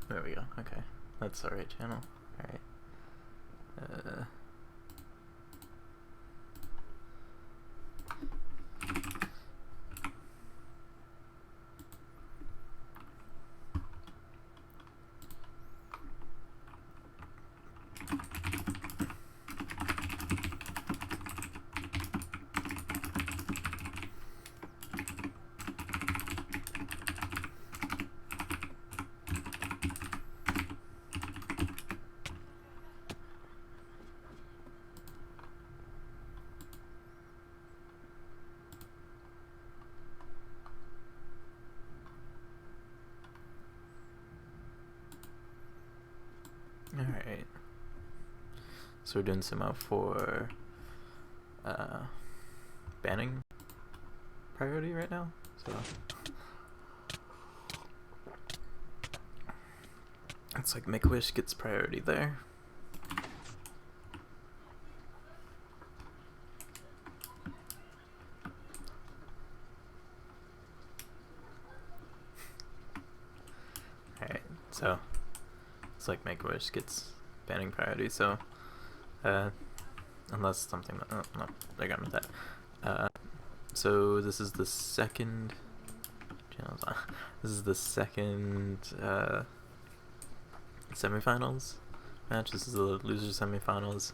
There we go. Okay, that's the right channel. All right. Alright. So we're doing some out for banning priority right now. So it's like Make-A-Wish gets priority there. Alright, so it's like Make-A-Wish gets banning priority, so unless something no, they're gone with that. So this is the second channels on. This is the second semifinals match. This is the loser semifinals,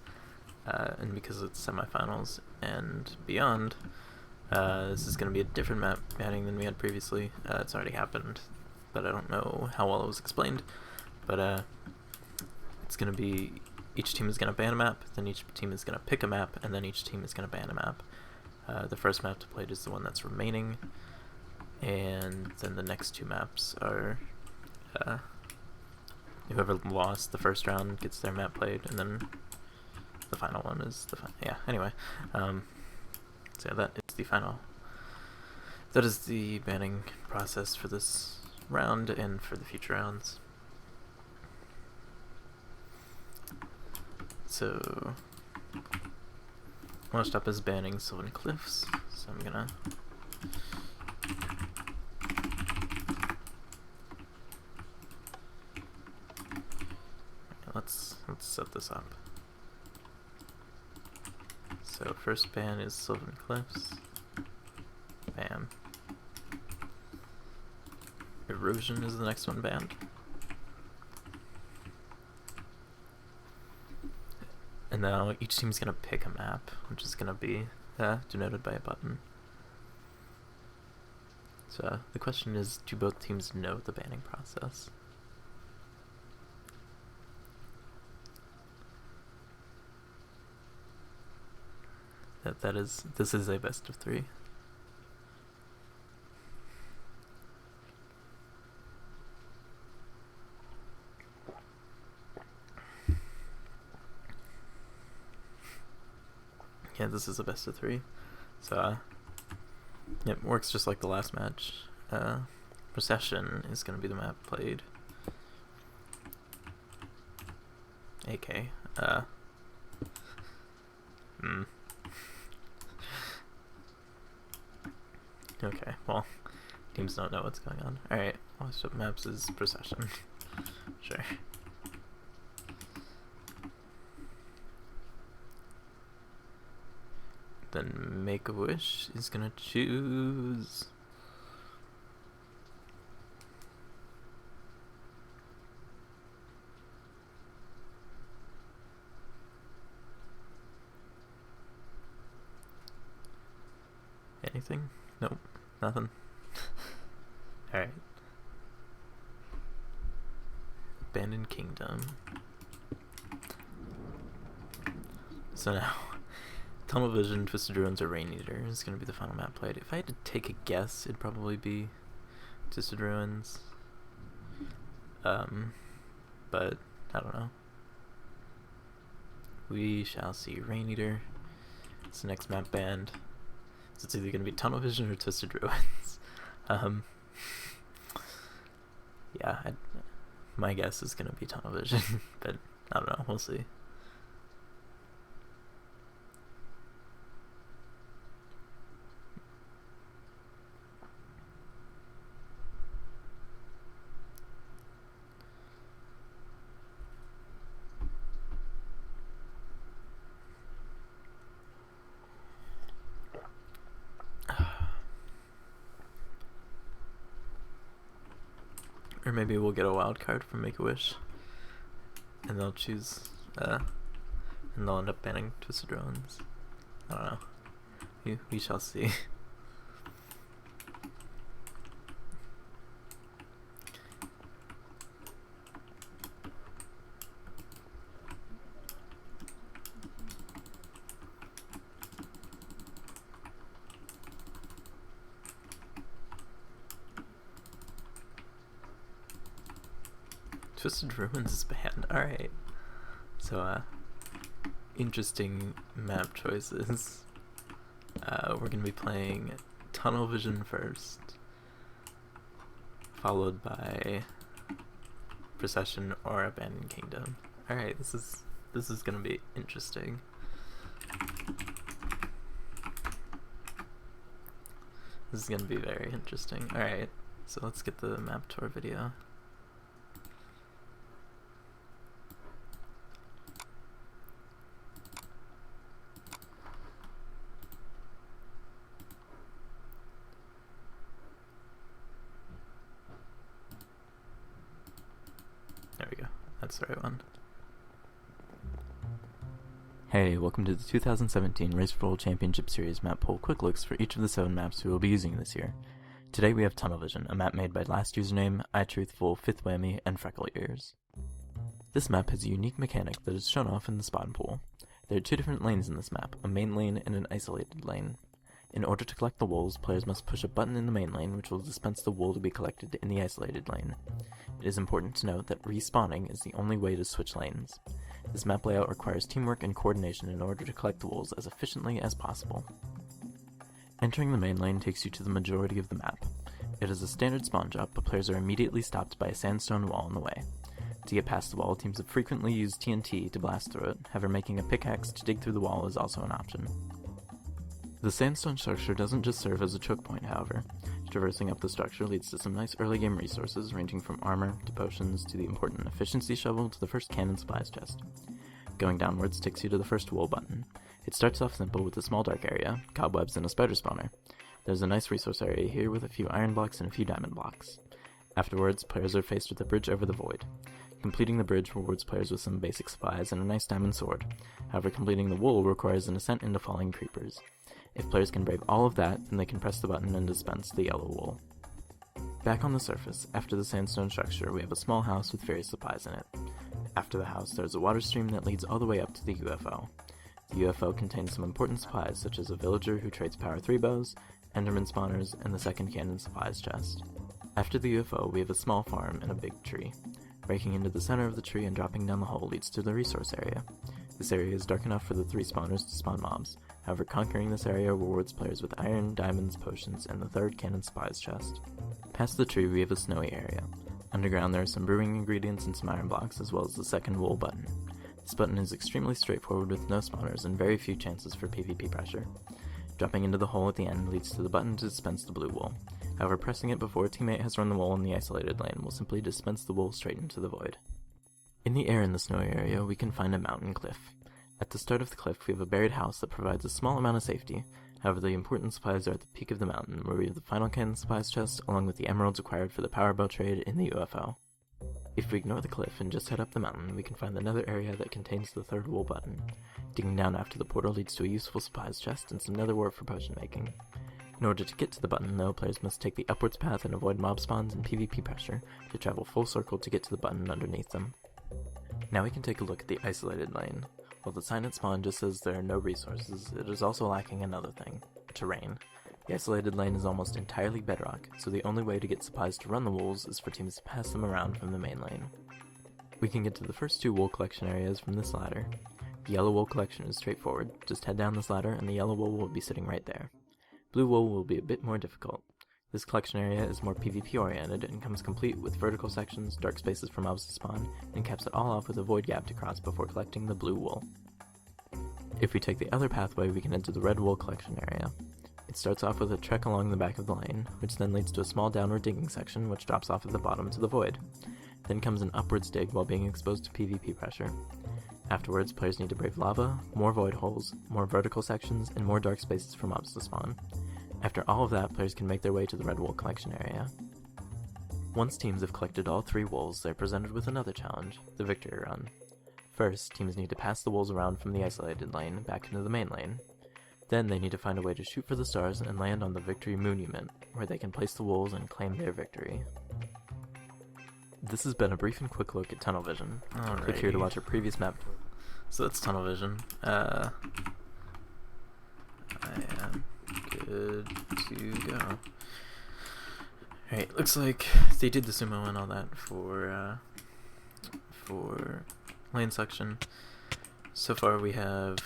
and because it's semifinals and beyond, this is going to be a different map banning than we had previously. It's already happened, but I don't know how well it was explained. But it's going to be, each team is going to ban a map, then each team is going to pick a map, and then each team is going to ban a map. The first map to play is the one that's remaining, and then the next two maps are whoever lost the first round gets their map played, and then the final one is the yeah. Anyway, so yeah, that is the final. That is the banning process for this round and for the future rounds. So Washed Up is banning Sylvan Cliffs, so I'm gonna let's set this up. So first ban is Sylvan Cliffs. Bam. Erosion is the next one banned. And now each team's gonna pick a map, which is gonna be denoted by a button. So the question is, do both teams know the banning process? This is a best of 3. Yeah, this is a best of 3. So it works just like the last match. Procession is gonna be the map played. AK. Okay, well, teams don't know what's going on. Alright, Washed Up Maps is Procession. Sure. Then Make-A-Wish is gonna choose anything? Nope, nothing. Alright. Abandoned Kingdom. So now, Tunnel Vision, Twisted Ruins, or Rain Eater is going to be the final map played. If I had to take a guess, it'd probably be Twisted Ruins. But I don't know. We shall see. Rain Eater. It's the next map banned. So it's either going to be Tunnel Vision or Twisted Ruins. Yeah, my guess is going to be Tunnel Vision, but I don't know. We'll see. maybe we'll get a wild card from Make-A-Wish, and they'll choose, and they'll end up banning Twisted Ruins. I don't know. We shall see. Twisted Ruins is banned. Alright. So, interesting map choices. We're gonna be playing Tunnel Vision first, followed by Procession or Abandoned Kingdom. Alright, this is gonna be interesting. This is gonna be very interesting. Alright, so let's get the map tour video. There we go. That's the right one. Hey, welcome to the 2017 Race for World Championship Series map poll quick looks for each of the 7 maps we will be using this year. Today we have Tunnel Vision, a map made by Last Username, iTruthful, Fifth Whammy, and Freckle Ears. This map has a unique mechanic that is shown off in the spawn pool. There are 2 different lanes in this map, a main lane and an isolated lane. In order to collect the wools, players must push a button in the main lane which will dispense the wool to be collected in the isolated lane. It is important to note that respawning is the only way to switch lanes. This map layout requires teamwork and coordination in order to collect the wools as efficiently as possible. Entering the main lane takes you to the majority of the map. It is a standard spawn drop, but players are immediately stopped by a sandstone wall in the way. To get past the wall, teams have frequently used TNT to blast through it, however making a pickaxe to dig through the wall is also an option. The sandstone structure doesn't just serve as a choke point, however. Traversing up the structure leads to some nice early game resources ranging from armor to potions to the important efficiency shovel to the first cannon supplies chest. Going downwards takes you to the first wool button. It starts off simple with a small dark area, cobwebs, and a spider spawner. There's a nice resource area here with a few iron blocks and a few diamond blocks. Afterwards, players are faced with a bridge over the void. Completing the bridge rewards players with some basic supplies and a nice diamond sword. However, completing the wool requires an ascent into falling creepers. If players can brave all of that, then they can press the button and dispense the yellow wool. Back on the surface, after the sandstone structure, we have a small house with various supplies in it. After the house, there's a water stream that leads all the way up to the UFO. The UFO contains some important supplies such as a villager who trades power 3 bows, enderman spawners, and the second cannon supplies chest. After the UFO, we have a small farm and a big tree. Breaking into the center of the tree and dropping down the hole leads to the resource area. This area is dark enough for the 3 spawners to spawn mobs. However, conquering this area rewards players with iron, diamonds, potions, and the third cannon supplies chest. Past the tree we have a snowy area. Underground there are some brewing ingredients and some iron blocks, as well as the second wool button. This button is extremely straightforward with no spawners and very few chances for PvP pressure. Dropping into the hole at the end leads to the button to dispense the blue wool. However, pressing it before a teammate has run the wool in the isolated lane will simply dispense the wool straight into the void. In the air in the snowy area, we can find a mountain cliff. At the start of the cliff, we have a buried house that provides a small amount of safety. However, the important supplies are at the peak of the mountain, where we have the final cannon supplies chest, along with the emeralds required for the power bow trade in the UFO. If we ignore the cliff and just head up the mountain, we can find another area that contains the third wool button. Digging down after the portal leads to a useful supplies chest and some nether wart for potion making. In order to get to the button, though, players must take the upwards path and avoid mob spawns and PvP pressure to travel full circle to get to the button underneath them. Now we can take a look at the isolated lane. While the sign at spawn just says there are no resources, it is also lacking another thing: terrain. The isolated lane is almost entirely bedrock, so the only way to get supplies to run the wools is for teams to pass them around from the main lane. We can get to the first 2 wool collection areas from this ladder. The yellow wool collection is straightforward, just head down this ladder and the yellow wool will be sitting right there. Blue wool will be a bit more difficult. This collection area is more PvP oriented and comes complete with vertical sections, dark spaces for mobs to spawn, and caps it all off with a void gap to cross before collecting the blue wool. If we take the other pathway, we can enter the red wool collection area. It starts off with a trek along the back of the lane, which then leads to a small downward digging section which drops off at the bottom to the void. Then comes an upwards dig while being exposed to PvP pressure. Afterwards, players need to brave lava, more void holes, more vertical sections, and more dark spaces for mobs to spawn. After all of that, players can make their way to the red wool collection area. Once teams have collected all 3 wolves, they're presented with another challenge, the victory run. First, teams need to pass the wolves around from the isolated lane back into the main lane. Then they need to find a way to shoot for the stars and land on the victory monument, where they can place the wolves and claim their victory. This has been a brief and quick look at tunnel vision. Click here to watch our previous map. So that's tunnel vision. I am good to go. Alright, looks like they did the sumo and all that for lane section. So far we have,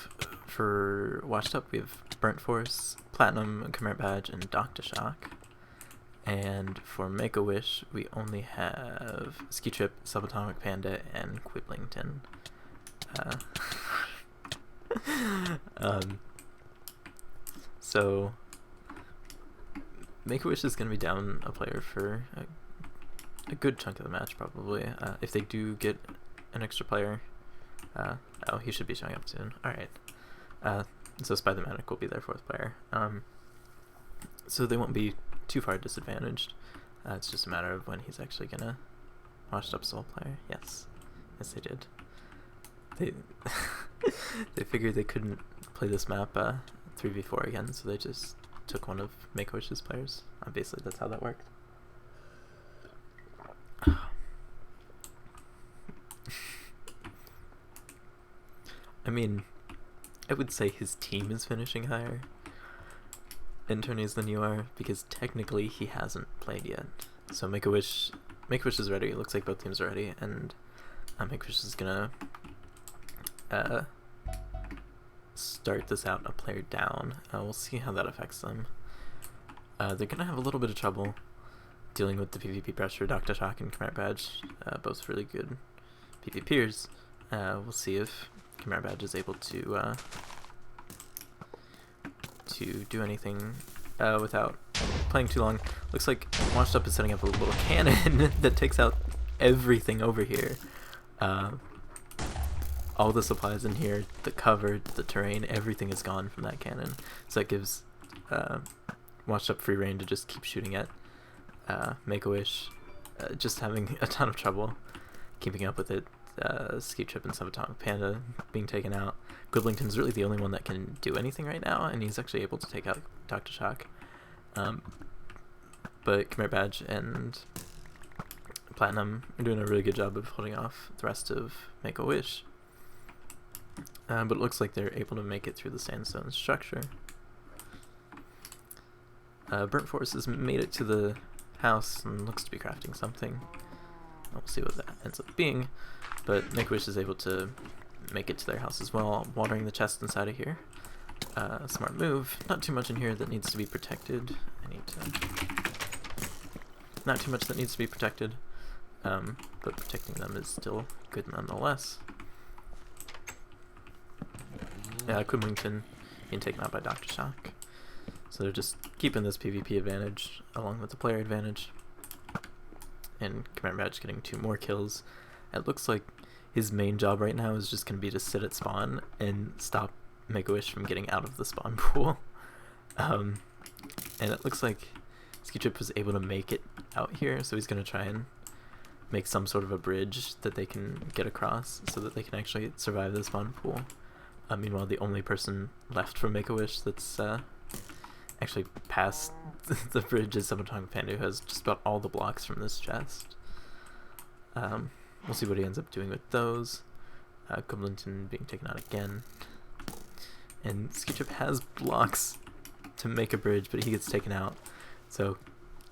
for Washed Up, we have Burnt Force, Platinum, Commit Badge, and Dr. Shock. And for Make-A-Wish, we only have Ski Trip, Subatomic Panda, and Quiblington. So Make-A-Wish is going to be down a player for a good chunk of the match, probably. If they do get an extra player, oh, he should be showing up soon. Alright. So Spider-Manic will be their 4th player. So they won't be too far disadvantaged. It's just a matter of when he's actually gonna Washed Up sole player. Yes. Yes, they did. They figured they couldn't play this map 3v4 again, so they just took one of Make-A-Wish's players. Obviously, that's how that worked. I mean, I would say his team is finishing higher in tourneys than you are, because technically he hasn't played yet. So Make-A-Wish is ready. It looks like both teams are ready, and Make-A-Wish is gonna start this out a player down. We'll see how that affects them. They're gonna have a little bit of trouble dealing with the PvP pressure. Dr. Shock and Commit Badge, both really good PvPers. We'll see if Commit Badge is able to do anything without playing too long. Looks like Washed Up is setting up a little cannon that takes out everything over here. All the supplies in here, the cover, the terrain, everything is gone from that cannon. So that gives Washed Up free reign to just keep shooting at Make-A-Wish, just having a ton of trouble keeping up with it. Ski Trip and Subatomic Panda being taken out. Quiblington's really the only one that can do anything right now, and he's actually able to take out Dr. Shock. But Commit Badge and Platinum are doing a really good job of holding off the rest of Make-A-Wish. But it looks like they're able to make it through the sandstone structure. Burnt Force has made it to the house and looks to be crafting something. We'll see what that ends up being. But Make-A-Wish is able to make it to their house as well, watering the chest inside of here. Smart move. Not too much in here that needs to be protected. Not too much that needs to be protected, but protecting them is still good nonetheless. Quiblington being taken out by Dr. Shock. So they're just keeping this PvP advantage along with the player advantage. And Commit Badge getting 2 more kills. It looks like his main job right now is just going to be to sit at spawn and stop Make-A-Wish from getting out of the spawn pool. And it looks like Ski Trip was able to make it out here, so he's going to try and make some sort of a bridge that they can get across so that they can actually survive the spawn pool. Meanwhile, the only person left from Make-A-Wish that's actually past the bridge is Subatomic Panda, who has just about all the blocks from this chest. We'll see what he ends up doing with those. Quiblington being taken out again. And Ski Trip has blocks to make a bridge, but he gets taken out. So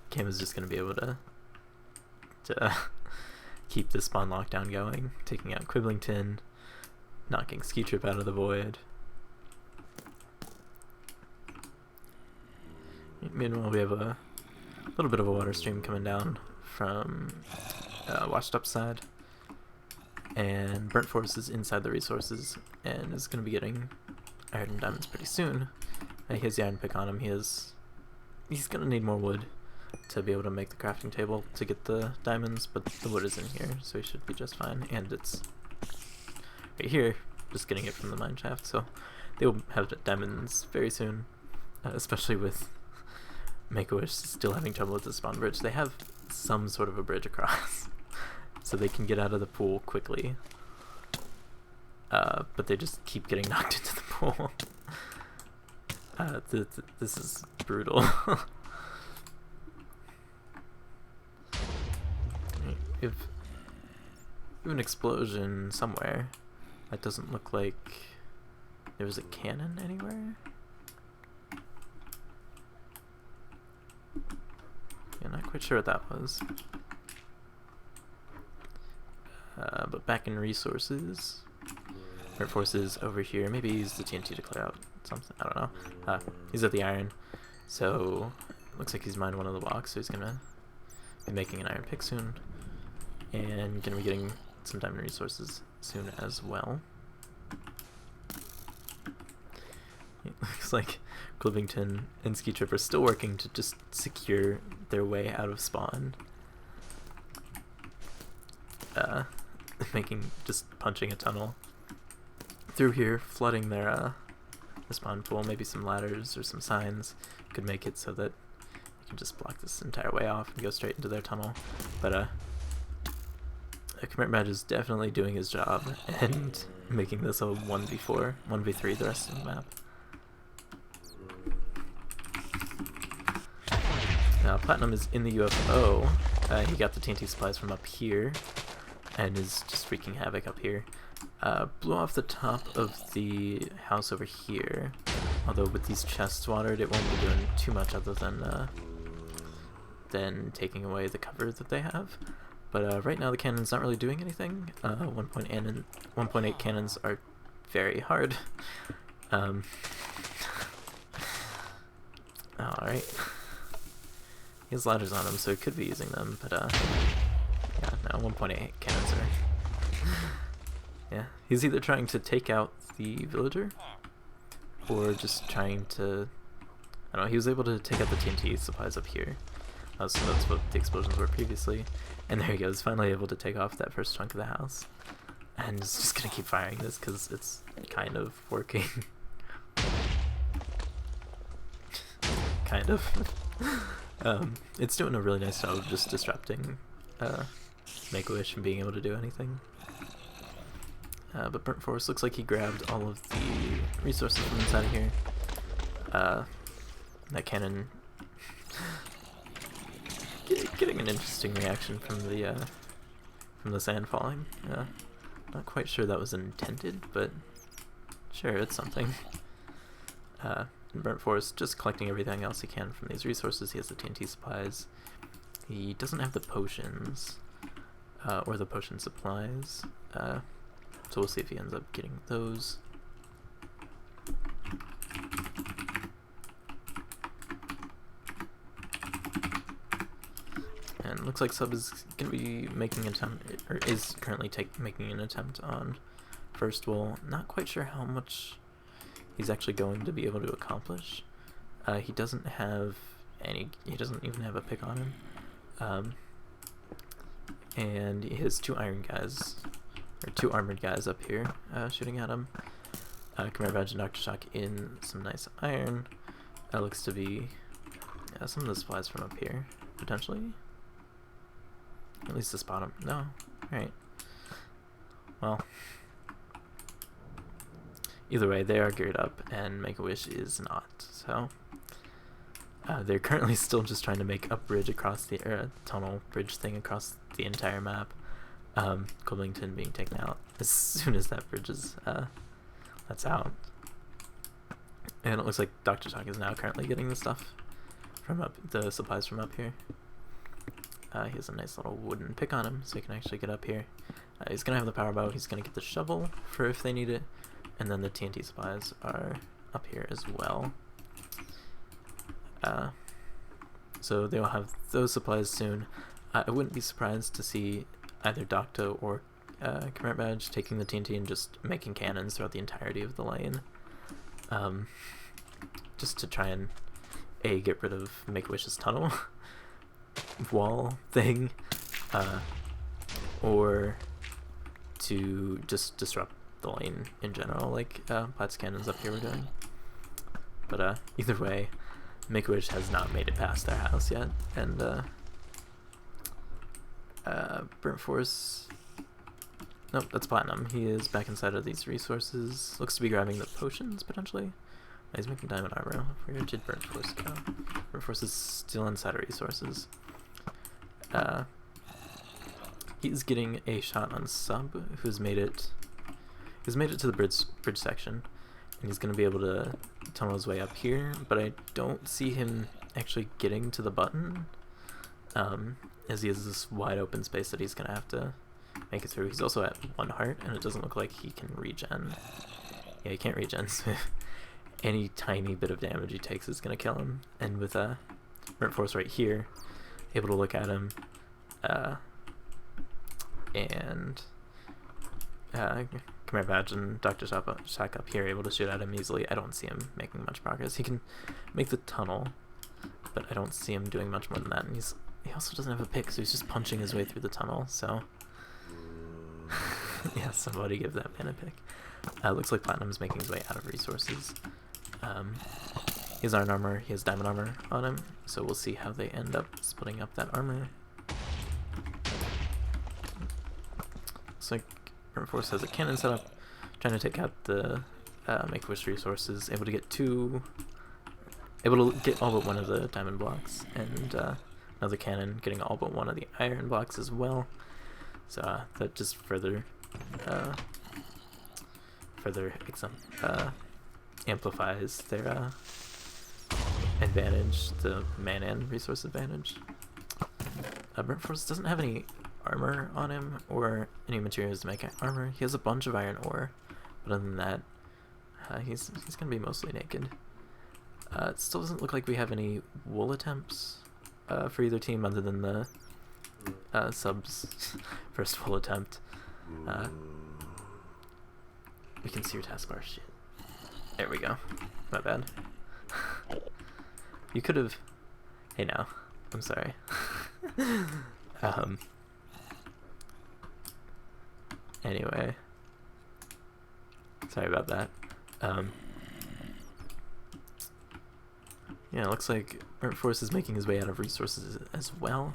Cam is just going to be able to keep the spawn lockdown going, taking out Quiblington, knocking Ski Trip out of the void. Meanwhile, we have a little bit of a water stream coming down from Washed Up side. And Burnt Force is inside the resources and is going to be getting iron and diamonds pretty soon. He has the iron pick on him. He's going to need more wood to be able to make the crafting table to get the diamonds, but the wood is in here, so he should be just fine. And it's right here, just getting it from the mine shaft, so they will have diamonds very soon, especially with Make-A-Wish still having trouble with the spawn bridge. They have some sort of a bridge across so they can get out of the pool quickly. But they just keep getting knocked into the pool. This is brutal. If an explosion somewhere, that doesn't look like there was a cannon anywhere. Yeah, not quite sure what that was. But back in resources, Air Force is over here. Maybe use the TNT to clear out something. I don't know. He's at the iron, so looks like he's mined one of the blocks. So he's gonna be making an iron pick soon, and gonna be getting some diamond resources soon as well. It looks like Clippington and Ski Trip are still working to just secure their way out of spawn. Just punching a tunnel through here, flooding their spawn pool. Maybe some ladders or some signs could make it so that you can just block this entire way off and go straight into their tunnel. But Commit Badge is definitely doing his job and making this a 1v4, 1v3 the rest of the map. Now Platinum is in the UFO. He got the TNT supplies from up here and is just wreaking havoc up here. Blew off the top of the house over here, although with these chests watered it won't be doing too much other than taking away the cover that they have. But right now the cannon's not really doing anything. 1.8 cannons are very hard. Alright. He has ladders on him, so he could be using them, but yeah, no, 1.8 cannons are... yeah, he's either trying to take out the villager, or just trying to... I don't know, he was able to take out the TNT supplies up here. So that's what the explosions were previously. And there he goes, finally able to take off that first chunk of the house. And he's just gonna keep firing this, because it's kind of working. Kind of. It's doing a really nice job of just disrupting Make-A-Wish and being able to do anything. But Burnt Forest looks like he grabbed all of the resources from inside of here. That cannon getting an interesting reaction from the sand falling. Not quite sure that was intended, but sure, it's something. Burnt Forest just collecting everything else he can from these resources. He has the TNT supplies. He doesn't have the potions, or the potion supplies, so we'll see if he ends up getting those. And looks like Sub is going to be making an attempt, or is currently making an attempt on first wall. Not quite sure how much he's actually going to be able to accomplish. He doesn't have he doesn't even have a pick on him. And he has two armored guys up here shooting at him. Command Badge and Dr. Shock in some nice iron. That looks to be some of the supplies from up here, potentially. At least this bottom. No. Alright. Well. Either way, they are geared up, and Make-A-Wish is not. So, they're currently still just trying to make a bridge across the tunnel bridge thing across the entire map. Coblington being taken out as soon as that bridge is that's out. And it looks like Dr. Shock is now currently getting the stuff from the supplies from up here. He has a nice little wooden pick on him, so he can actually get up here. He's gonna have the power bow. He's gonna get the shovel for if they need it. And then the TNT supplies are up here as well. So they'll have those supplies soon. I wouldn't be surprised to see either Docto or Command Badge taking the TNT and just making cannons throughout the entirety of the lane. Just to try and get rid of Make-A-Wish's tunnel wall thing, or to just disrupt the lane in general, like Plat's cannons up here were doing. But either way, Make-A-Wish has not made it past their house yet, and Burnt Force. Nope, that's Platinum. He is back inside of these resources. Looks to be grabbing the potions, potentially. He's making diamond armor. Where did Burnt Force go? Burnt Force is still inside of resources. He's getting a shot on Sub, who's made it. He's made it to the bridge section, and he's going to be able to tunnel his way up here. But I don't see him actually getting to the button, as he has this wide open space that he's going to have to make it through. He's also at 1 heart, and it doesn't look like he can regen. Yeah, he can't regen. So any tiny bit of damage he takes is going to kill him. And with Burnt Force right here, able to look at him, and Khmer Badge and Dr. Shock up here able to shoot at him easily. I don't see him making much progress. He can make the tunnel, but I don't see him doing much more than that. And he also doesn't have a pick, so he's just punching his way through the tunnel. So yeah, somebody give that man a pick. Looks like Platinum's making his way out of resources. He has iron armor, he has diamond armor on him, so we'll see how they end up splitting up that armor. Looks like Burnt Force has a cannon set up, trying to take out the Make-A-Wish resources, able to get all but one of the diamond blocks, and another cannon getting all but one of the iron blocks as well. So that just further amplifies their advantage, the mana and resource advantage. Burnt Force doesn't have any armor on him or any materials to make armor. He has a bunch of iron ore, but other than that, he's gonna be mostly naked. It still doesn't look like we have any wool attempts for either team other than the Sub's first wool attempt. We can see your taskbar. Shit. There we go. My bad. You could have. Hey now. I'm sorry. Anyway. Sorry about that. Yeah, it looks like Burnt Force is making his way out of resources as well,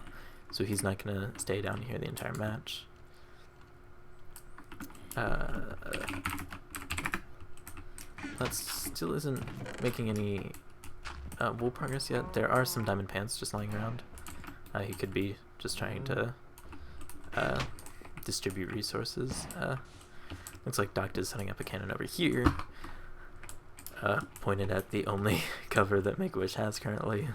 so he's not gonna stay down here the entire match. That still isn't making any wool progress yet. There are some diamond pants just lying around. He could be just trying to distribute resources. Looks like Doctor's setting up a cannon over here, pointed at the only cover that Make-A-Wish has currently.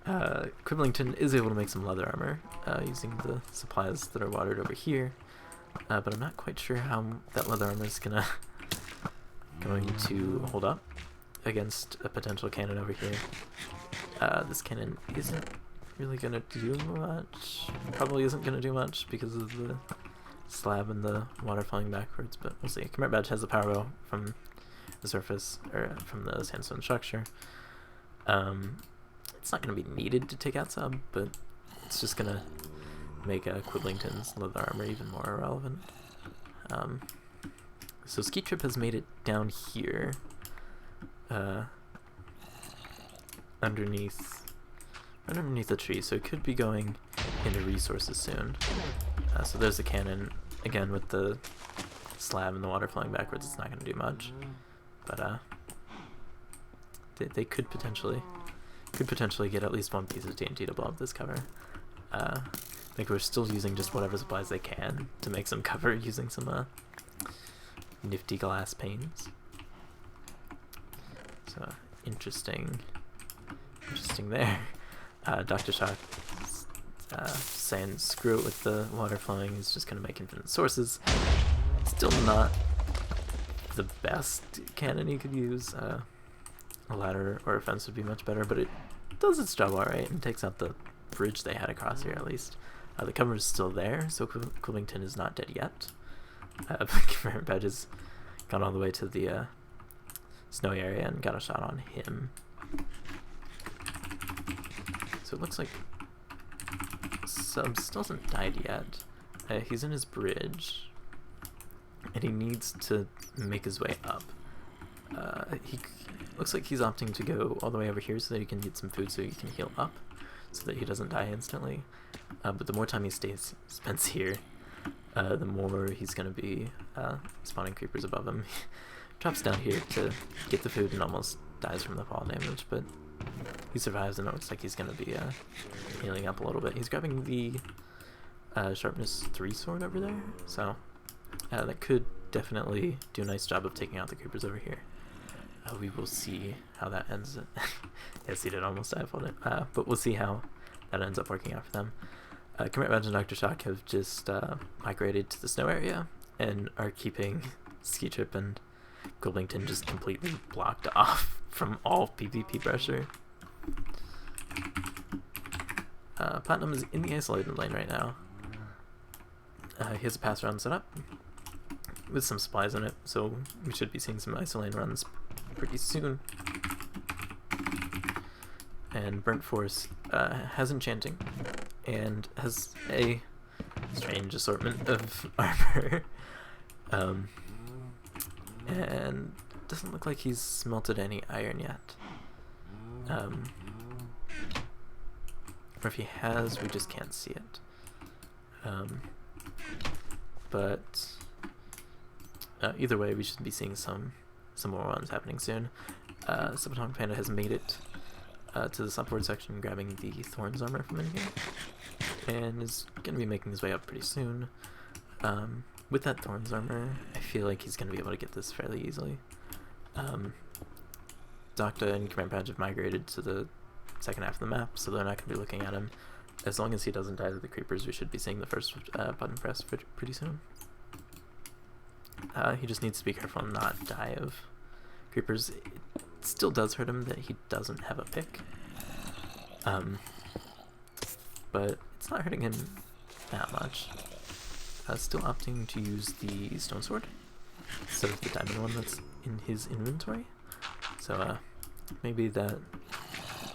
Quiblington is able to make some leather armor using the supplies that are watered over here, but I'm not quite sure how that leather armor is going to hold up against a potential cannon over here. This cannon isn't really going to do much. Probably isn't going to do much because of the slab and the water falling backwards, but we'll see. Khmer Badge has a power bow from the surface, or from the sandstone structure. It's not going to be needed to take out Sub, but it's just going to make Quiblington's leather armor even more irrelevant. So Ski Trip has made it down here, underneath a tree, so it could be going into resources soon. So there's a cannon, again with the slab and the water flowing backwards. It's not going to do much, but they could potentially get at least one piece of TNT to blow up this cover. I think we're still using just whatever supplies they can to make some cover using some nifty glass panes. So interesting there. Dr. Shock saying screw it with the water flowing, he's just gonna make infinite sources. Still not the best cannon he could use. A ladder or a fence would be much better, but it does its job alright and takes out the bridge they had across here at least. The cover is still there, so Quiblington is not dead yet. Khmer Badge has gone all the way to the snowy area and got a shot on him. So it looks like Sub still hasn't died yet. He's in his bridge, and he needs to make his way up. He looks like he's opting to go all the way over here so that he can get some food so he can heal up, so that he doesn't die instantly. But the more time he spends here, the more he's going to be spawning creepers above him. Drops down here to get the food and almost dies from the fall damage, but he survives, and it looks like he's going to be healing up a little bit. He's grabbing the sharpness 3 sword over there, so that could definitely do a nice job of taking out the creepers over here. We will see how that ends. Yes, he did almost die for it, but we'll see how that ends up working out for them. Commit Badge and Dr. Shock have just migrated to the snow area and are keeping Ski Trip and Goldington just completely blocked off from all PvP pressure. Platinum is in the isolated lane right now. He has a pass round set up with some supplies in it, so we should be seeing some isolated runs pretty soon. And Burnt Force has enchanting and has a strange assortment of armor. And doesn't look like he's smelted any iron yet. Or if he has, we just can't see it. But either way, we should be seeing some more runs happening soon. Subatomic Panda has made it to this upward section, grabbing the Thorns armor from in here, and is going to be making his way up pretty soon. With that Thorns armor, I feel like he's going to be able to get this fairly easily. Docta and Command Badge have migrated to the second half of the map, so they're not going to be looking at him. As long as he doesn't die to the creepers, we should be seeing the first button press pretty soon. He just needs to be careful and not die of creepers. It still does hurt him that he doesn't have a pick, but it's not hurting him that much. Still opting to use the stone sword instead of the diamond one that's in his inventory. So maybe that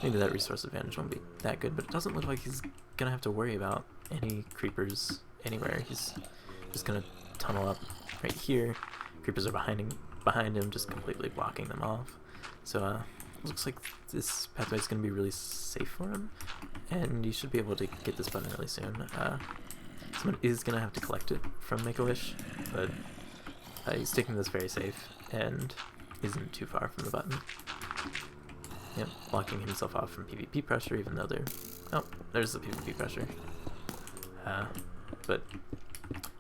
resource advantage won't be that good, but it doesn't look like he's gonna have to worry about any creepers anywhere. He's just gonna tunnel up right here. Creepers are behind him, just completely blocking them off. So looks like this pathway is gonna be really safe for him, and you should be able to get this button really soon. Someone is gonna have to collect it from Make-A-Wish, but he's taking this very safe and isn't too far from the button. Yep, blocking himself off from PvP pressure, even though there's the PvP pressure. But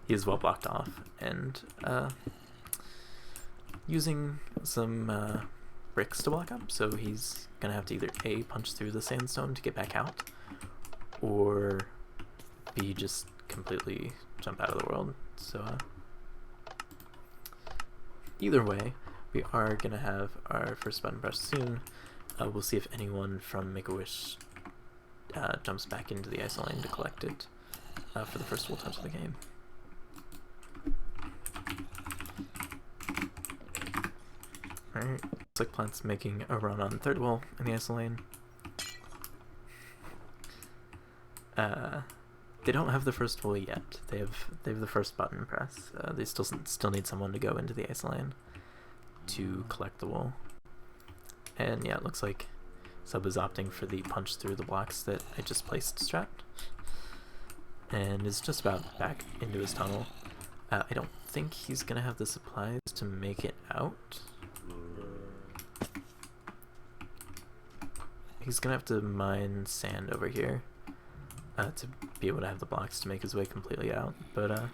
he is well blocked off, and using some bricks to block up, so he's gonna have to either A, punch through the sandstone to get back out, or B, just completely jump out of the world. So either way, we are gonna have our first button press soon. We'll see if anyone from Make-A-Wish jumps back into the ice lane to collect it for the first full touch of the game. Alright, looks like Plant's making a run on third wall in the ice lane. They don't have the first wall yet. They have the first button press. They still need someone to go into the ice lane to collect the wool. And yeah, it looks like Sub is opting for the punch through the blocks that I just placed strat, and is just about back into his tunnel. I don't think he's gonna have the supplies to make it out. He's gonna have to mine sand over here to be able to have the blocks to make his way completely out, but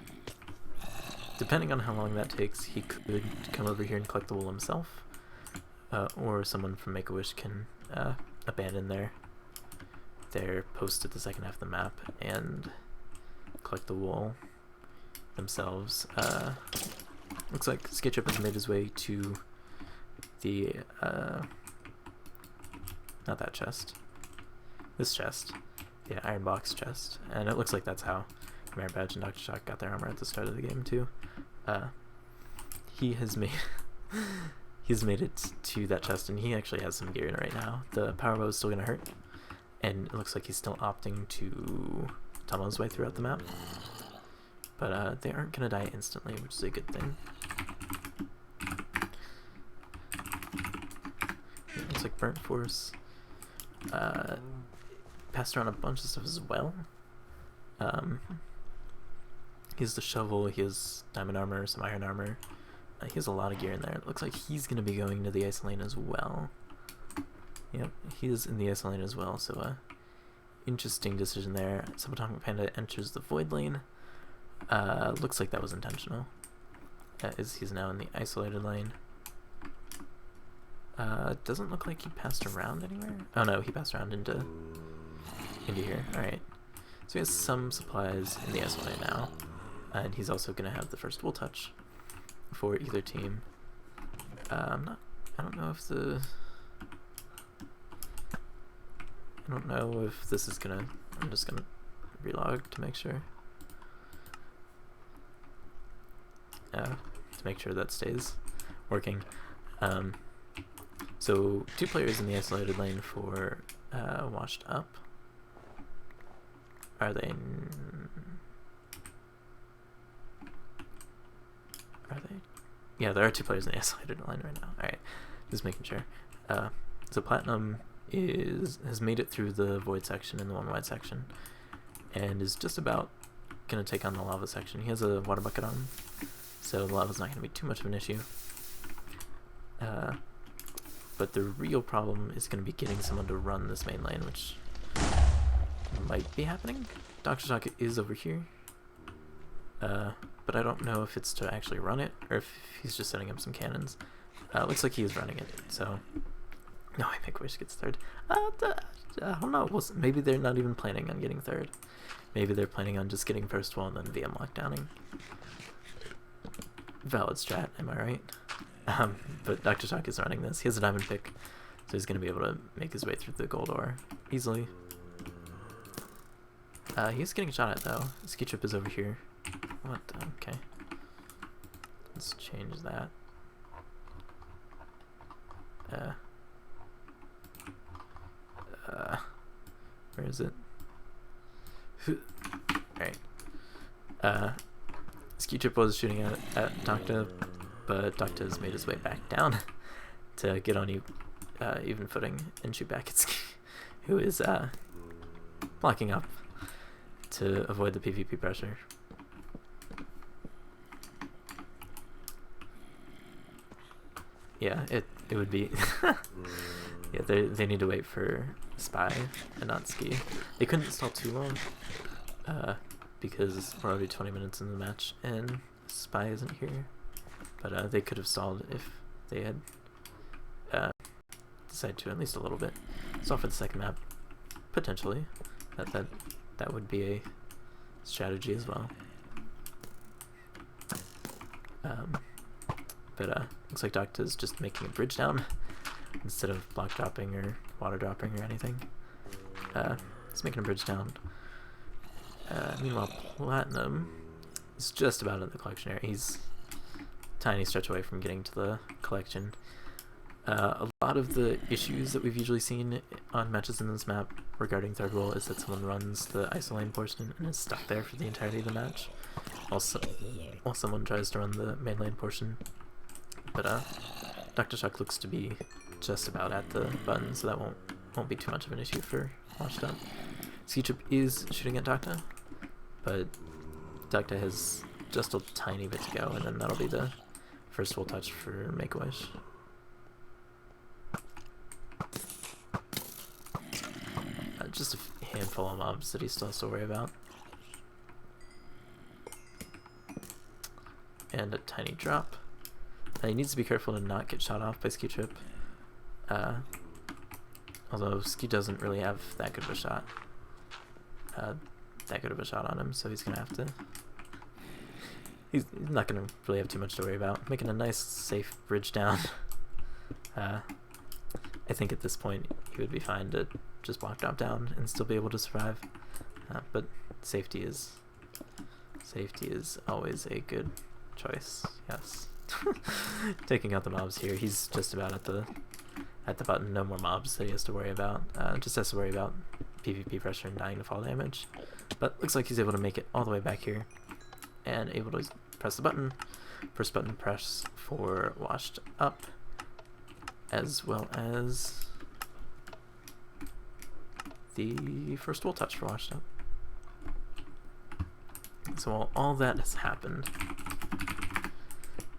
depending on how long that takes, he could come over here and collect the wool himself, or someone from Make-A-Wish can abandon their post at the second half of the map and collect the wool themselves. Looks like SketchUp has made his way to the not that chest, this chest, the iron box chest, and it looks like that's how Command Badge and Dr. Shock got their armor at the start of the game too. He has made he's made it to that chest, and he actually has some gear in it right now. The power bow is still gonna hurt, and it looks like he's still opting to tunnel his way throughout the map. But they aren't gonna die instantly, which is a good thing. looks like Burnt Force. Passed around a bunch of stuff as well. He has the shovel, he has diamond armor, some iron armor. He has a lot of gear in there. It looks like he's going to be going to the ice lane as well. Yep, he is in the ice lane as well, so interesting decision there. Subatomic Panda enters the void lane. Looks like that was intentional. He's now in the isolated lane. Doesn't look like he passed around anywhere. Oh no, he passed around into here. Alright. So he has some supplies in the ice lane now. And he's also going to have the first wool touch for either team. I don't know if this is gonna, I'm just gonna relog to make sure. To make sure that stays working. So 2 players in the isolated lane for washed up. Are they? Yeah, there are 2 players in the isolated lane right now. Alright, just making sure. So Platinum has made it through the void section and the one wide section, and is just about gonna take on the lava section. He has a water bucket on, so the lava's not gonna be too much of an issue. But the real problem is gonna be getting someone to run this main lane, which might be happening. Dr. Shock is over here, but I don't know if it's to actually run it or if he's just setting up some cannons. Looks like he is running it, so no, I make Wish gets third. I don't know. Well, maybe they're not even planning on getting third. Maybe they're planning on just getting first wall and then VM lockdowning. Valid strat, am I right? But Dr. Shock is running this. He has a diamond pick, so he's going to be able to make his way through the gold ore easily. He's getting shot at though. Ski Trip is over here. What? Okay. Let's change that. Where is it? Alright. Ski Trip was shooting at Docta, but Docta has made his way back down to get on even footing and shoot back at Ski, who is blocking up to avoid the PvP pressure. Yeah, it would be yeah, they need to wait for Spy and not Ski. They couldn't stall too long because we're already 20 minutes in the match and Spy isn't here. But they could have stalled if they had decided to at least a little bit. So for the second map, potentially that would be a strategy as well. But looks like Docta's just making a bridge down instead of block dropping or water dropping or anything. He's making a bridge down. Meanwhile, Platinum is just about in the collection area. He's a tiny stretch away from getting to the collection. A lot of the issues that we've usually seen on matches in this map regarding third wall is that someone runs the isolane portion and is stuck there for the entirety of the match, while someone tries to run the main lane portion. But Dr. Shock looks to be just about at the button, so that won't be too much of an issue for Washed Up. Ski Trip is shooting at Docta, but Docta has just a tiny bit to go, and then that'll be the first full touch for Make-A-Wish. Just a handful of mobs that he still has to worry about. And a tiny drop. He needs to be careful to not get shot off by Ski Trip. Although Ski doesn't really have that good of a shot. On him, so he's gonna have to. He's not gonna really have too much to worry about. Making a nice, safe bridge down. I think at this point he would be fine to just block drop down and still be able to survive. But safety is always a good choice. Yes. Taking out the mobs here. He's just about at the button. No more mobs that he has to worry about. Just has to worry about PvP pressure and dying to fall damage. But looks like he's able to make it all the way back here and able to press the button. First button press for Washed Up, as well as the first wall touch for washed up. So while all that has happened,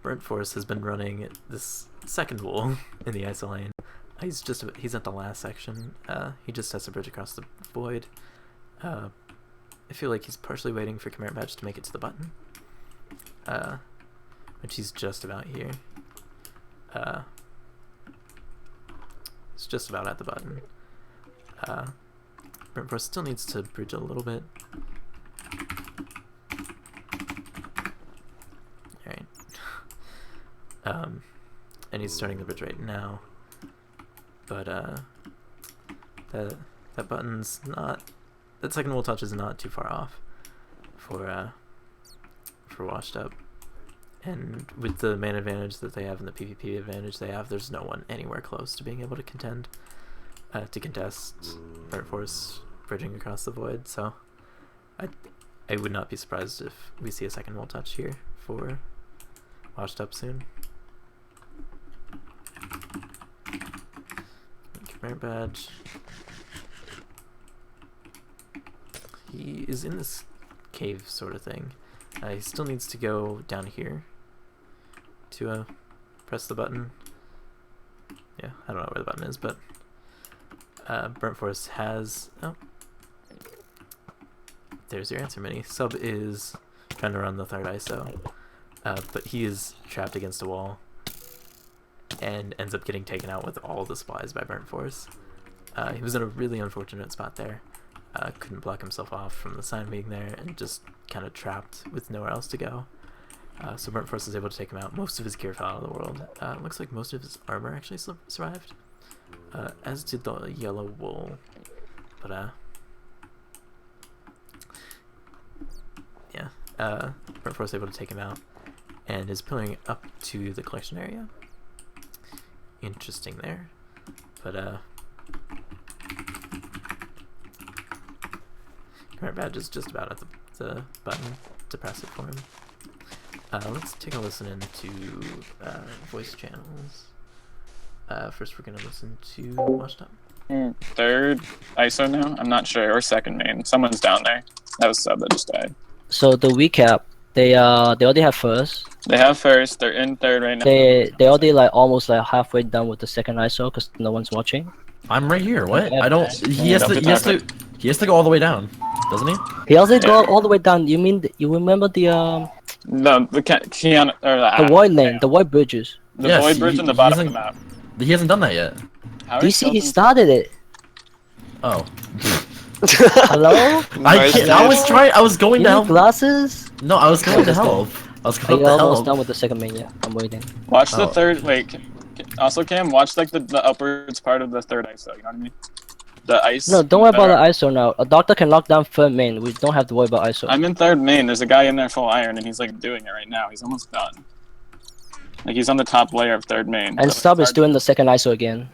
Burnt Forest has been running this second wall in the ISO lane. He's at the last section. He just has to bridge across the void. I feel like he's partially waiting for Command Badge to make it to the button, which he's just about here. It's just about at the button. Burnt Forest still needs to bridge a little bit. Alright. And he's starting the bridge right now. But that button's not, that second wall touch is not too far off for washed up. And with the man advantage that they have and the PvP advantage they have, there's no one anywhere close to being able to contest Burnt Forest bridging across the void. So I would not be surprised if we see a second wall touch here for washed up soon. Command Badge. He is in this cave sort of thing. He still needs to go down here to press the button. Yeah, I don't know where the button is, but Burnt Forest has... Oh. There's your answer, Mini. Sub is trying to run the third ISO, but he is trapped against a wall and ends up getting taken out with all the supplies by Burnt Forest. He was in a really unfortunate spot there. Couldn't block himself off from the sign being there and just kind of trapped with nowhere else to go. So Burnt Forest was able to take him out. Most of his gear fell out of the world. Looks like most of his armor actually survived, as did the yellow wool. But yeah, Burnt Forest was able to take him out and is pillaring up to the collection area. Interesting there, but Command Badge is just about at the button to press it for him. Let's take a listen into voice channels. First we're gonna listen to Washed Up. Third ISO now? I'm not sure, or second main. Someone's down there. That was Sub that just died. So the recap, they already have first. They have first. They're in third right now. They already like almost like halfway done with the second ISO because no one's watching. I'm right here. What? I don't. He has to go all the way down, doesn't he? He also go all the way down. You mean you remember the No, the Keanu or the void lane, the void bridges. the void bridge in the bottom of the map. He hasn't done that yet. Do you see he started it? Oh. Hello? I was trying. I was going You to need help. glasses? No, I was going to help. I was going Are to you almost help. done with the second main? Yeah, I'm waiting. Watch the third. Wait. Also, Cam, watch like the upwards part of the third ISO. You know what I mean? The ice. No, don't worry about the ISO now. A doctor can lock down third main. We don't have to worry about ISO. I'm in third main. There's a guy in there full iron, and he's like doing it right now. He's almost done. Like he's on the top layer of third main. And So Sub it's is doing the second ISO again.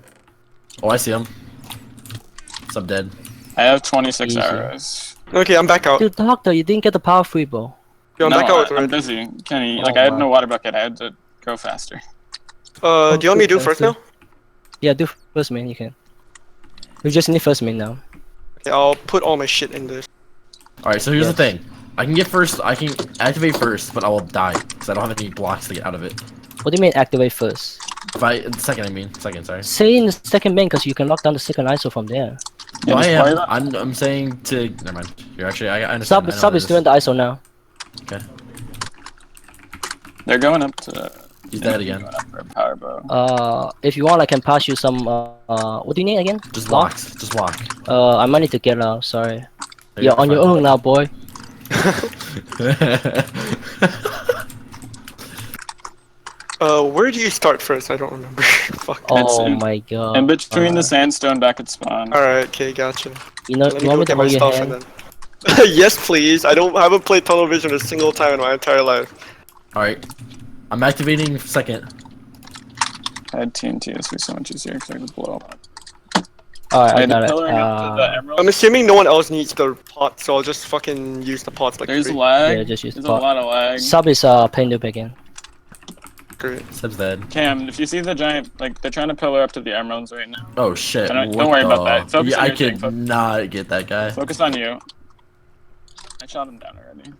Oh, I see him. Sub dead. I have 26 Easy. arrows. Okay, I'm back out. Dude, doctor, you didn't get the power free, bro. Yo, I'm No, back out I'm already. busy. Kenny, Oh, like I had wow. no water bucket. I had to go faster. Do you want me to do first now? Yeah, do first main, you can. We just need first main now. Okay, I'll put all my shit in this. All right. So here's Yes. the thing. I can get first. I can activate first, but I will die because I don't have any blocks to get out of it. What do you mean activate first? If I second, I mean second. Sorry. Say in the second main because you can lock down the second ISO from there. Yeah, No, I just play am. that. I'm saying to. Never mind. You're actually. I understand. I know Sub what is it doing the ISO now. Okay. They're going up to. He's dead again. Going up for a power bow. If you want, I can pass you some. What do you need again? Just Block? blocks. Just block. I might need to get out. Sorry. There You're you go, on your fine. own now, boy. Where do you start first? I don't remember. Fuck. Oh in- my god. In between the sandstone back at spawn. Alright, okay, gotcha. You know, Let you me want go me to get hold my your stuff and hand? then. Yes, please. I haven't played tunnel vision a single time in my entire life. All right. I'm activating second. I had TNT. This would be so much easier because I could blow up. Alright, I Hey, the got it. pillaring up to the emerald. I'm assuming no one else needs the pot, so I'll just fucking use the pots like There's crazy. lag. Yeah, just use There's the a pot. lot of lag. Sub is playing noob again. Great. Seb's dead. Cam, if you see the giant, like, they're trying to pillar up to the emeralds right now. Oh shit. Don't what worry the... about that. Focus Yeah, on I your thing. could not get that guy. Focus on you. I shot him down already.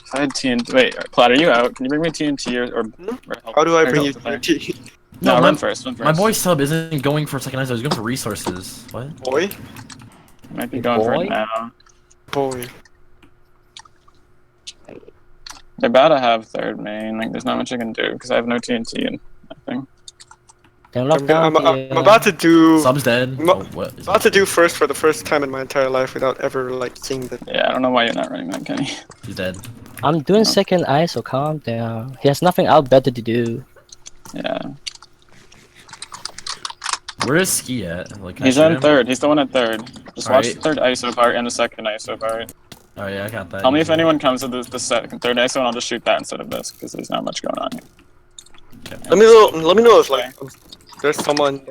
If I had TNT. Wait, Platt, are you out? Can you bring me TNT or No. help? How do I or bring help you the player? TNT? No, my, run first. Run first. My boy Sub isn't going for second ISO, he's going for resources. What? Boy? Might be Your going for boy? it now. Boy. They're about to have third main. Like, there's not much I can do because I have no TNT and nothing. Then lock I'm, down I'm, the, I'm about to do. Sub's dead. I'm Oh, what? Is about to he do first for the first time in my entire life without ever like seeing the. Yeah, I don't know why you're not running that, Kenny. He's dead. I'm doing second eye, so calm down. He has nothing out better to do. Yeah. Where is Ski at? Like, can I He's shoot on him? third. He's the one at third. Just watch Alright. the third ISO part and the second ISO part. Oh yeah, I got that. Tell me if easy. anyone comes to the second, third ISO, and I'll just shoot that instead of this because there's not much going on here. Let me know. Let me know if like there's someone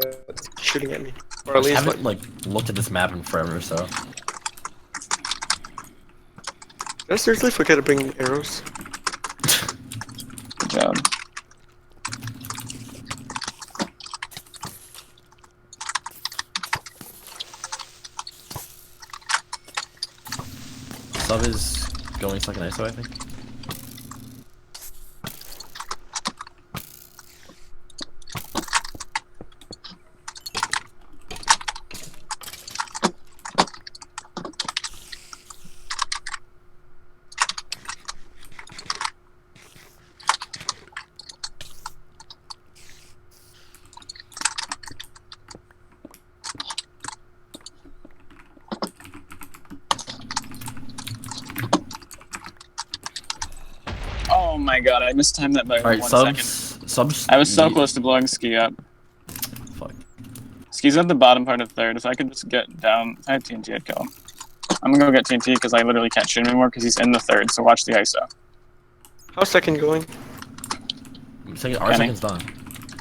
shooting at me, or I at just least haven't like looked at this map in forever, so. Did I seriously forget to bring arrows? Good job. Sub is going second ISO, I think. Oh my god, I mistimed that by Alright, 1 subs. second. Subs. I was so need- close to blowing Ski up. Fuck. Ski's at the bottom part of third. If I could just get down, if I had TNT, I'd kill him. I'm gonna go get TNT because I literally can't shoot him anymore because he's in the third. So watch the ISO. How's second going? Our Kenny. second's done.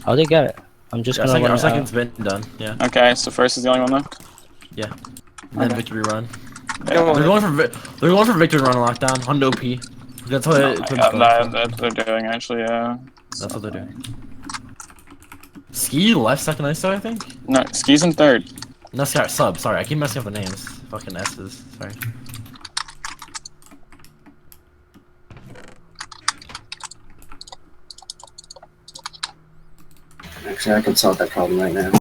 How they get it? I'm just Yeah, gonna our run second's been done. Yeah. Okay, so first is the only one left. Yeah. And then Okay. victory run. Come on. They're going for they're going for victory run on lockdown. Hundo P. That's what Oh it's my going god, for. that's what they're doing actually. That's what they're doing. Ski left second ISO, I think. No, Ski's in third. No, sub. Sorry, I keep messing up the names. Fucking S's. Sorry. Actually, I can solve that problem right now.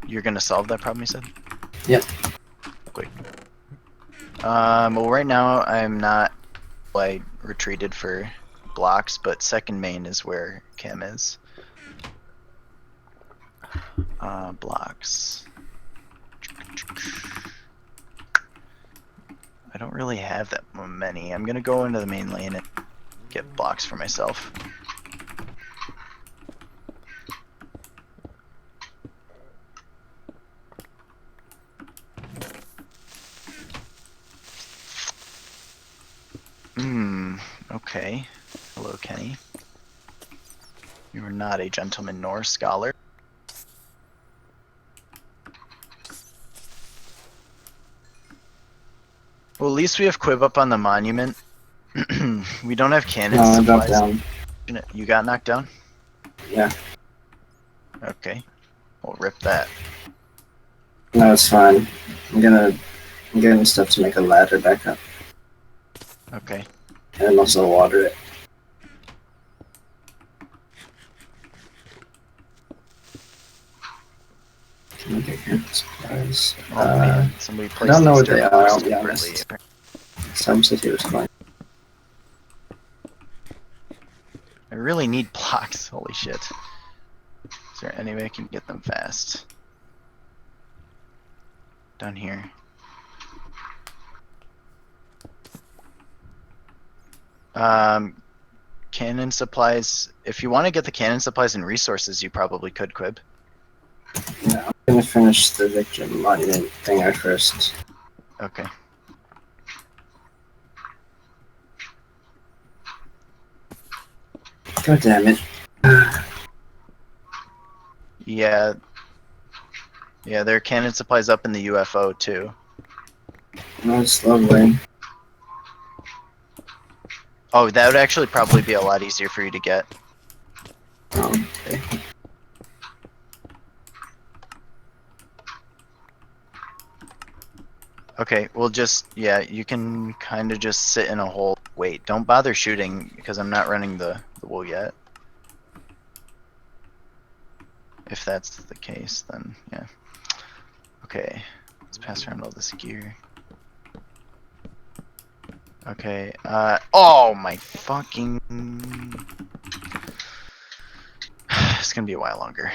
You're gonna solve that problem, you said? Yep. Quick. Well, right now I'm not. I retreated for blocks, but second main is where Cam is. Blocks. I don't really have that many. I'm gonna go into the main lane and get blocks for myself. Okay. Hello, Kenny. You are not a gentleman nor scholar. Well, at least we have Quib up on the monument. We don't have cannon No, I dropped supplies. down. You got knocked down? Yeah. Okay. We'll rip that. No, it's fine. I'm getting stuff to make a ladder back up. Okay. And also water it. Okay, supplies. Oh man, somebody placed don't know these what they dirt are, blocks I'll be deliberately. honest. Some city was fine. I really need blocks. Holy shit. Is there any way I can get them fast? Down here. Cannon supplies. If you want to get the cannon supplies and resources, you probably could, Quib. Yeah, I'm gonna finish the victory monument thing out first. Okay. God damn it. Yeah. Yeah, there are cannon supplies up in the UFO too. No, it's lovely. Oh, that would actually probably be a lot easier for you to get. Okay. Okay, we'll just, yeah, you can kind of just sit in a hole. Wait, don't bother shooting because I'm not running the wool yet. If that's the case, then yeah. Okay, let's pass around all this gear. Okay, oh my fucking... It's gonna be a while longer.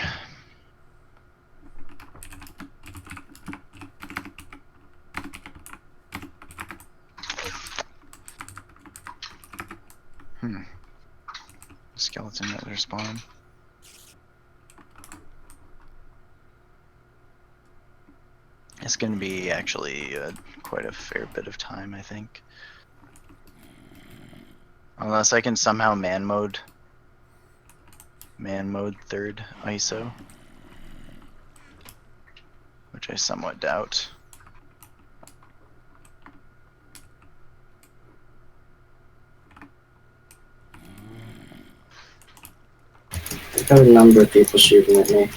Skeleton that respawn. It's gonna be actually quite a fair bit of time, I think. Unless I can somehow man mode third ISO, which I somewhat doubt. I got a number of people shooting at me.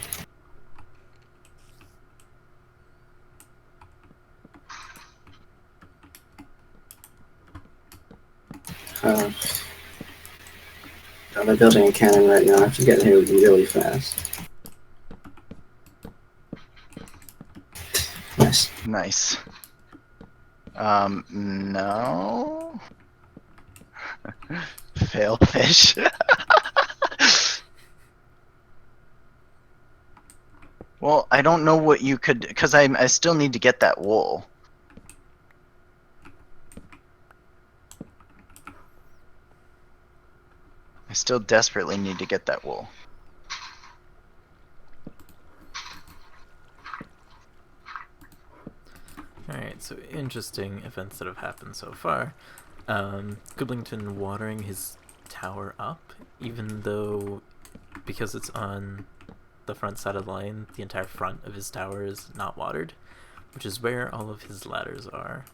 They're building a cannon right now. I have to get here really fast. Nice. Nice. No. Fail fish. Well, I don't know what you could, because I still need to get that wool. I still desperately need to get that wool. Alright, so interesting events that have happened so far. Gooblington watering his tower up, even though, because it's on the front side of the line, the entire front of his tower is not watered, which is where all of his ladders are.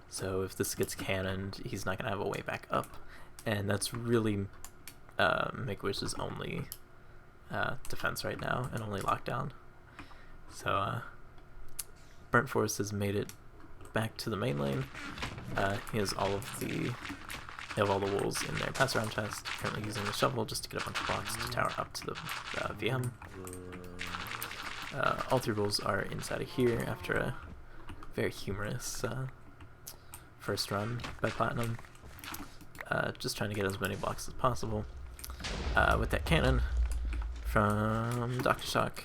So if this gets cannoned, he's not going to have a way back up, and that's really Make-A-Wish's only defense right now, and only lockdown. So Burnt Forest has made it back to the main lane. He has all of the... They have all the wolves in their pass around chest, currently using the shovel just to get a bunch of blocks to tower up to the VM. All 3 wolves are inside of here after a very humorous first run by Platinum. Just trying to get as many blocks as possible. With that cannon from Dr. Shock,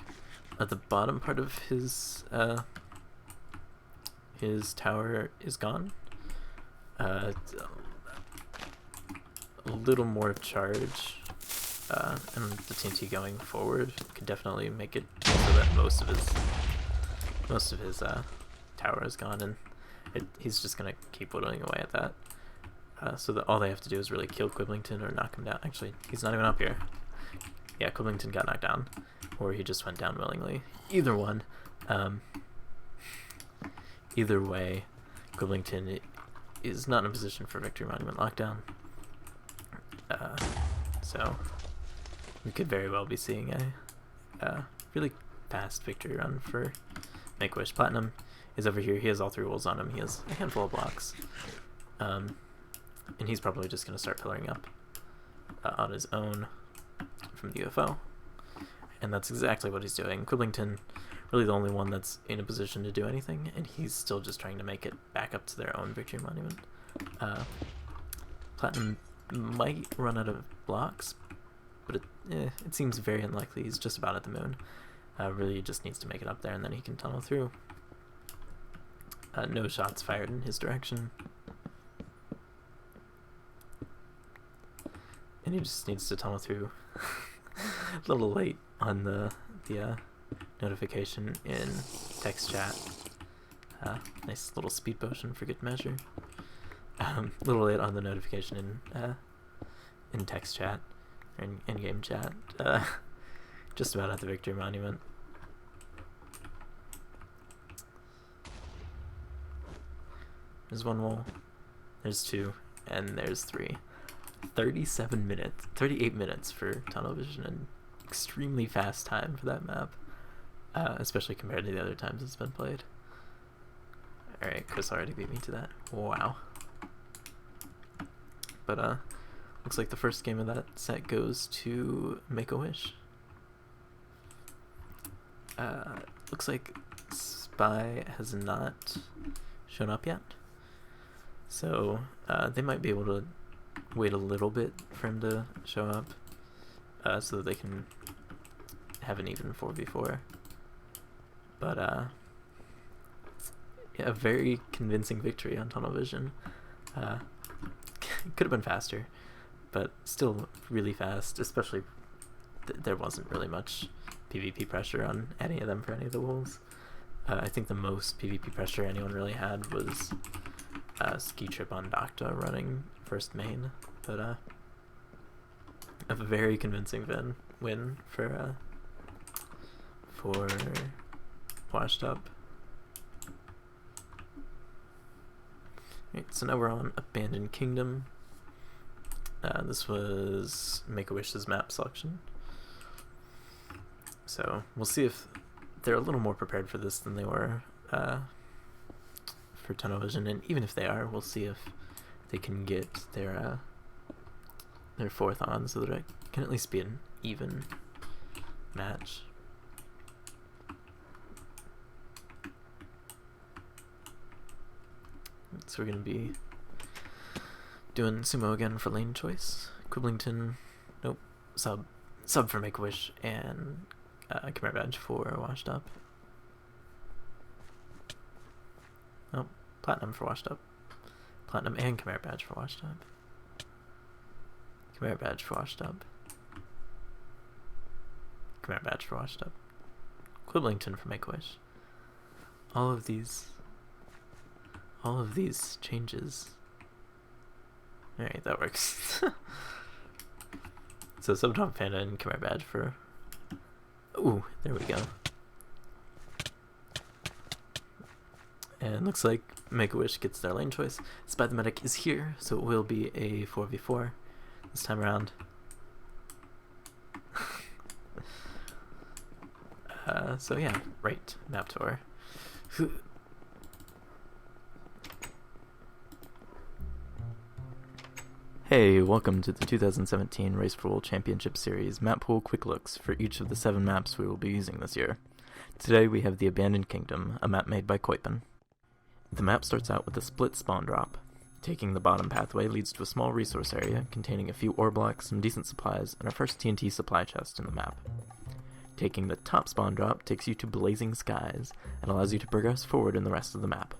the bottom part of his tower is gone. A little more charge and the TNT going forward could definitely make it so that most of his tower is gone, and he's just gonna keep whittling away at that. So that all they have to do is really kill Quiblington or knock him down. Actually, he's not even up here. Yeah, Quiblington got knocked down, or he just went down willingly. Either one. Either way, Quiblington is not in a position for Victory Monument lockdown. So we could very well be seeing a really fast victory run for Make-A-Wish. Platinum is over here. He has all 3 wolves on him. He has a handful of blocks. And he's probably just going to start pillaring up on his own from the UFO. And that's exactly what he's doing. Quiblington, really the only one that's in a position to do anything, and he's still just trying to make it back up to their own Victory Monument. Platinum might run out of blocks, but it seems very unlikely. He's just about at the moon. Really just needs to make it up there, and then he can tunnel through. No shots fired in his direction. And he just needs to tunnel through. A little late on the notification in text chat. Nice little speed potion for good measure. A little late on the notification in text chat, or in game chat. Just about at the Victory Monument. There's 1 wall. There's 2, and there's 3. 37 minutes, 38 minutes for tunnel vision, and extremely fast time for that map, especially compared to the other times it's been played. Alright, Chris already beat me to that. Wow. But looks like the first game of that set goes to Make-A-Wish. Looks like Spy has not shown up yet, so they might be able to wait a little bit for him to show up, so that they can have an even 4v4. But yeah, a very convincing victory on tunnel vision. Could have been faster, but still really fast, especially there wasn't really much PvP pressure on any of them for any of the wolves. I think the most PvP pressure anyone really had was Ski Trip on Docta running first main, but a very convincing win for Washed Up. Right, so now we're on Abandoned Kingdom. This was Make-A-Wish's map selection. So we'll see if they're a little more prepared for this than they were for tunnel vision, and even if they are, we'll see if they can get their fourth on, so that it can at least be an even match. So we're going to be doing Sumo again for lane choice. Quiblington, nope, sub for Make-A-Wish, and Khmer Badge for Washed Up. Nope, Platinum for Washed Up. Platinum and Khmer Badge for Washed Up. Khmer Badge for Washed Up. Khmer Badge for Washed Up. Quiblington for Make-A-Wish. All of these changes. Alright, that works. So Subtop Panda and Khmer Badge for... Ooh, there we go. And looks like Make-A-Wish gets their lane choice. Spy the Medic is here, so it will be a 4v4 this time around. So yeah, right, map tour. Hey, welcome to the 2017 Race for World Championship Series map pool quick looks for each of the 7 maps we will be using this year. Today we have the Abandoned Kingdom, a map made by Koipen. The map starts out with a split spawn drop. Taking the bottom pathway leads to a small resource area containing a few ore blocks, some decent supplies, and our first TNT supply chest in the map. Taking the top spawn drop takes you to Blazing Skies and allows you to progress forward in the rest of the map.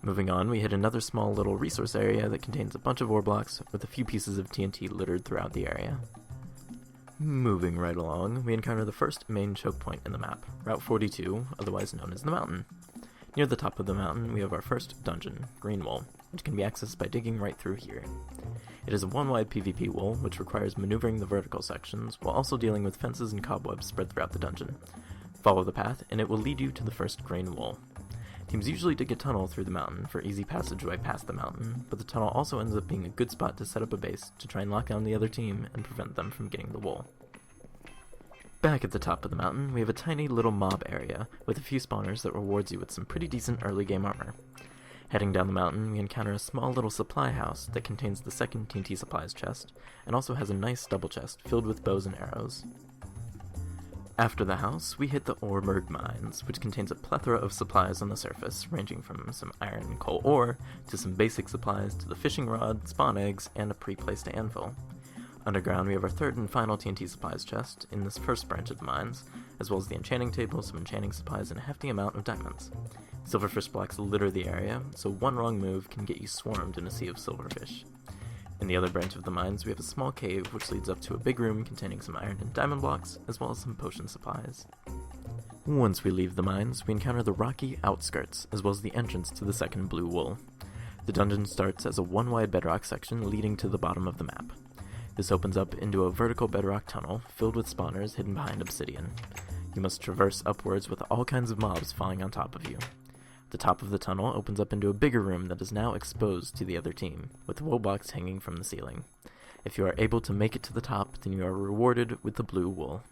Moving on, we hit another small little resource area that contains a bunch of ore blocks with a few pieces of TNT littered throughout the area. Moving right along, we encounter the first main choke point in the map, Route 42, otherwise known as the mountain. Near the top of the mountain, we have our first dungeon, Green Wool, which can be accessed by digging right through here. It is a one-wide PvP wool, which requires maneuvering the vertical sections, while also dealing with fences and cobwebs spread throughout the dungeon. Follow the path, and it will lead you to the first Green Wool. Teams usually dig a tunnel through the mountain for easy passageway past the mountain, but the tunnel also ends up being a good spot to set up a base to try and lock down the other team and prevent them from getting the wool. Back at the top of the mountain, we have a tiny little mob area with a few spawners that rewards you with some pretty decent early game armor. Heading down the mountain, we encounter a small little supply house that contains the second TNT supplies chest, and also has a nice double chest filled with bows and arrows. After the house, we hit the Orberg Mines, which contains a plethora of supplies on the surface, ranging from some iron and coal ore, to some basic supplies, to the fishing rod, spawn eggs, and a pre-placed anvil. Underground, we have our third and final TNT supplies chest in this first branch of the mines, as well as the enchanting table, some enchanting supplies, and a hefty amount of diamonds. Silverfish blocks litter the area, so one wrong move can get you swarmed in a sea of silverfish. In the other branch of the mines, we have a small cave which leads up to a big room containing some iron and diamond blocks, as well as some potion supplies. Once we leave the mines, we encounter the rocky outskirts, as well as the entrance to the second blue wool. The dungeon starts as a one-wide bedrock section leading to the bottom of the map. This opens up into a vertical bedrock tunnel filled with spawners hidden behind obsidian. You must traverse upwards with all kinds of mobs falling on top of you. The top of the tunnel opens up into a bigger room that is now exposed to the other team, with wool blocks hanging from the ceiling. If you are able to make it to the top, then you are rewarded with the blue wool.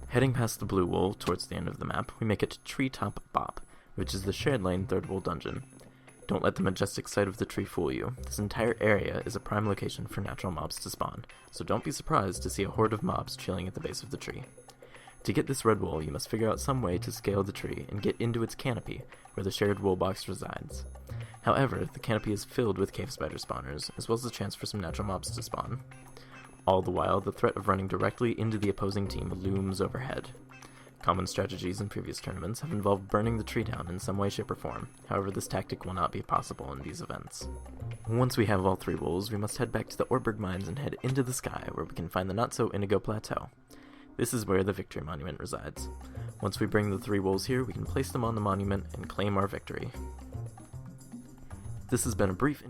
Heading past the blue wool towards the end of the map, we make it to Treetop Bop, which is the shared lane third wool dungeon. Don't let the majestic sight of the tree fool you. This entire area is a prime location for natural mobs to spawn, so don't be surprised to see a horde of mobs chilling at the base of the tree. To get this red wool, you must figure out some way to scale the tree and get into its canopy, where the shared wool box resides. However, the canopy is filled with cave spider spawners, as well as a chance for some natural mobs to spawn. All the while, the threat of running directly into the opposing team looms overhead. Common strategies in previous tournaments have involved burning the tree down in some way, shape, or form. However, this tactic will not be possible in these events. Once we have all 3 wools, we must head back to the Orberg Mines and head into the sky, where we can find the not-so-indigo plateau. This is where the victory monument resides. Once we bring the 3 wools here, we can place them on the monument and claim our victory. This has been a brief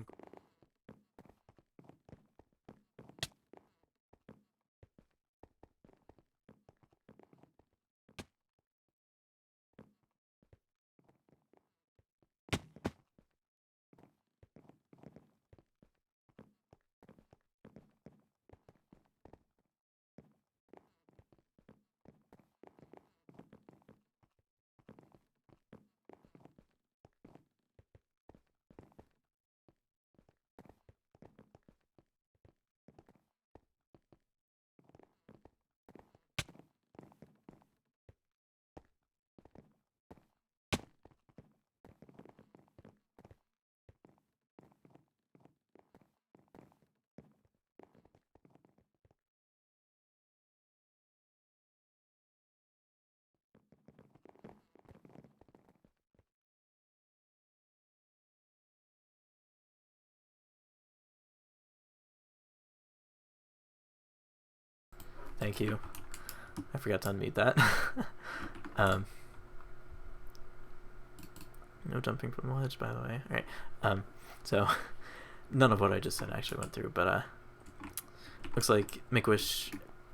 Thank you. I forgot to unmute that. No jumping from the ledge, by the way. Alright, so none of what I just said actually went through, but looks like Make-A-Wish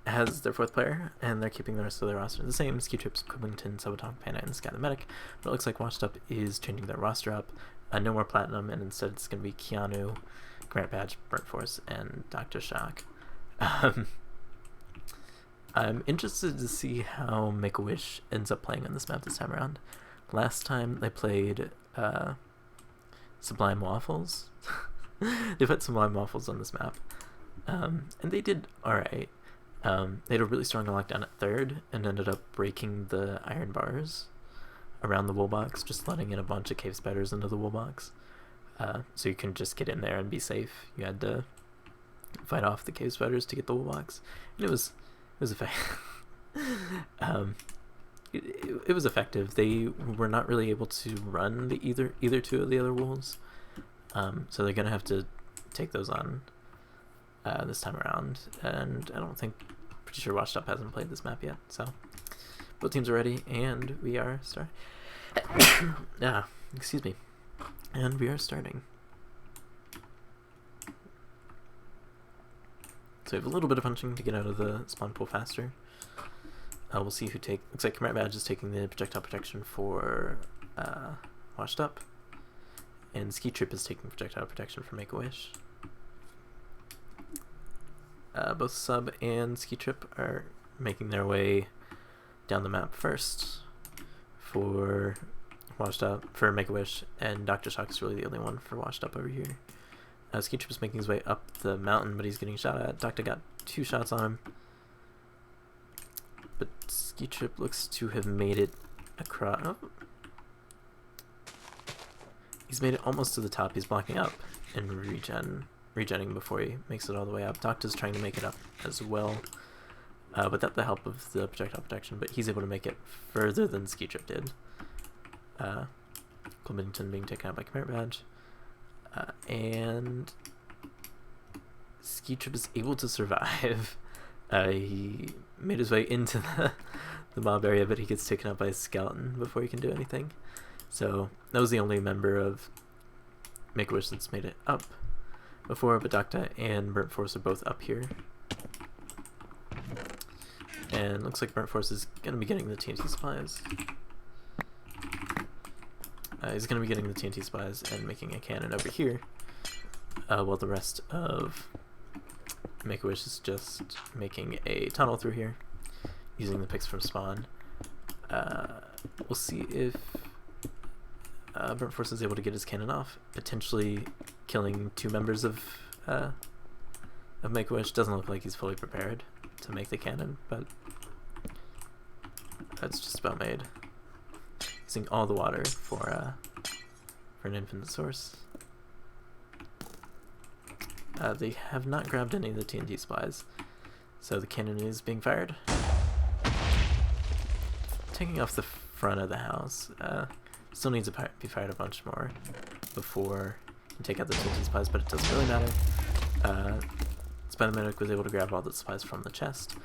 has their 4th player, and they're keeping the rest of their roster the same. Ski Trips, Quibbington, Saboton, Panda, and Sky the Medic. But it looks like Washed Up is changing their roster up. No more Platinum, and instead it's going to be Keanu, Grant Badge, Burnt Force, and Dr. Shock. I'm interested to see how Make-A-Wish ends up playing on this map this time around. Last time they played Sublime Waffles. They've had Sublime Waffles on this map. And they did alright. They had a really strong lockdown at 3rd and ended up breaking the iron bars around the wool box, just letting in a bunch of cave spiders into the wool box. So you can just get in there and be safe. You had to fight off the cave spiders to get the wool box. And it was effective. It was effective. They were not really able to run the either 2 of the other wolves, so they're gonna have to take those on this time around. And pretty sure Washed Up hasn't played this map yet. So both teams are ready, and we are starting. Excuse me. And we are starting. So we have a little bit of punching to get out of the spawn pool faster. We'll see who looks like Command Badge is taking the projectile protection for Washed Up, and Ski Trip is taking projectile protection for Make-A-Wish. Both Sub and Ski Trip are making their way down the map first for Washed Up, for Make-A-Wish, and Dr. Shock is really the only one for Washed Up over here. Ski Trip is making his way up the mountain, but he's getting shot at. Doctor got 2 shots on him. But Ski Trip looks to have made it across. Oh. He's made it almost to the top. He's blocking up and regenning before he makes it all the way up. Doctor's trying to make it up as well, without the help of the projectile protection, but he's able to make it further than Ski Trip did. Quibbington being taken out by Command Badge. And Ski Trip is able to survive. He made his way into the mob area, but he gets taken out by a skeleton before he can do anything. So that was the only member of Make-A-Wish that's made it up before, but Docta and Burnt Force are both up here. And looks like Burnt Force is going to be getting the TNT supplies. He's going to be getting the TNT supplies and making a cannon over here, while the rest of Make-A-Wish is just making a tunnel through here, using the picks from spawn. We'll see if Burnt Force is able to get his cannon off, potentially killing 2 members of Make-A-Wish. Doesn't look like he's fully prepared to make the cannon, but that's just about made. Using all the water for an infinite source. They have not grabbed any of the TNT supplies, so the cannon is being fired. Taking off the front of the house. Still needs to be fired a bunch more before you take out the TNT supplies, but it doesn't really matter. Spider-Medic was able to grab all the supplies from the chest.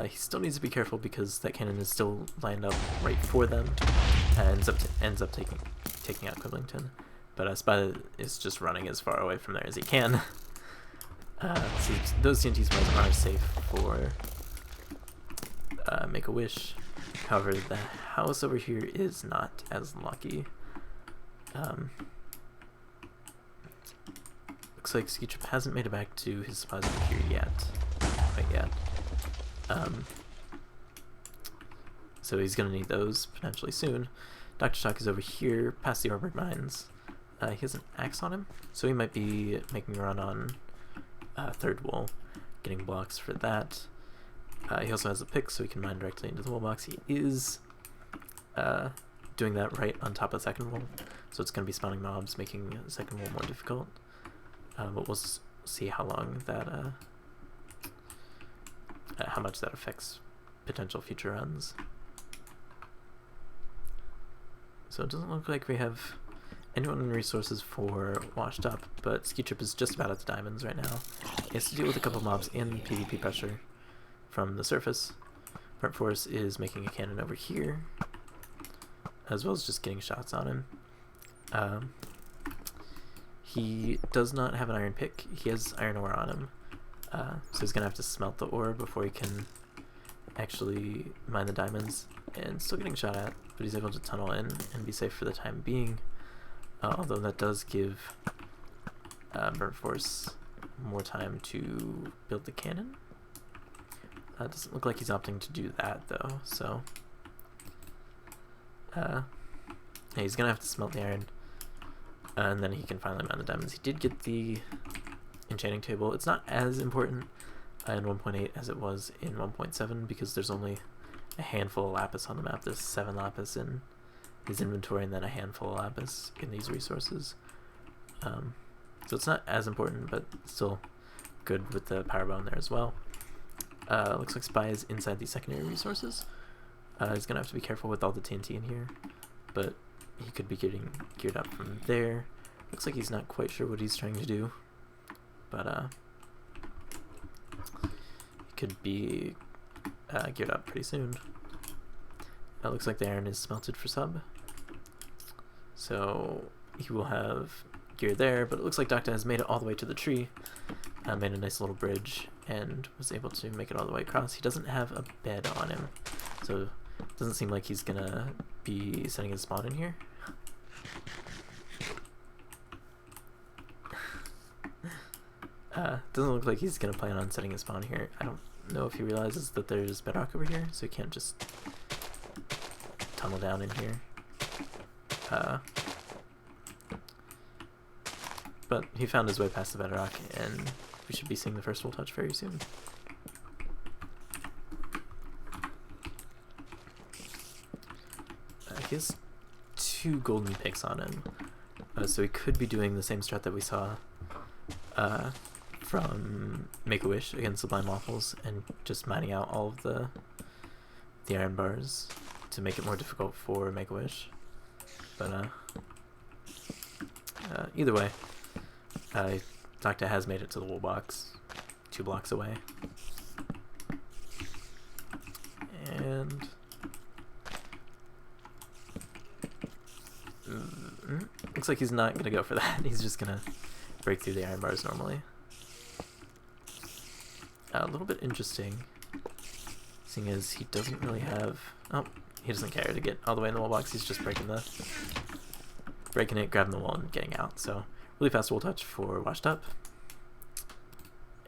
He still needs to be careful because that cannon is still lined up right for them, and ends up taking out Quiblington. But Spider is just running as far away from there as he can. So those TNT supplies are safe for Make-A-Wish. However, the house over here is not as lucky. Looks like Ski Trip hasn't made it back to his supplies over here yet. Quite yet. So he's going to need those potentially soon. Dr. Shock is over here, past the Orbit Mines. He has an axe on him, so he might be making a run on third wall, getting blocks for that. He also has a pick, so he can mine directly into the wall box. He is doing that right on top of the second wall, so it's going to be spawning mobs, making the second wall more difficult. But we'll see how long that, how much that affects potential future runs. So it doesn't look like we have anyone in resources for Washed Up, but Ski Trip is just about at the diamonds right now. He has to deal with a couple mobs and PvP pressure from the surface. Burnt Force is making a cannon over here, as well as just getting shots on him. He does not have an iron pick. He has iron ore on him, so he's gonna have to smelt the ore before he can actually mine the diamonds. And still getting shot at, but he's able to tunnel in and be safe for the time being. Although that does give Burnt Force more time to build the cannon. It doesn't look like he's opting to do that though, so yeah, he's gonna have to smelt the iron, and then he can finally mine the diamonds. He did get the enchanting table. It's not as important in 1.8 as it was in 1.7 because there's only a handful of lapis on the map. There's 7 lapis in his inventory and then a handful of lapis in these resources. So it's not as important, but still good with the power bone there as well. Looks like Spy is inside these secondary resources. He's gonna have to be careful with all the TNT in here, but he could be getting geared up from there. Looks like he's not quite sure what he's trying to do, but he could be geared up pretty soon. It looks like the iron is smelted for sub, so he will have gear there, but it looks like Doctor has made it all the way to the tree, made a nice little bridge, and was able to make it all the way across. He doesn't have a bed on him, so it doesn't seem like he's gonna be setting his spawn in here. Doesn't look like he's gonna plan on setting his spawn here. I don't know if he realizes that there's bedrock over here, so he can't just tunnel down in here. But he found his way past the bedrock, and we should be seeing the first full touch very soon. He has 2 golden picks on him, so he could be doing the same strat that we saw from Make-A-Wish against Sublime Waffles, and just mining out all of the iron bars to make it more difficult for Make-A-Wish. But either way, Doctor has made it to the wool box, 2 blocks away. And looks like he's not going to go for that. He's just going to break through the iron bars normally. A little bit interesting, seeing as he doesn't really have... Oh, he doesn't care to get all the way in the wall box. He's just breaking it, grabbing the wall, and getting out. So really fast wall touch for Washed Up.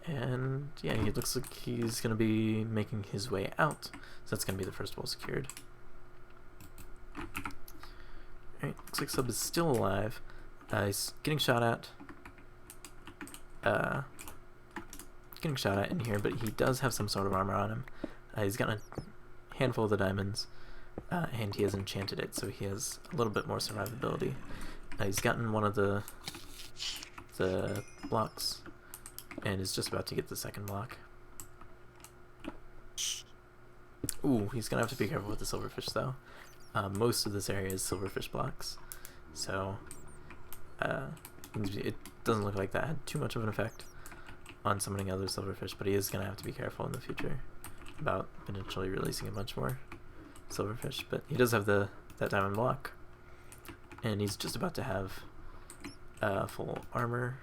And yeah, he looks like he's going to be making his way out. So that's going to be the first wall secured. Alright, looks like Sub is still alive. He's getting shot at. Getting shot at in here, but he does have some sort of armor on him. He's got a handful of the diamonds, and he has enchanted it, so he has a little bit more survivability. He's gotten one of the blocks, and is just about to get the second block. Ooh, he's gonna have to be careful with the silverfish though. Most of this area is silverfish blocks, so it doesn't look like that had too much of an effect on summoning other silverfish, but he is gonna have to be careful in the future about potentially releasing a bunch more silverfish. But he does have that diamond block, and he's just about to have full armor.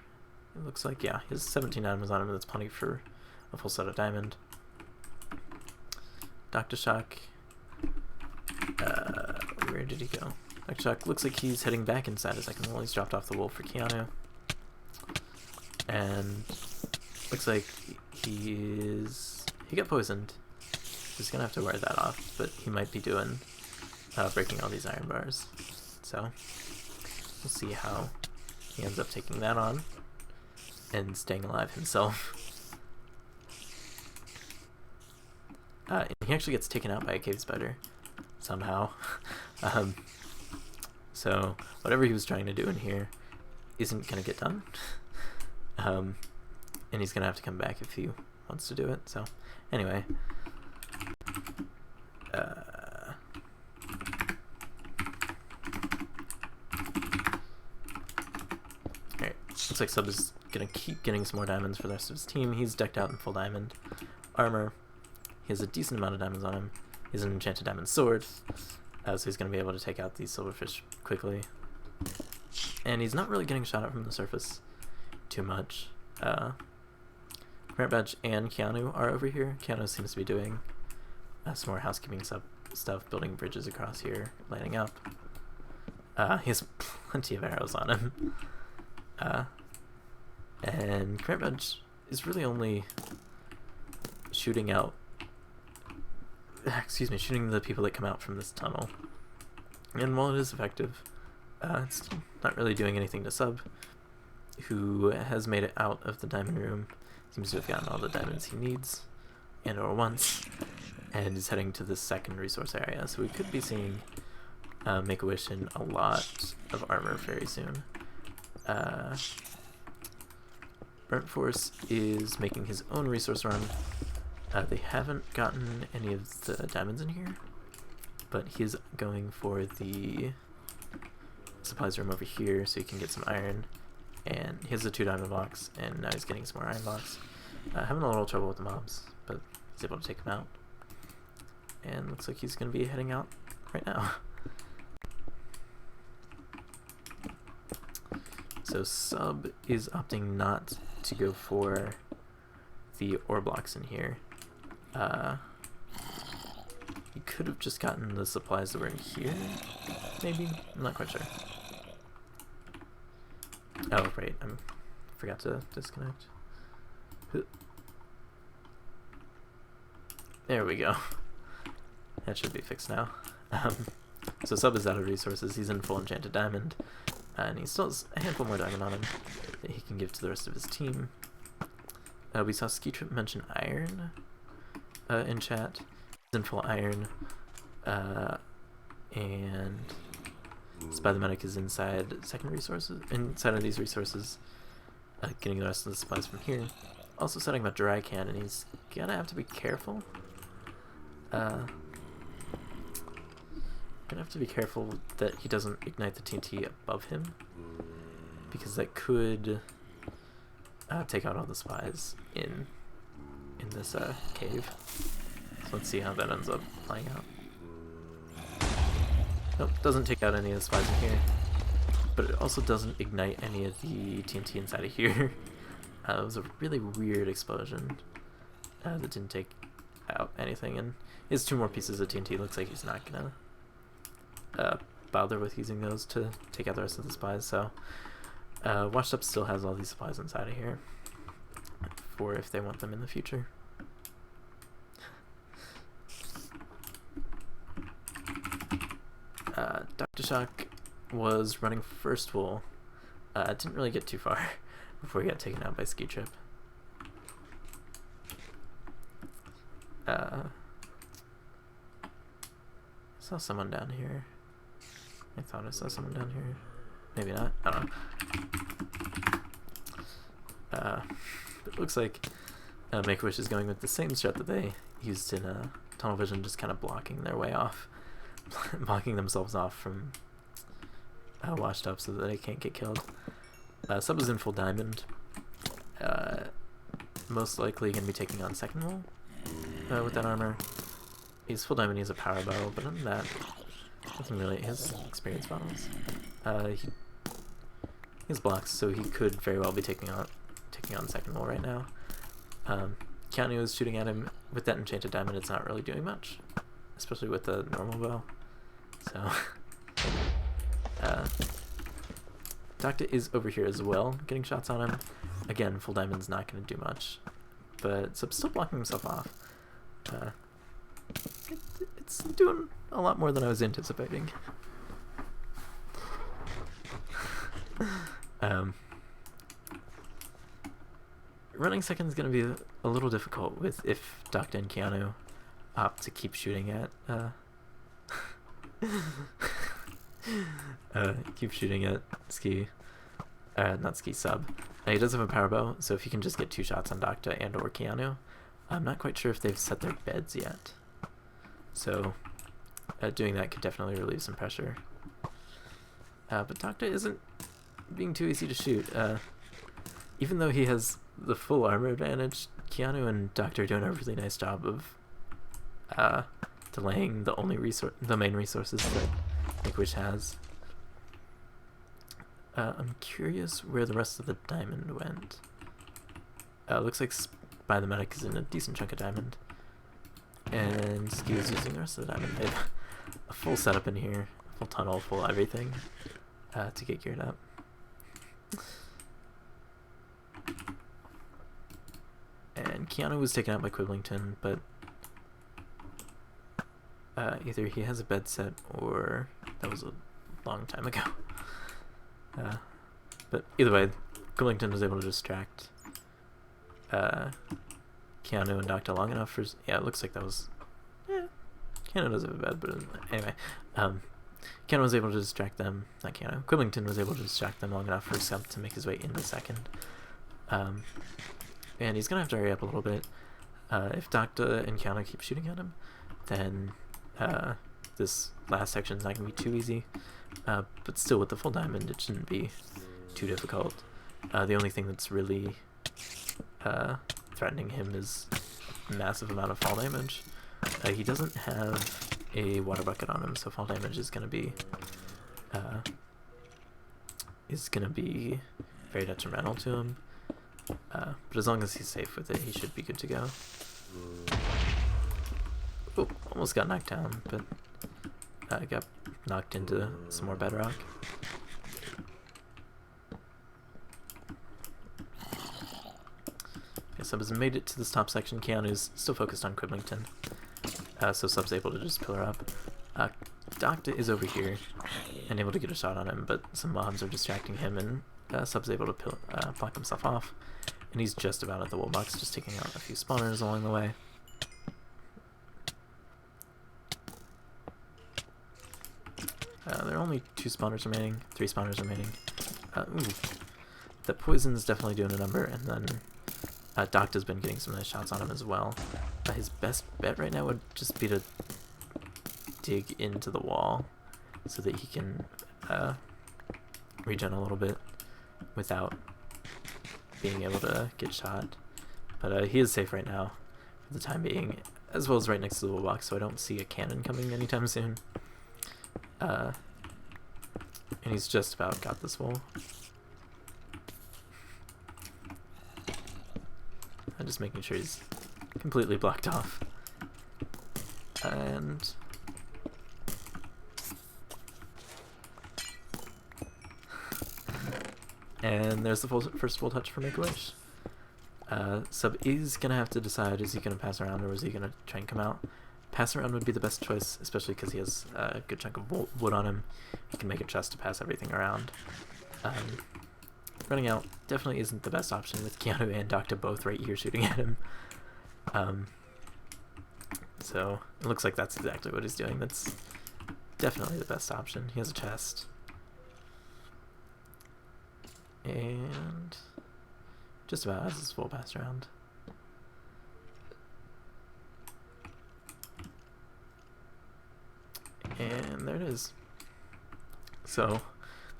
It looks like, yeah, he has 17 diamonds on him. That's plenty for a full set of diamond. Dr. Shock, where did he go? Dr. Shock looks like he's heading back inside a second wall. He's dropped off the wolf for Keanu, and looks like he got poisoned. He's gonna have to wear that off, but he might be doing breaking all these iron bars. So we'll see how he ends up taking that on and staying alive himself. And he actually gets taken out by a cave spider somehow. So whatever he was trying to do in here isn't gonna get done. And he's gonna have to come back if he wants to do it. So anyway, alright, looks like Sub is gonna keep getting some more diamonds for the rest of his team. He's decked out in full diamond armor. He has a decent amount of diamonds on him. He has an enchanted diamond sword, so he's gonna be able to take out these silverfish quickly. And he's not really getting shot at from the surface too much. Merit Badge and Keanu are over here. Keanu seems to be doing some more housekeeping stuff, building bridges across here, lighting up. He has plenty of arrows on him. And Merit Badge is really only shooting the people that come out from this tunnel. And while it is effective, it's not really doing anything to Sub, who has made it out of the diamond room. Seems to have gotten all the diamonds he needs, and or wants, and is heading to the second resource area. So we could be seeing Make-A-Wish in a lot of armor very soon. Burnt Force is making his own resource run. They haven't gotten any of the diamonds in here, but he is going for the supplies room over here so he can get some iron. And he has the 2 diamond blocks, and now he's getting some more iron blocks. Having a little trouble with the mobs, but he's able to take them out. And looks like he's going to be heading out right now. So Sub is opting not to go for the ore blocks in here. He could have just gotten the supplies that were in here, maybe? I'm not quite sure. Oh, right, I forgot to disconnect. There we go. That should be fixed now. So Sub is out of resources. He's in full enchanted diamond, and he still has a handful more diamond on him that he can give to the rest of his team. We saw Ski Trip mention iron in chat. He's in full iron, and Spy the Medic is inside inside of these resources, getting the rest of the supplies from here. Also setting up a dry can, and he's gonna have to be careful. Gonna have to be careful that he doesn't ignite the TNT above him, because that could take out all the spies in this cave. So let's see how that ends up playing out. Nope, doesn't take out any of the spies in here, but it also doesn't ignite any of the TNT inside of here. It was a really weird explosion that didn't take out anything, and he has 2 more pieces of TNT. Looks like he's not gonna bother with using those to take out the rest of the spies. So Washed Up still has all these supplies inside of here. for if they want them in the future. Dr. Shock was running first wool. Didn't really get too far before he got taken out by Ski Trip. Saw someone down here. I thought I saw someone down here. Maybe not. I don't know. It looks like Make-A-Wish is going with the same strat that they used in Tunnel Vision, just kind of blocking their way off. Blocking themselves off from washed up so that they can't get killed. Sub is in full diamond. Most likely going to be taking on second wool with that armor. He's full diamond, he has a power bow, but other than that, nothing really. His experience bottles. He has blocks, so he could very well be taking on second wool right now. Keanu is shooting at him with that enchanted diamond. It's not really doing much, especially with the normal bow. So, Doctor is over here as well, getting shots on him. Again, full diamond's not going to do much, but Sub's still blocking himself off. It's doing a lot more than I was anticipating. Running second is going to be a little difficult with if Doctor and Keanu opt to keep shooting at Ski, not Ski Sub. He does have a power bow, so if you can just get 2 shots on Doctor and or Keanu. I'm not quite sure if they've set their beds yet, so doing that could definitely relieve some pressure. But Doctor isn't being too easy to shoot. Even though he has the full armor advantage, Keanu and Doctor are doing a really nice job of delaying the main resources that Make-A-Wish has. I'm curious where the rest of the diamond went. Looks like By the Medic is in a decent chunk of diamond, and Ski is using the rest of the diamond. They have a full setup in here, full tunnel, full everything to get geared up. And Keanu was taken out by Quiblington, but either he has a bed set or that was a long time ago. But either way, Quiblington was able to distract Keanu and Doctor long enough for... Yeah, it looks like that was... Yeah, Keanu does have a bed, but anyway. Keanu was able to distract them... Not Keanu. Quiblington was able to distract them long enough for Sub to make his way into second. And he's going to have to hurry up a little bit. If Doctor and Keanu keep shooting at him, then this last section is not going to be too easy. But still, with the full diamond, it shouldn't be too difficult. The only thing that's really threatening him is a massive amount of fall damage. He doesn't have a water bucket on him, so fall damage is going to be very detrimental to him. But as long as he's safe with it, he should be good to go. Oh, almost got knocked down, but got knocked into some more bedrock. Okay, Sub has made it to this top section. Keanu's still focused on Quiblington, so Sub's able to just pillar up. Doctor is over here and able to get a shot on him, but some mobs are distracting him, and Sub's able to block himself off. And he's just about at the wool box, just taking out a few spawners along the way. There are only 2 spawners remaining, 3 spawners remaining. Ooh, the poison's definitely doing a number, and then Doctor's been getting some nice shots on him as well. His best bet right now would just be to dig into the wall so that he can regen a little bit without being able to get shot. But he is safe right now for the time being, as well as right next to the wool box, so I don't see a cannon coming anytime soon. And he's just about got this wool. I'm just making sure he's completely blocked off. And there's the first full touch for Make-A-Wish. Sub is gonna have to decide, is he gonna pass around or is he gonna try and come out? Pass around would be the best choice, especially because he has a good chunk of wood on him. He can make a chest to pass everything around. Running out definitely isn't the best option with Keanu and Doctor both right here shooting at him. So it looks like that's exactly what he's doing. That's definitely the best option. He has a chest. And just about has his full pass around. And there it is. So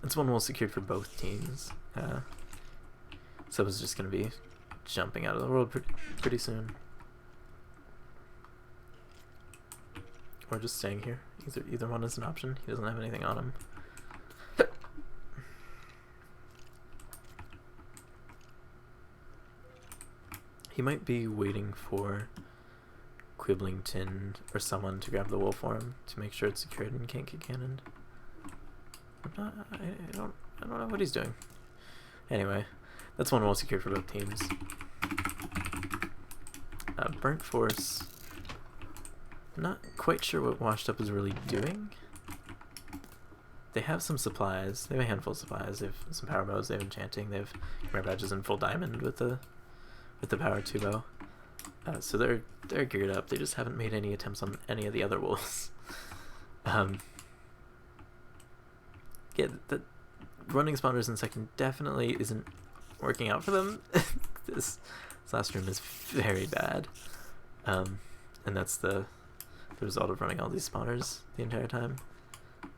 that's one well secured for both teams. Sub is just going to be jumping out of the world pretty soon. Or just staying here. Either one is an option. He doesn't have anything on him. He might be waiting for Quibblington or someone to grab the wool for him to make sure it's secured and can't get cannoned. I don't know what he's doing. Anyway, that's one well secured for both teams. Burnt Force. Not quite sure what Washed Up is really doing. They have some supplies. They have a handful of supplies. They have some power bows. They have enchanting. They have rare badges in full diamond with the power 2 bow. So they're geared up. They just haven't made any attempts on any of the other wolves. Yeah, the running spawners in second definitely isn't working out for them. This last room is very bad. And that's the result of running all these spawners the entire time.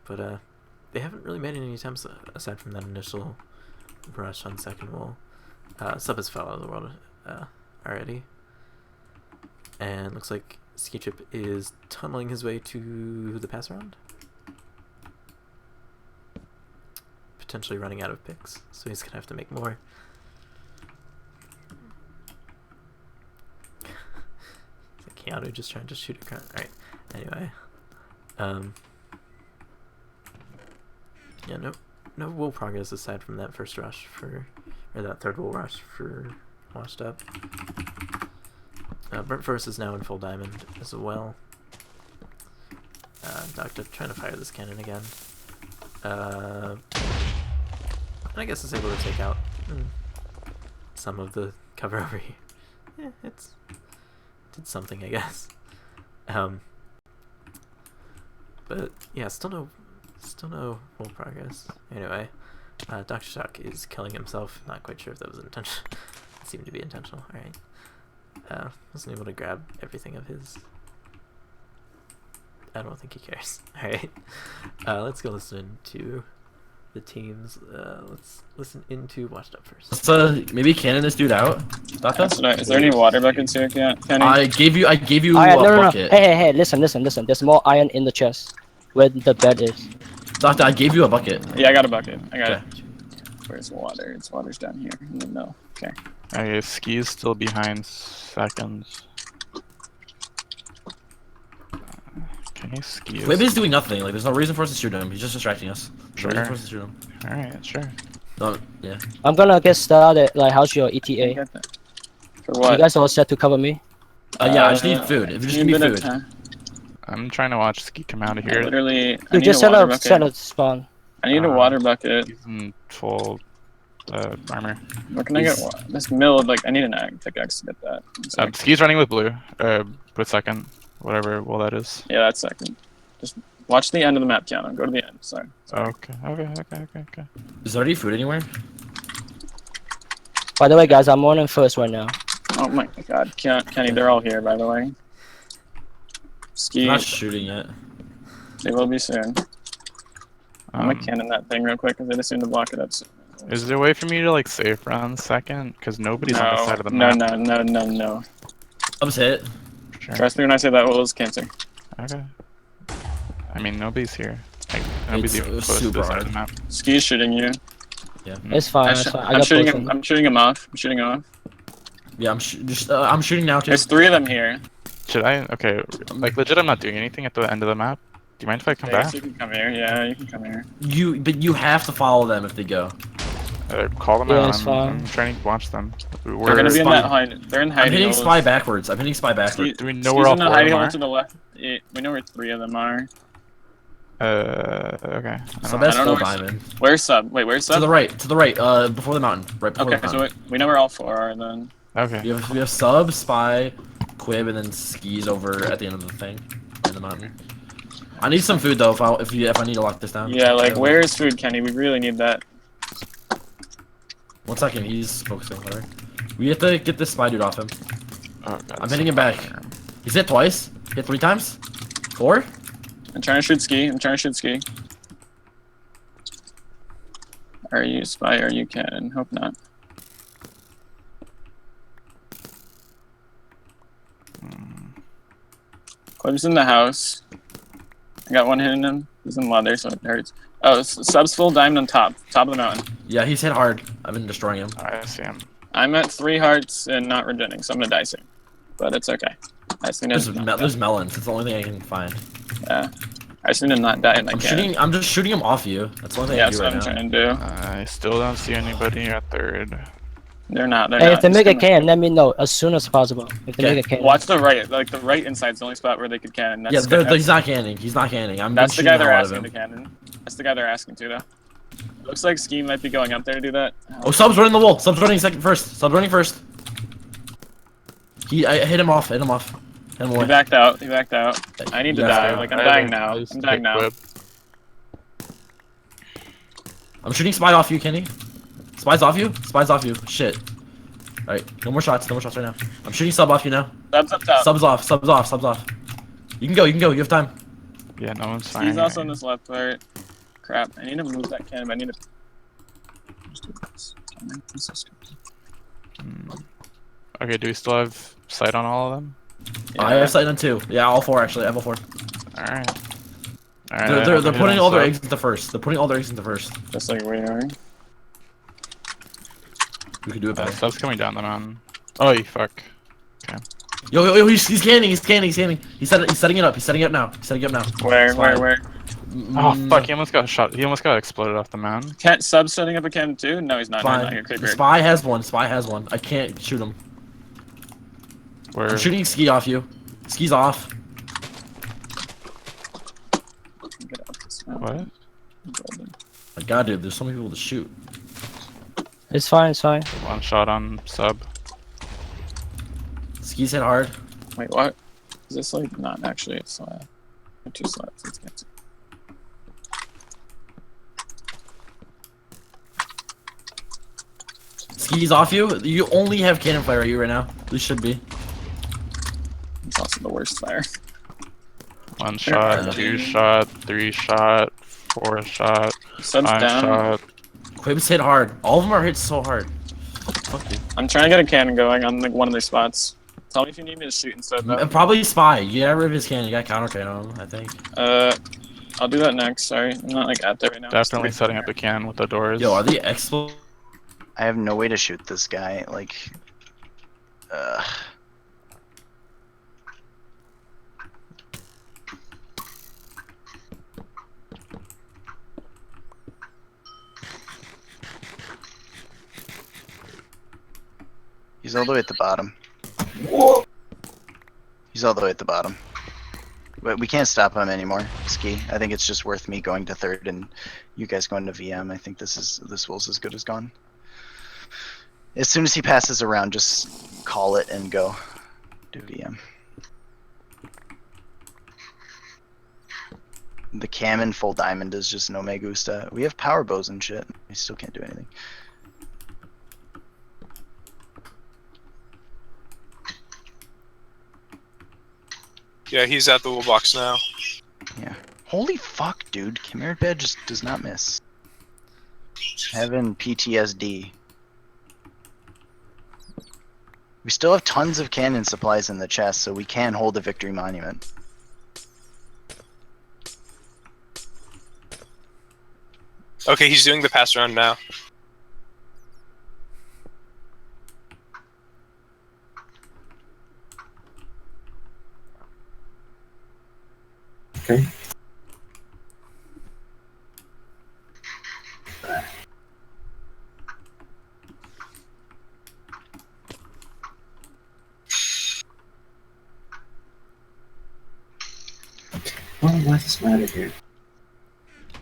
But they haven't really made any attempts aside from that initial rush on second wall. Sub has fell out of the world already. And looks like Ski Trip is tunneling his way to the pass around. Potentially running out of picks, so he's gonna have to make more. It's like Keanu just trying to shoot across. Alright, anyway. Yeah, no wool progress aside from that first rush or that third wool rush for Washed Up. Burnt Force is now in full diamond as well. Doctor trying to fire this cannon again. And I guess it's able to take out some of the cover over here. Yeah, it did something, I guess. But yeah, still no full progress. Anyway, Dr. Shock is killing himself. Not quite sure if that was intentional. It seemed to be intentional. All right. Wasn't able to grab everything of his. I don't think he cares. Alright. Let's go listen to the teams. Let's listen into Washed Up first. So maybe cannon this dude out. Is there any water buckets here, Kenny? I gave you Iron, a no. bucket. Hey, listen. There's more iron in the chest where the bed is. Doctor, I gave you a bucket. Yeah, I got a bucket. I got Okay. it. Where's water? Water's down here in the mill. Okay. Okay, Ski's still behind seconds. Okay, Ski Quib is doing nothing. Like, there's no reason for us to shoot him. He's just distracting us. Sure. No reason for us to shoot him. Alright, sure. No, yeah. I'm gonna get started. Like, how's your ETA? Get that. For what? You guys all set to cover me? Yeah, I just need food. If you just give me food. I'm trying to watch Ski come out of I here. literally. I You need just a water bucket. set a spawn. I need a water bucket. He's in full armor. Where can I get this mill? Like, I need an pickaxe to get that. Ski's running with blue. With second. Whatever well that is. Yeah, that's second. Just watch the end of the map, Keanu. Go to the end. Sorry. Okay. Is there any food anywhere? By the way, guys, I'm running first right now. Oh my god. Kenny, they're all here, by the way. Ski. I'm not shooting yet. They will be soon. I'm gonna cannon that thing real quick because I just need to block it up soon. Is there a way for me to like safe run second? Because nobody's on the side of the map. No. I'm hit. Sure. Trust me when I say that was cancer. Okay. I mean, nobody's here. Like, nobody's It's even close to super the side of the hard. map. Ski's shooting you. Yeah. It's fine. I'm shooting him. I'm shooting him off. Yeah, I'm shooting now too. There's 3 of them here. Should I? Okay. Like, legit, I'm not doing anything at the end of the map. Do you mind if I come back? You can come here. Yeah, you can come here. But you have to follow them if they go. Call them Yeah, out. it's I'm fine. trying to watch them. They're gonna be in that hide. They're in I'm hiding hitting holes. spy backwards. I'm hitting spy backwards. Do we know He's where all in the 4 of hiding them hole are? to the left. We know where 3 of them are. Okay. Sub I has don't full know. diamond. Where's Sub? Wait, where's Sub? To the right, before the mountain. Right before Okay, the so mountain. we know where all 4 are then. Okay. We have sub, spy, quib, and then skis over at the end of the thing. In the mountain. I need some food though if I need to lock this down. Yeah, like where's food, Kenny? We really need that. 1 second, he's focusing. Whatever. We have to get this spy dude off him. Oh, God, I'm hitting him back. He's hit twice. Hit 3 times. 4. I'm trying to shoot ski. Are you spy? Are you cannon? Hope not. Quib's in the house. I got 1 hitting him. He's in leather, so it hurts. Oh, Sub's full diamond on top of the mountain. Yeah, he's hit hard. I've been destroying him. I see him. I'm at 3 hearts and not regenerating, so I'm gonna die soon. But it's okay. I just need to There's melons. It's the only thing I can find. yeah. I just need to not die and I can't. I'm just shooting him off you. That's the only thing I Yeah, can that's do what right I'm now. trying to do. I still don't see anybody at 3rd. They're not. Hey, if they Just make a gonna- can, let me know as soon as possible. If they Okay. make a can. Watch the right. Like the right inside's the only spot where they could cannon. Yeah, he's not canning. He's not canning. That's the guy they're asking him. to cannon. That's the guy they're asking to though. Looks like Ski might be going up there to do that. Oh, Sub's running the wall. Sub's running first. Sub's running first. I hit him off. Hit him off. Hit him He away. backed out. I need to Yeah. die. Like I'm dying now. I'm dying now. I'm shooting spy off you, Kenny. Spy's off you. Spy's off you. Shit. Alright, no more shots. No more shots right now. I'm shooting sub off you now. Sub's up top. Sub's off. Sub's off. Sub's off. You can go. You have time. Yeah, no one's firing. He's also in this left part. Crap. I need to move that cannon. But I need to. Just do this. Okay, do we still have sight on all of them? I have sight on 2. Yeah, all 4 actually. I have all 4. Alright. They're putting all their eggs into first. They're putting all their eggs into first. Just like we are. We could do it better. Stuff's coming down the mountain. Oh, you fuck. Yo, he's canning. He's setting it up. He's setting it up now. Where? Spy. Where? Oh fuck! He almost got shot. He almost got exploded off the mountain. Can't Sub setting up a cannon too? No, he's not. No, Spy. not here. Creeper. Spy has one. I can't shoot him. Where? I'm shooting ski off you. Ski's off. Get off this mountain. What? My god, dude, there's so many people to shoot. It's fine. It's fine. 1 shot on sub. Ski's hit hard. Wait, what? Is this like not actually a slab? 2 slabs. Let's get to. Ski's off you. You only have cannon fire at you right now. This should be. It's also the worst fire. 1 shot, 2 shot, 3 shot, 4 shot, Sub's 5 down. shot. Quib's hit hard. All of them are hit so hard. Fuck you. I'm trying to get a cannon going on like one of their spots. Tell me if you need me to shoot instead though. Probably spy. You got rid of his cannon. You got counter cannon on him, I think. I'll do that next. Sorry, I'm not like at there right now. Definitely setting up a can with the doors. Yo, are the expo? I have no way to shoot this guy. Like, he's all the way at the bottom. He's all the way at the bottom. But we can't stop him anymore, Ski. I think it's just worth me going to 3rd and you guys going to VM. I think this will's as good as gone. As soon as he passes around, just call it and go to VM. The cam in full diamond is just no me gusta. We have power bows and shit. We still can't do anything. Yeah, he's at the wool box now. Yeah. Holy fuck, dude. Chimera Bed just does not miss. Having PTSD. We still have tons of cannon supplies in the chest, so we can hold the victory monument. Okay, he's doing the pass around now. Okay. Oh, why is this ladder here?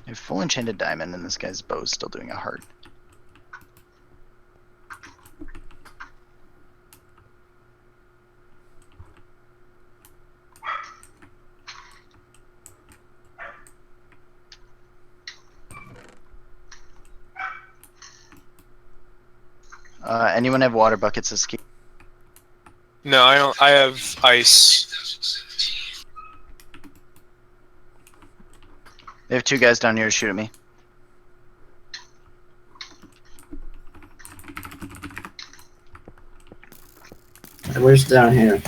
I have full enchanted diamond, and this guy's bow is still doing a heart. Anyone have water buckets to ski? No, I don't. I have ice. They have 2 guys down here to shoot at me. Where's down here?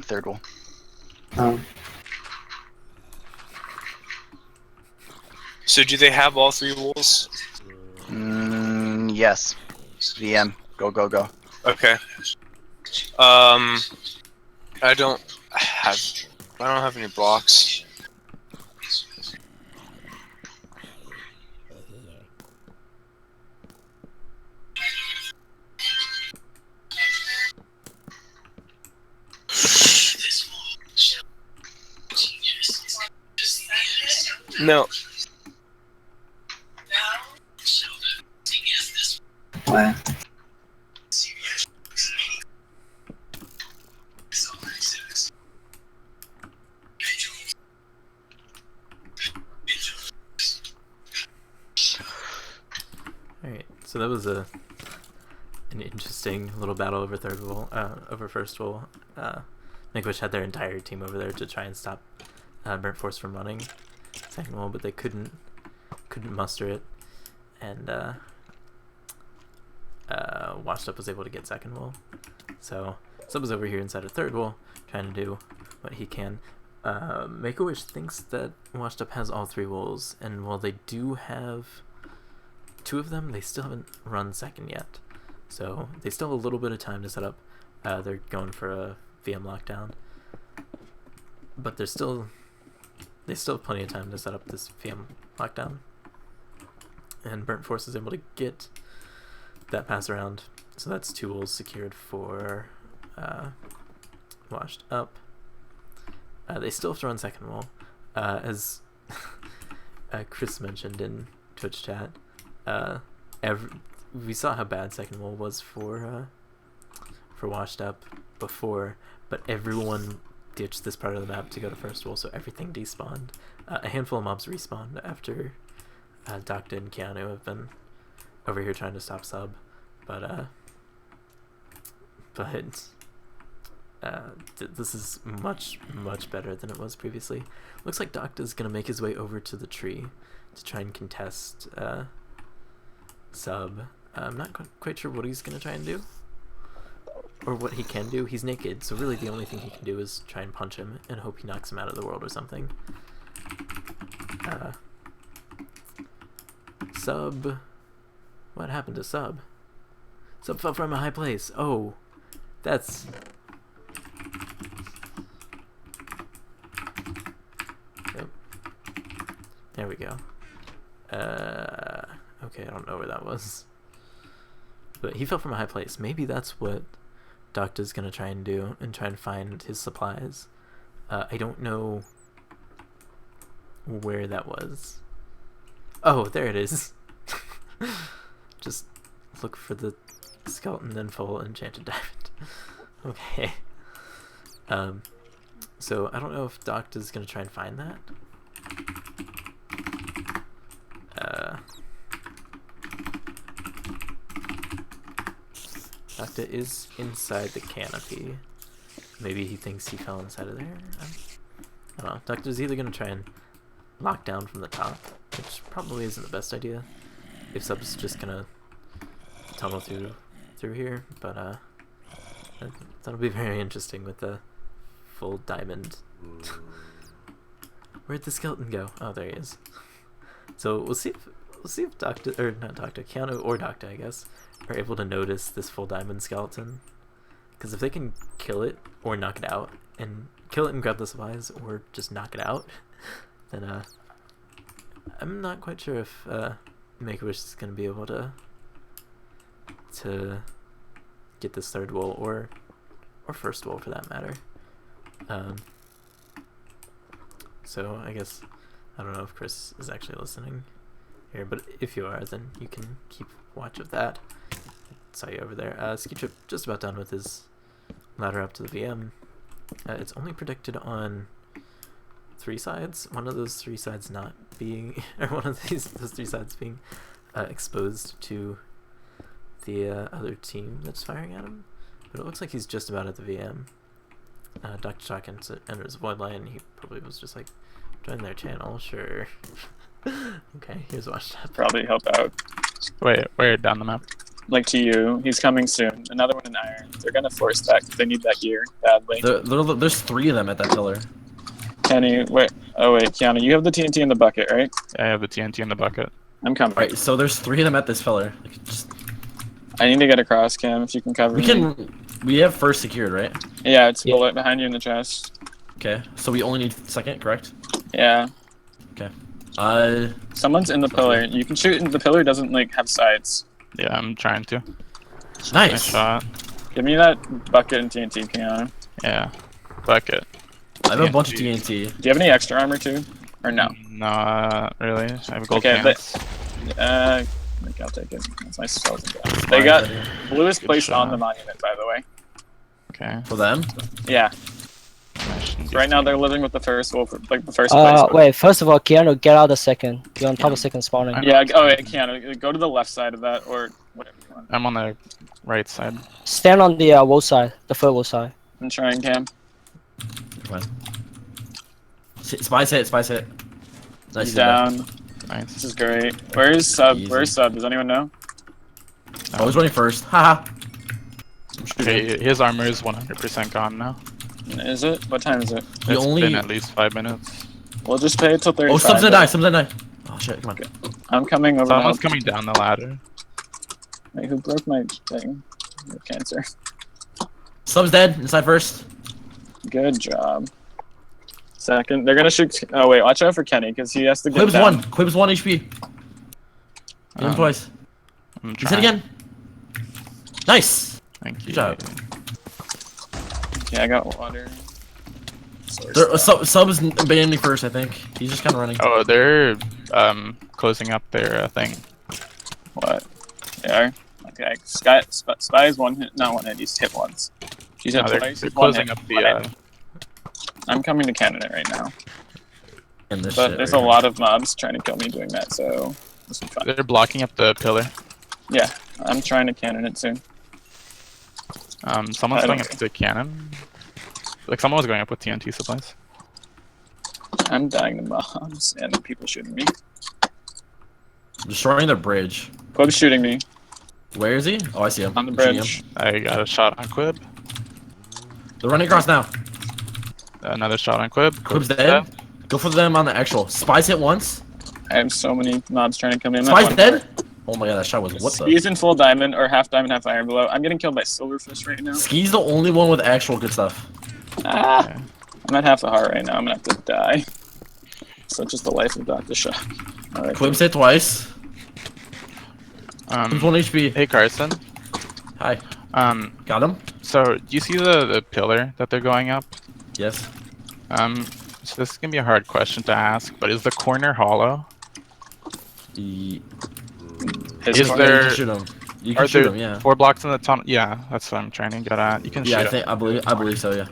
Third wall. So do they have all 3 walls? Yes. VM. Go, go, go. Okay. I don't have any blocks. No. Why? Alright, so that was an interesting little battle over over first wall. Make-A-Wish had their entire team over there to try and stop Burnt Force from running second wall, but they couldn't muster it, and Washed Up was able to get second wall. So Sub is over here inside of third wall, trying to do what he can. Make-A-Wish thinks that Washed Up has all 3 walls, and while they do have 2 of them, they still haven't run second yet. So they still have a little bit of time to set up. They're going for a VM lockdown, but they still have plenty of time to set up this VM lockdown. And Burnt Force is able to get that pass around, so that's 2 walls secured for Washed Up. They still have to run second wall, as Chris mentioned in Twitch chat. We saw how bad second wall was for Washed Up before, but everyone ditched this part of the map to go to first wall, so everything despawned. A handful of mobs respawned after Docta and Keanu have been over here trying to stop Sub, but this is much better than it was previously. Looks like Docta's gonna make his way over to the tree to try and contest Sub. I'm not quite sure what he's gonna try and do, or what he can do. He's naked, so really the only thing he can do is try and punch him and hope he knocks him out of the world or something. Sub... What happened to Sub? Sub fell from a high place. Oh, that's... Yep. There we go. Okay, I don't know where that was. But he fell from a high place. Maybe that's what Docta's gonna try and do, and try and find his supplies. I don't know where that was. Oh, there it is. Just look for the skeleton and full enchanted diamond. Okay. So I don't know if Docta's gonna try and find that. Docta is inside the canopy. Maybe he thinks he fell inside of there. I don't know. Docta's either gonna try and lock down from the top, which probably isn't the best idea if Sub's just gonna tunnel through here, but that'll be very interesting with the full diamond. Where'd the skeleton go? Oh, there he is. So we'll see if Docta, or not Docta, Keanu or Docta, I guess, are able to notice this full diamond skeleton. Because if they can kill it or knock it out, and kill it and grab the supplies, or just knock it out, then I'm not quite sure if Make-A-Wish is gonna be able to get this third wall, or or first wall for that matter. So I guess I don't know if Chris is actually listening here, but if you are, then you can keep watch of that. Saw you over there. Ski Trip just about done with his ladder up to the VM. It's only predicted on 3 sides. One of those 3 sides not being, or one of those 3 sides being exposed to the other team that's firing at him. But it looks like he's just about at the VM. Dr. Shock enters Void Line. He probably was just like, join their channel, sure. Okay, here's Watch Tab. Probably help out. Wait, where down the map? Like to you, he's coming soon. Another one in iron. They're gonna force that because they need that gear badly. There's 3 of them at that pillar. Kenny, wait. Oh wait, Keanu, you have the TNT in the bucket, right? I have the TNT in the bucket. I'm coming. Alright, so there's 3 of them at this pillar. Like, just, I need to get across, Cam. If you can cover me. we have first secured, right? Yeah, it's Yeah. bullet behind you in the chest. Okay, so we only need second, correct? Yeah. Okay. Someone's in the pillar. You can shoot. The pillar doesn't like have sides. Yeah, I'm trying to. Nice Nice. shot. Give me that bucket and TNT, Keanu. Yeah. Bucket. I have a bunch of TNT. Do you have any extra armor too? Or no? Not really. I have gold Okay, pants. I think I'll take it. That's my spells and gas. They got blue is Good placed on shot. the monument, by the way. Okay. For them? Yeah. Right now they're living with the first wolf, like the first place. Wait, first of all, Keanu, get out of second. You're on top of second spawning. Yeah. Oh, wait, Keanu, go to the left side of that, or whatever you want. I'm on the right side. Stand on the wall side, the third wall side. I'm trying, Cam. Fine. Spice hit, spice hit. Nice. He's down. This Nice. is great. Where's sub? Easy. Where's sub? Does anyone know? I was running first. Haha. Okay, his armor is 100% gone now. Is it? What time is it? He It's only. been at least 5 minutes. We'll just pay it till 35. Oh, sub's gonna die. Sub's gonna die. Oh shit! Come on. I'm coming over. Someone's now. coming down the ladder. Wait, who broke my thing? I have cancer. Sub's dead. Inside first. Good job. Second, they're gonna shoot. Oh wait, watch out for Kenny because he has to get Quib's down. 1. Quib's 1 HP. Hit him twice. I'm He's hit trying. again. Nice. Thank you. Good job. Yeah, I got water. Sub's abandoning first, I think. He's just kind of running. Oh, they're closing up their thing. What? They are? Okay. Spy is 1 hit. Not 1 hit. He's hit once. She's hit No, twice. they're He's 1 closing hit. up 1 the. hit. I'm coming to Canada right now. And this But shit there's right a here. lot of mobs trying to kill me doing that, so this will be fun. They're blocking up the pillar. Yeah, I'm trying to cannon it soon. Someone's I going don't up to cannon. Like someone was going up with TNT supplies. I'm dying to mobs and people shooting me. Destroying the bridge. Quib's shooting me Where is he? Oh, I see him. on the I'm shooting bridge. him. I got a shot on Quib. They're running across now. Another shot on Quib. Quib's dead. Go for them on the actual. Spies hit once. I have so many mobs trying to kill me. I'm at Spies one dead. Oh my god, that shot was what the? He's in full diamond or half diamond, half iron below. I'm getting killed by silverfish right now. Ski's the only one with actual good stuff. Ah! Okay. I'm at half a heart right now. I'm gonna have to die. Such is the life of Dr. Shock. Alright. Quib's hit twice. Quib's 1 HP. Hey Carson. Hi. Got him? So do you see the pillar that they're going up? Yes. So this is gonna be a hard question to ask, but is the corner hollow? His Is corner- there- You can shoot him. You can Are shoot there him, yeah. 4 blocks in the tunnel? Yeah, that's what I'm trying to get at. You can Yeah, shoot. I believe so, yeah.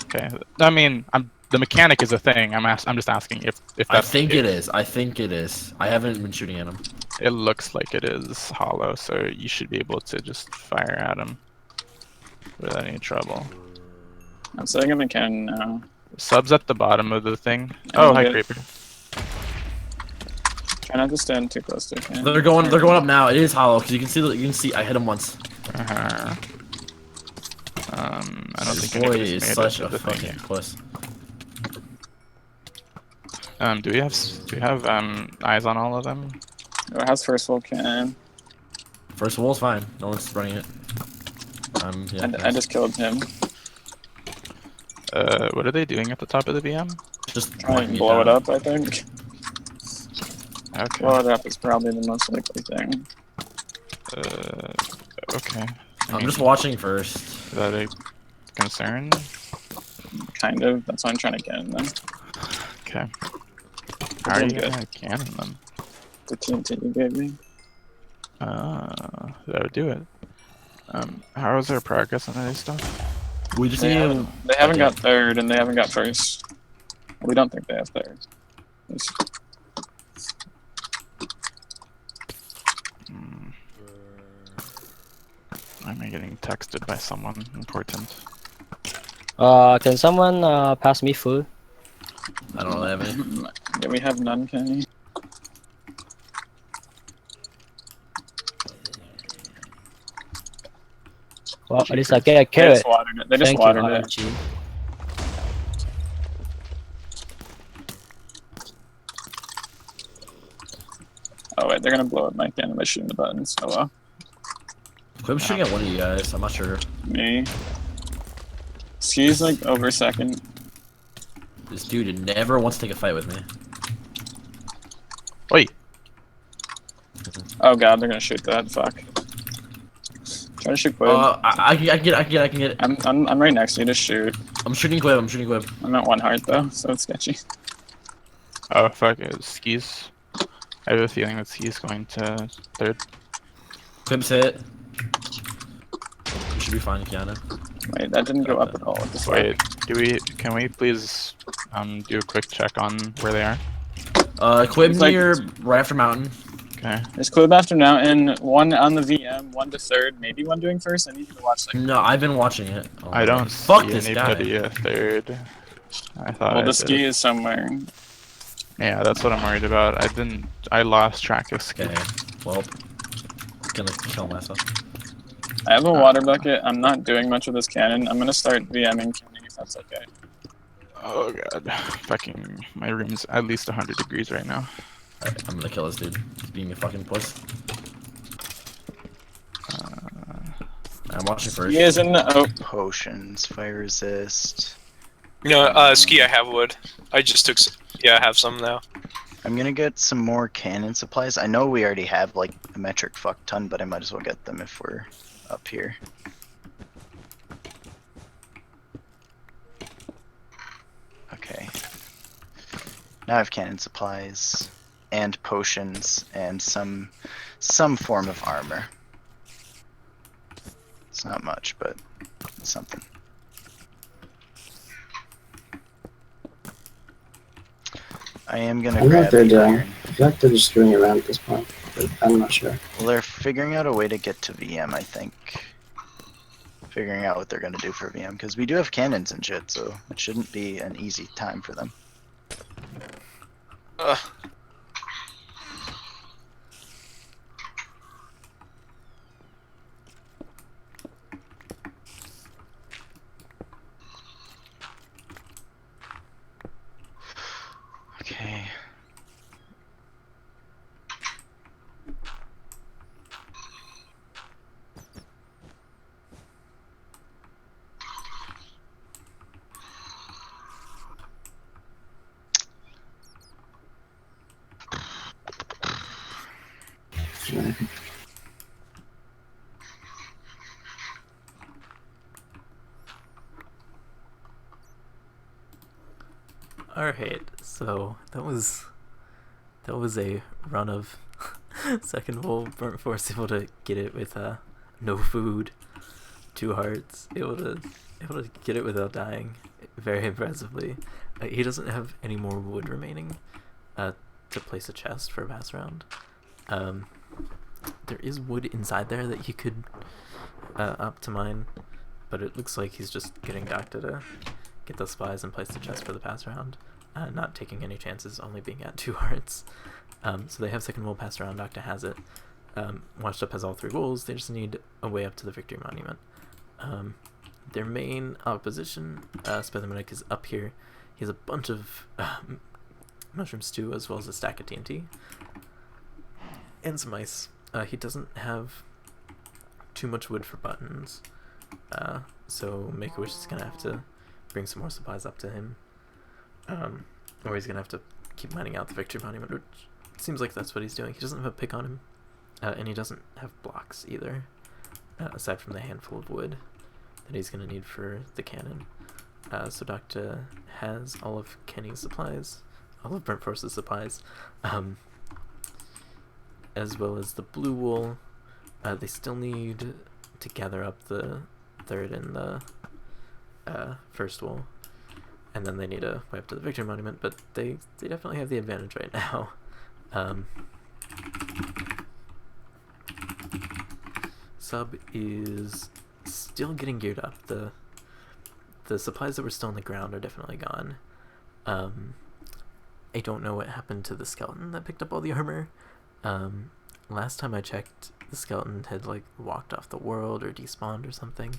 Okay. I mean, the mechanic is a thing. I'm just asking if I that's. think it is. I think it is. I haven't been shooting at him. It looks like it is hollow, so you should be able to just fire at him without any trouble. I'm setting him in cannon now. Subs at the bottom of the thing. I'm Oh, hi good. Creeper. Try not to stand too close to him. They're going up now. It is hollow because you can see I hit him once. Uh-huh. I don't This think boy anybody's is made such it a to the thing fucking yet. puss. Do we have eyes on all of them? Or how's first full cannon? First wall's fine. No one's running it. Yeah, I nice. just killed him. What are they doing at the top of the VM? just Try knocking and blow it down. up, I think. Okay. Blow it up is probably the most likely thing. Okay. I I'm mean, just watching first. that concern? Kind of. That's why I'm trying to get in them. Okay. We're How are doing you good. gonna cannon them? The TNT you gave me. That would do it. How is our progress on any stuff? We just They need haven't, to. they haven't Okay. got third, and they haven't got first. We don't think they have third. Hmm. Why am I getting texted by someone important? Can someone pass me food? I don't really have any. Yeah, we have none, Kenny. Well, at least I Jeepers. get a They carrot. just watered it. They just Thank you, watered it. RNG. Oh wait, they're gonna blow up my cannon by shooting the buttons. Oh well. Quib's shooting at one of you guys. I'm not sure. Me. Ski's like over second. This dude never wants to take a fight with me. Wait. Oh god, they're gonna shoot that. Fuck. Try to shoot Quib. I can get it. I'm right next to you. Just shoot. I'm shooting Quib. I'm at 1 heart though, so it's sketchy. Oh fuck it. Skis. I have a feeling that Skis going to third. Quib's hit. You should be fine, Kiana. Wait, that didn't go up at all. What the fuck? Wait, can we please do a quick check on where they are? Quib It's like- near right after mountain. Okay. There's Quib after Mountain, 1 on the VM, 1 to third, maybe 1 doing first. I need you to watch second. No, I've been watching it. Oh, I don't fuck see this anybody guy. at third. I thought Well, I the Ski did. is somewhere. Yeah, that's what I'm worried about. I lost track of Ski. Okay, well, gonna kill myself. I have a water bucket. I'm not doing much with this cannon. I'm gonna start VMing canning if that's okay. Oh god. Fucking, my room's at least 100 degrees right now. Alright, I'm gonna kill this dude. He's being a fucking puss. I'm watching first. He is in the. Oh, Potions, fire resist. No, Ski, I have wood. I just took. Yeah, I have some now. I'm gonna get some more cannon supplies. I know we already have like a metric fuck ton, but I might as well get them if we're up here. Okay. Now I have cannon supplies and potions and some form of armor. It's not much, but it's something. I am gonna I don't know what grab they're the doing. iron. I feel like they're just screwing around at this point, but I'm not sure. Well, they're figuring out a way to get to VM, I think. Figuring out what they're gonna do for VM, because we do have cannons and shit, so it shouldn't be an easy time for them. Ugh. Okay. Alright, so that was a run of second roll. Burnt Force able to get it with no food, 2 hearts, able to get it without dying, very impressively. He doesn't have any more wood remaining to place a chest for a pass round. There is wood inside there that he could up to mine, but it looks like he's just getting Doctor to get the supplies and place the chest for the pass round, not taking any chances, only being at 2 hearts. So they have second wool pass around. Doctor has it. Washed Up has all 3 wolves. They just need a way up to the victory monument. Their main opposition, Spethermanic, is up here. He has a bunch of mushroom stew as well as a stack of TNT and some ice. He doesn't have too much wood for buttons, so Make-A-Wish is gonna have to bring some more supplies up to him, or he's gonna have to keep mining out the victory monument, which seems like that's what he's doing. He doesn't have a pick on him, and he doesn't have blocks either, aside from the handful of wood that he's going to need for the cannon. So Doctor has all of Kenny's supplies, all of Burnt Force's supplies, as well as the blue wool. They still need to gather up the third and the first wool, and then they need a way up to the Victory Monument, but they definitely have the advantage right now. Sub is still getting geared up. The supplies that were still on the ground are definitely gone. I don't know what happened to the skeleton that picked up all the armor. Last time I checked, the skeleton had like walked off the world or despawned or something.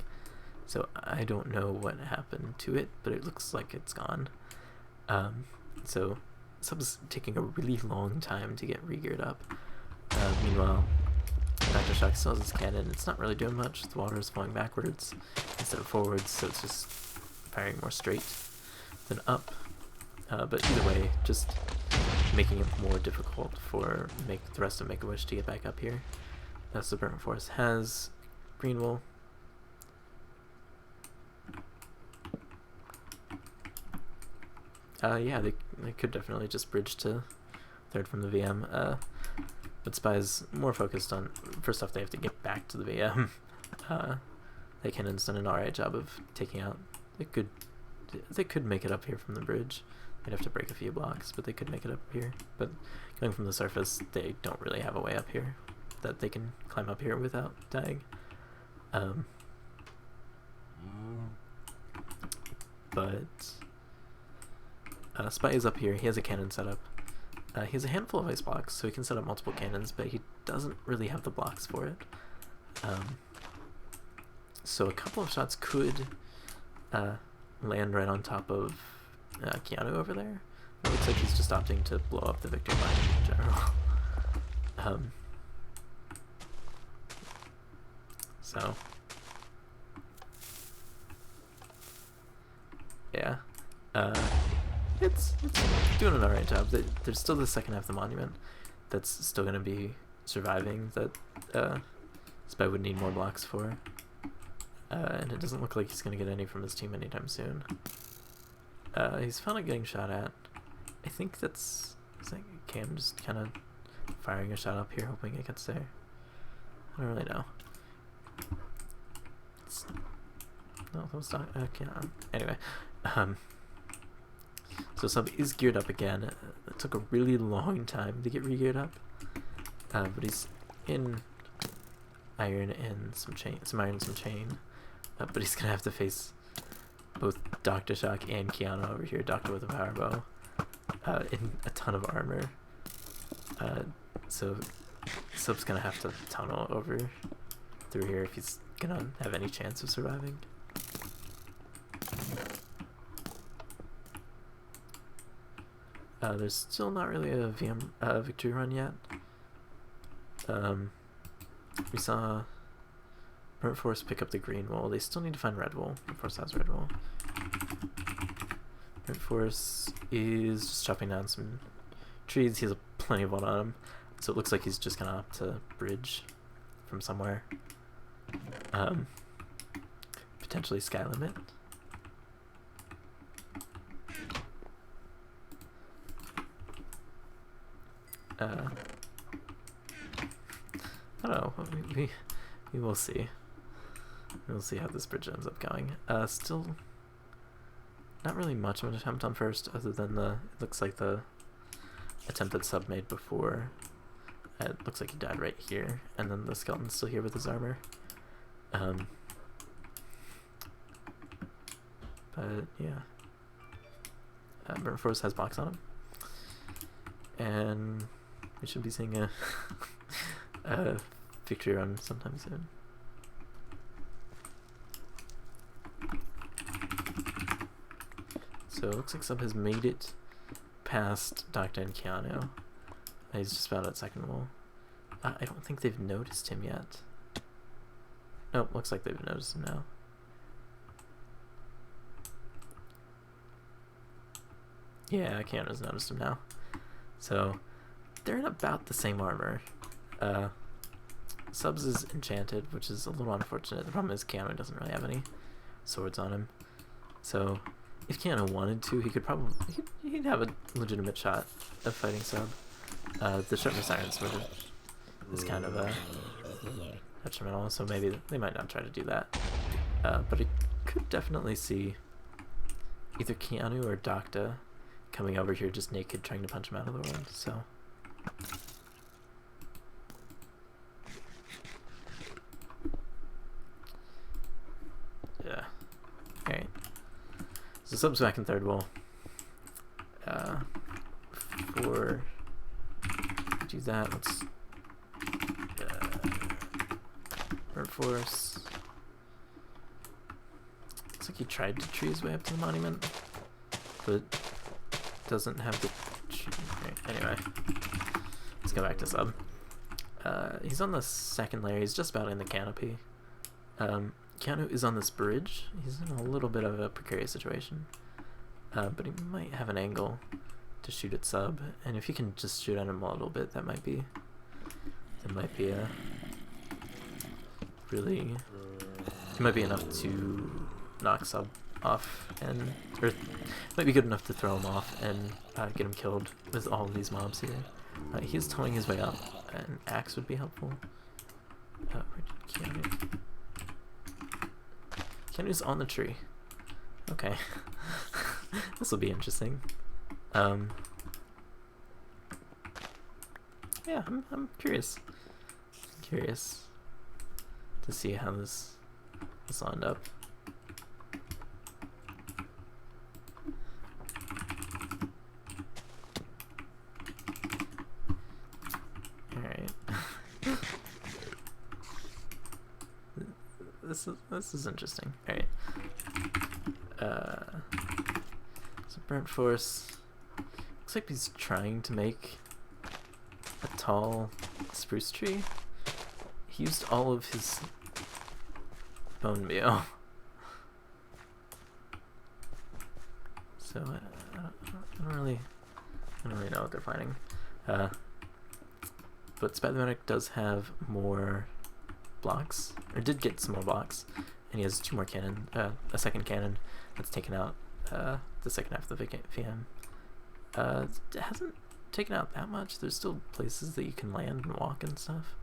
So I don't know what happened to it, but it looks like it's gone. So Sub's taking a really long time to get re-geared up. Meanwhile, Dr. Shock still has his cannon. It's not really doing much. The water is flowing backwards instead of forwards, so it's just firing more straight than up. But either way, just making it more difficult for the rest of Make-A-Wish to get back up here. So Burnt Force has green wool. Yeah, they could definitely just bridge to third from the VM. But Spy's more focused on, first off, they have to get back to the VM. They cannon's done an alright job of taking out. They could make it up here from the bridge. They'd have to break a few blocks, but they could make it up here. But going from the surface, they don't really have a way up here that they can climb up here without dying. But Spy is up here. He has a cannon set up. He has a handful of ice blocks, so he can set up multiple cannons, but he doesn't really have the blocks for it. So a couple of shots could land right on top of Keanu over there. It looks like he's just opting to blow up the Victory Monument in general. So yeah, it's doing an alright job. There's still the second half of the monument that's still going to be surviving, that Spy would need more blocks for. And it doesn't look like he's going to get any from his team anytime soon. He's finally getting shot at. I think that's... Is that Cam just kind of firing a shot up here, hoping it gets there? I don't really know. No, that was not... Okay, anyway. So Sub is geared up again. It took a really long time to get re-geared up. But he's in iron and some iron and some chain. But he's going to have to face both Dr. Shock and Keanu over here. Doctor with a power bow. In a ton of armor. So Sub's going to have to tunnel over through here if he's going to have any chance of surviving. There's still not really a VM victory run yet. We saw Burnt Force pick up the green wool. They still need to find red wool. Burnt Force has red wool. Burnt Force is just chopping down some trees. He has plenty of wood on him, so it looks like he's just gonna opt to bridge from somewhere. Potentially sky limit. I don't know. We will see. We'll see how this bridge ends up going. Still not really much of an attempt on first, other than it looks like the attempt that Sub made before. It looks like he died right here, and then the skeleton's still here with his armor. But yeah, Burnt Force has blocks on him, and we should be seeing a victory run sometime soon. So it looks like Sub has made it past Doctor and Keanu. He's just about at second wall. I don't think they've noticed him yet. Nope, looks like they've noticed him now. Yeah, Keanu's noticed him now. So they're in about the same armor. Sub's is enchanted, which is a little unfortunate. The problem is Keanu doesn't really have any. swords on him. So if Keanu wanted to, he could probably he'd have a legitimate shot of fighting sub. The sharpness iron sword is kind of detrimental, so maybe they might not try to do that. But I could definitely see either Keanu or Docta coming over here just naked, trying to punch him out of the world. So. Yeah. Alright. So sub's back in third wall. For do that, let's Bird Force. Looks like he tried to tree his way up to the monument, but doesn't have the right, anyway. Let's go back to sub. He's on the second layer, he's just about in the canopy. Keanu is on this bridge. He's in a little bit of a precarious situation. But he might have an angle to shoot at sub, and if you can just shoot at him a little bit, that might be a really, it might be enough to knock sub off, and or might be good enough to throw him off and get him killed with all of these mobs here. He's towing his way up, and axe would be helpful. Where did Keanu? Keanu's on the tree. Okay. This will be interesting. Yeah, I'm curious. Curious to see how this will end up. Alright. This is interesting. Alright. So Burnt Force looks like he's trying to make a tall spruce tree. He used all of his bone meal. So I don't really know what they're planning. But Spathamanic does have more blocks, or did get some more blocks, and he has 2 more cannon, a second cannon that's taken out the second half of the VM. It hasn't taken out that much. There's still places that you can land and walk and stuff,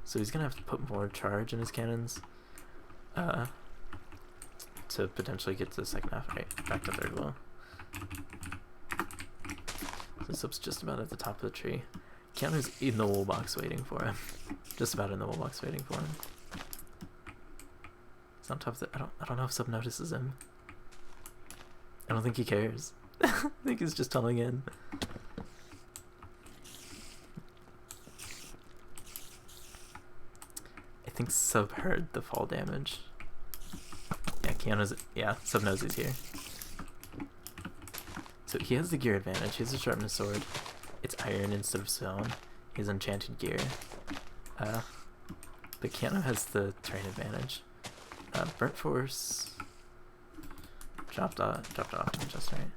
so he's gonna have to put more charge in his cannons to potentially get to the second half. Right, back to third wall. So sub's just about at the top of the tree. Keanu's in the wool box waiting for him. Just about in the wool box waiting for him. He's on top of the, I don't know if sub notices him. I don't think he cares. I think he's just tunneling in. I think sub heard the fall damage. Yeah, sub knows he's here. So he has the gear advantage. He has a sharpness sword. It's iron instead of stone. He has enchanted gear. But Keanu has the terrain advantage. Burnt Force dropped it off to him just right.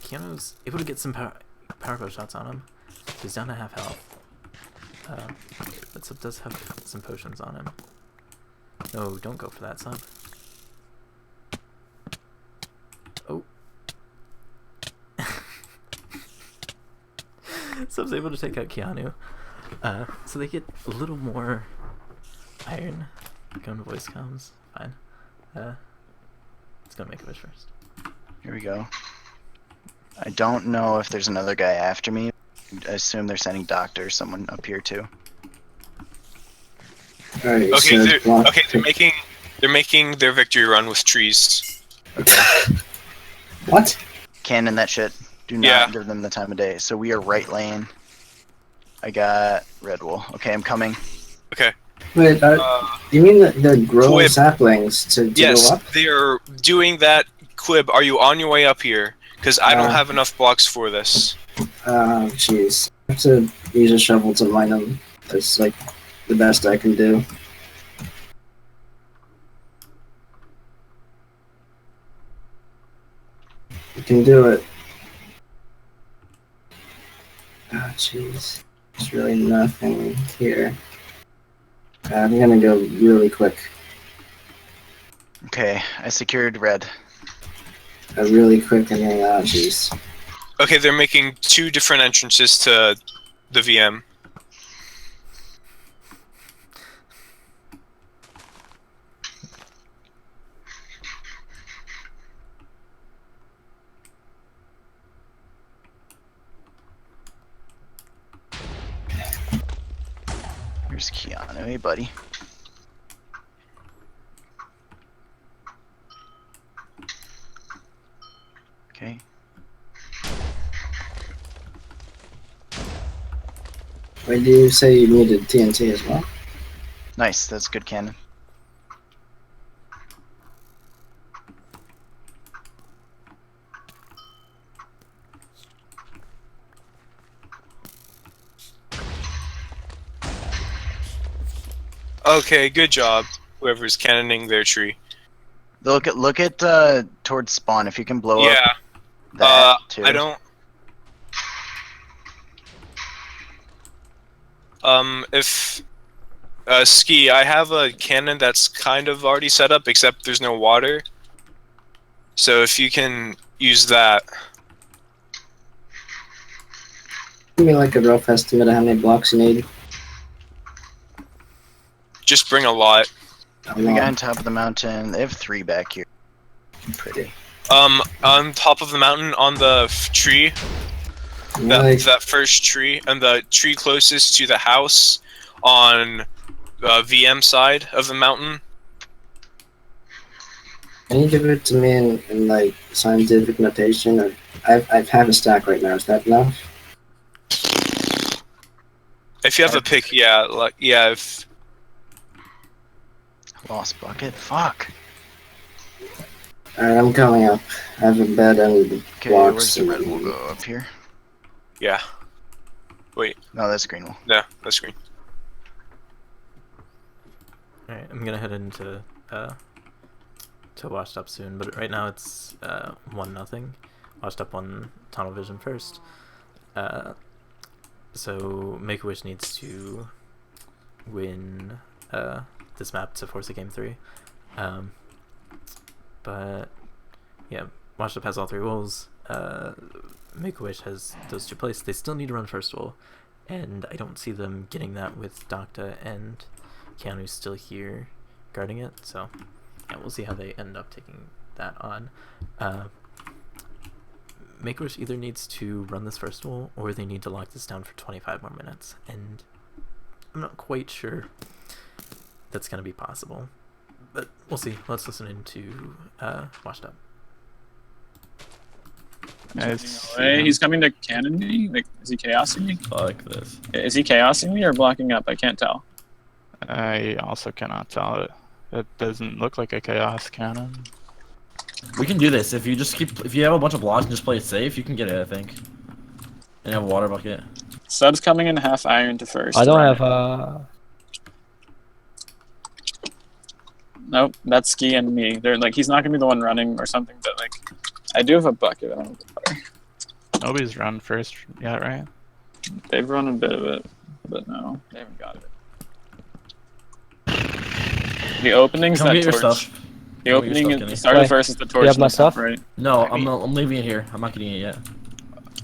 Keanu's able to get some power bow shots on him. So he's down to half health. But sub does have some potions on him. No, don't go for that, sub. Oh. Sub's able to take out Keanu. So they get a little more iron. Going to voice comms. Fine. Let's go make a wish first. Here we go. I don't know if there's another guy after me. I assume they're sending Doctor or someone up here too. Alright, Okay, so they're making their victory run with trees. what? Cannon that shit. Do not give them the time of day. So we are right lane. I got red wool. Okay, I'm coming. Okay. Wait, you mean that they're growing Quib. saplings to Yes, go up? they are doing that. Quib, are you on your way up here? Because I don't have enough blocks for this. Jeez. I have to use a shovel to mine them. That's like the best I can do. You can do it. Oh, jeez. There's really nothing here. I'm gonna go really quick. Okay, I secured red. A really quick and geez. Okay, they're making 2 different entrances to the VM. Here's Keanu. Hey, buddy. Okay. Wait, did you say you needed TNT as well? Nice. That's good cannon. Okay, good job. Whoever's cannoning their tree. Look at towards spawn. If you can blow Yeah. up that too. I don't. If Ski, I have a cannon that's kind of already set up, except there's no water. So if you can use that. Give me like a rough estimate of how many blocks you need. Just bring a lot. The guy on top of the mountain. They have 3 back here. Pretty. On top of the mountain, on the tree, that first tree, and the tree closest to the house, on VM side of the mountain. Can you give it to me in like scientific notation? Or I have a stack right now. Is that enough? If you have a pick, yeah, like yeah. If Lost bucket. Fuck. Alright, I'm coming up. I have a bed and Okay, blocks. where's the red? We'll go up here. yeah, wait, No, that's green wall. no, that's green. Alright, I'm gonna head into to washed up soon, but right now it's 1-0. Washed up won tunnel vision first. So Make a Wish needs to win this map to force a game 3. But yeah, washed up has all 3 walls. Make a Wish has those 2 places. They still need to run first wall, and I don't see them getting that with Docta and Keanu's still here guarding it. So yeah, we'll see how they end up taking that on. Make a Wish either needs to run this first wall or they need to lock this down for 25 more minutes, and I'm not quite sure that's gonna be possible, but we'll see. Let's listen into washed up. Hey, he's coming to cannon me? Like, is he chaosing me? Fuck this. Is he chaosing me or blocking up? I can't tell. I also cannot tell it. It doesn't look like a chaos cannon. We can do this if you just keep. If you have a bunch of blocks and just play it safe, you can get it. I think. And have a water bucket. Sub's coming in half iron to first. I don't right? have Nope, that's Ski and me. They're like, he's not gonna be the one running or something, but like, I do have a bucket. I don't have a water. Nobody's run first yet, right? They've run a bit of it, but no, they haven't got it. The opening's Come that get your torch. stuff. The Come get your opening, stuff, the Kenny. start of Wait, first is the torch. you have on my the top stuff? Right? No, I I'm mean- I'm leaving it here. I'm not getting it yet.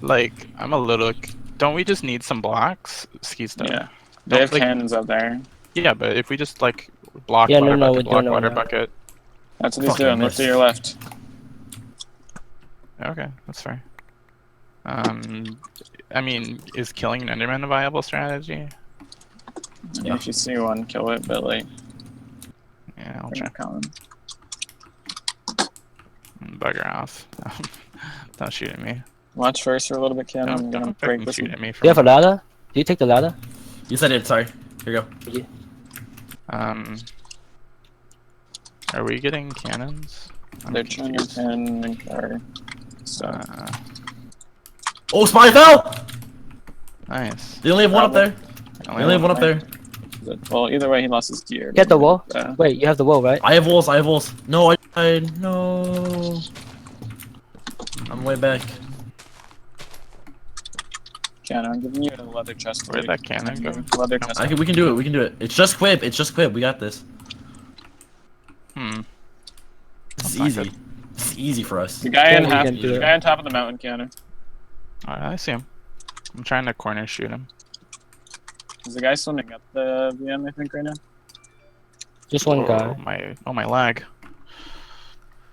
Like, I'm a little. Don't we just need some blocks? Ski stuff. Yeah, they have like- cannons up there. Yeah, but if we just like block Yeah, no, water no, bucket, we block don't water know. bucket. That's what he's Fucking doing. Look missed. to your left. Okay, that's fair. I mean, is killing an Enderman a viable strategy? Yeah. If you see one, kill it, but like, Yeah, I'll they're try. not coming. Bugger off. Don't shoot at me. Watch first for a little bit, Ken. I'm gonna Don't break fucking this. shoot at me. Do you have a ladder? Do you take the ladder? Yes, I did. Sorry. Here you go. Are we getting cannons? I'm They're trying to confused. pin the car. So Oh, spy fell! Nice. They only have one up there. They only have one up there. well, either way, he lost his gear. Get the wall. Yeah. Wait, you have the wall, right? I have walls. I have walls. No, no. I'm way back. Ken, I'm giving you a leather chest. Where'd plate. that cannon go? Leather chest. We can do it. We can do it. It's just Quib. It's just Quib. We got this. Hmm. It's easy. It's easy for us. The guy Yeah, we can do the it. guy on top of the mountain, Keanu. Alright, I see him. I'm trying to corner shoot him. Is the guy swimming up the VM, I think, right now? Just one guy. My lag.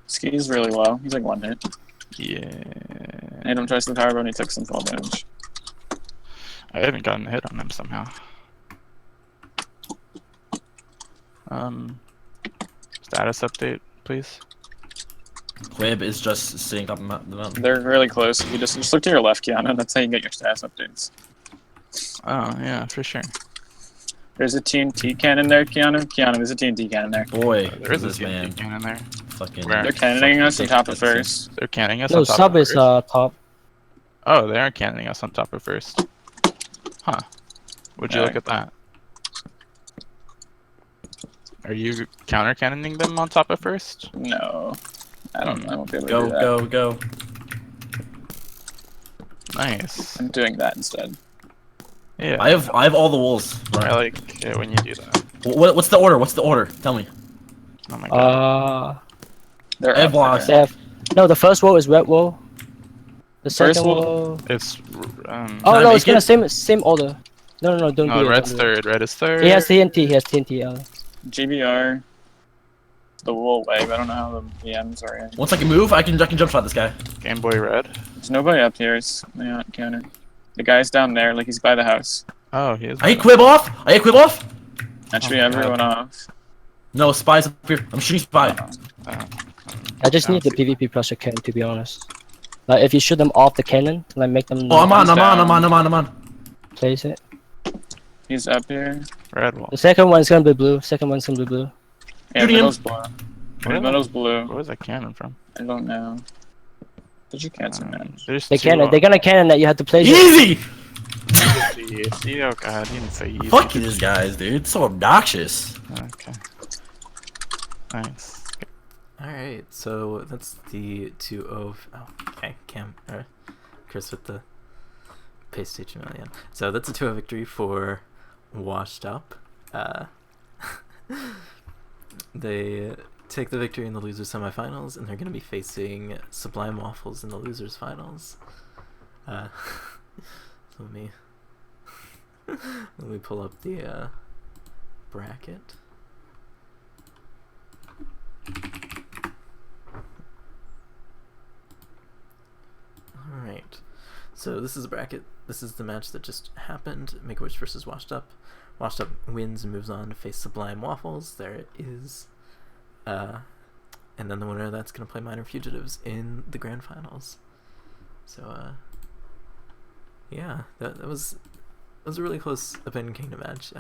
Ski's really low. He's like 1 hit. Yeah. Made him twice the tower, but he took some fall damage. I haven't gotten a hit on him somehow. Status update, please. Quib is just sitting up the mountain. They're really close. If you just look to your left, Keanu. That's how you get your status updates. Oh yeah, for sure. There's a TNT cannon there, Keanu. Keanu, there's a TNT cannon there. Boy, There is a this man. TNT cannon there. Fucking. Where? They're cannoning us on top of first. They're canning us No, on top sub of is first. top. Oh, they are cannoning us on top of first. Huh. Would you look at that? Are you counter cannoning them on top of first? No. I won't be able to Go, do that. go, go. Nice. I'm doing that instead. Yeah. I have all the wolves. I like it when you do that. What's the order? What's the order? Tell me. Oh my god. They're I have up blocks. there. No, the first wall is red wall. The First second wall- wall. It's Oh I no, make it's gonna it? same order. No, don't no, do it. red's don't do it. third. Red is third. He has TNT. He has TNT. GBR. The wool wave. I don't know how the VMs are in. Once I can move, I can jump shot this guy. Game Boy Red. There's nobody up here. It's not counter. The guy's down there, like he's by the house. Oh, he is. I hit Quib off. I hit Quib off. That should Oh be my God. everyone off. No, spies up here. I'm shooting spy. I just need the PvP pressure cannon, to be honest. Like if you shoot them off the cannon, like make them Oh, I'm on. place it. He's up here. Red wall. The second one's gonna be blue. Second one's gonna be blue. Yeah, Shooting him. middle's blue. Where Middle's blue. Where was that cannon from? I don't know. Did you cancel, man? There's They two cannon. They're gonna cannon that you have to place it. Easy. easy. Oh god, he didn't say easy. Fuck these guys, dude. It's so obnoxious. Okay. Nice. Alright, so that's the 2-0. Oh, okay, Chris with the paste HTML. So that's a 2-0 victory for Washed Up. They take the victory in the losers semifinals, and they're going to be facing Sublime Waffles in the losers finals. So let me pull up the bracket. Alright, so this is a bracket. This is the match that just happened. Make-A-Wish versus Washed Up. Washed Up wins and moves on to face Sublime Waffles. There it is. And then the winner of that's going to play Minor Fugitives in the grand finals. So, yeah, that was a really close Abandoned Kingdom match.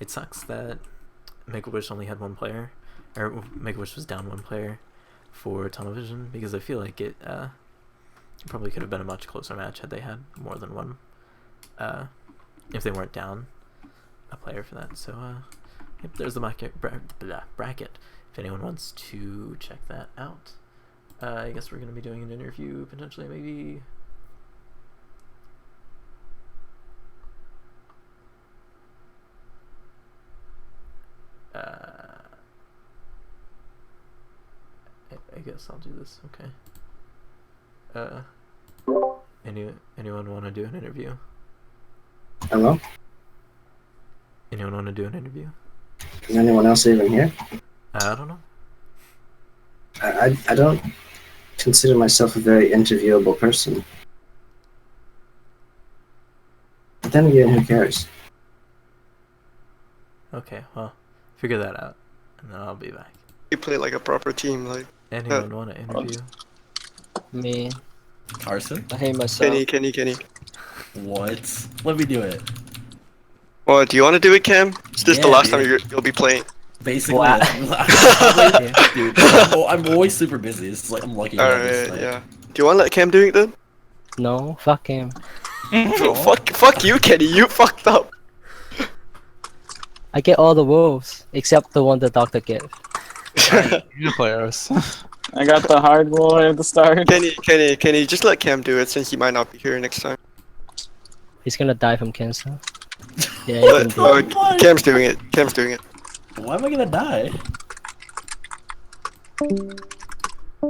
It sucks that Make-A-Wish only had one player, or Make-A-Wish was down one player for Tunnel Vision, because I feel like it probably could have been a much closer match had they had more than one, if they weren't down a player for that. So, yep, there's the bracket. If anyone wants to check that out. I guess we're going to be doing an interview, potentially, maybe. I guess I'll do this, okay. Anyone want to do an interview? Hello? Anyone want to do an interview? Is anyone else even here? I don't know. I don't consider myself a very interviewable person. But then again, who cares? Okay, well, figure that out, and then I'll be back. You play like a proper team, like Anyone want to interview? Me, Carson? I hate myself. Kenny. What? Let me do it. Well, do you want to do it, Cam? Is this the Yeah, last dude. time you'll be playing? Basically, Wow. dude, I'm always super busy. It's like I'm lucky. to have this, Alright, like- yeah. Do you want to let Cam do it then? No, fuck him. No, fuck you, Kenny. You fucked up. I get all the wolves except the one the doctor gave. You play us. I got the hard wool at the start. Kenny, just let Cam do it since he might not be here next time. He's gonna die from cancer. Yeah, he can do it. Oh, Cam's doing it. Why am I gonna die?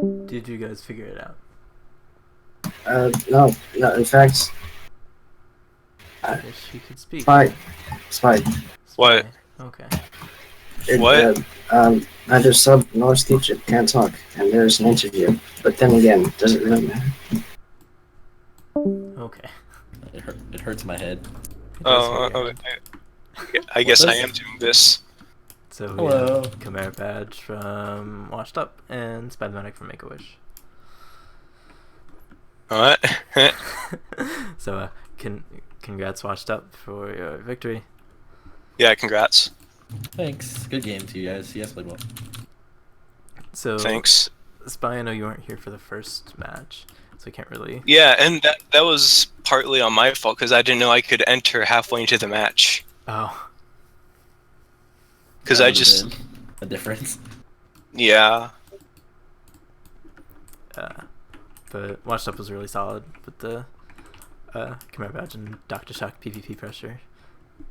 Did you guys figure it out? No. In fact, I wish you could speak. Spike. What? Okay. What? Neither sub nor teacher can't talk, and there's an interview. But then again, does it really matter? Okay. It hurts my head. It does hurt your Okay. head. I guess I this? am doing this. So we Hello. have Khmer Badge from Washed Up and Spidermanic from Make-A-Wish. What? So congrats Washed Up for your victory. Yeah, congrats. Thanks. Good game to you guys. You guys played well. So Thanks. Spy, I know you weren't here for the first match, so you can't really. Yeah, and that was partly on my fault because I didn't know I could enter halfway into the match. Oh. Because That I would've just been a difference. yeah. But Washed Up was really solid with the Khmer Badge and Dr. Shock PvP pressure.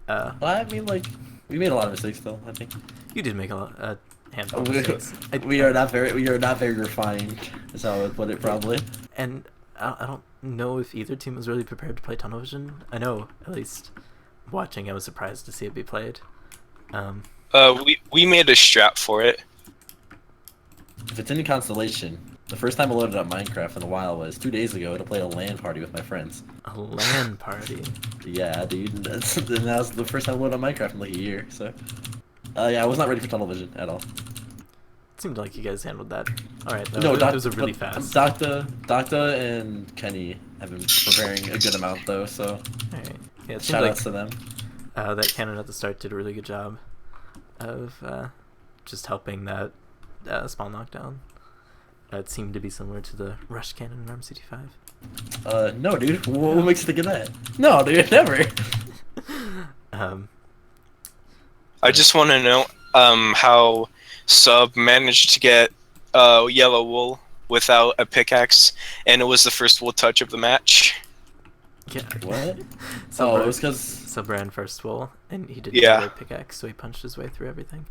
Well, I mean, like, we made a lot of mistakes, though. I think You did make a handful of mistakes. we are not very refined. Is how I would put it, probably. And I don't know if either team was really prepared to play Tunnel Vision. I know, at least watching, I was surprised to see it be played. We made a strat for it. If it's any consolation, the first time I loaded up Minecraft in a while was 2 days ago to play a LAN party with my friends. A LAN party. Yeah, dude. And that was the first time I loaded up Minecraft in like a year. So, yeah, I was not ready for Tunnel Vision at all. It seemed like you guys handled that. All right, No, it was a really fast. Docta and Kenny have been preparing a good amount though. So, All right. Yeah, it seemed shout like outs to them. that cannon at the start did a really good job of just helping that spawn knockdown. It seemed to be similar to the rush cannon in ARM CT5. No, dude. What makes you think of that? No, dude, never. I just want to know how Sub managed to get yellow wool without a pickaxe, and it was the first wool touch of the match. Yeah. What? Sub It was because Sub ran first wool, and he didn't Yeah. get a pickaxe, so he punched his way through everything.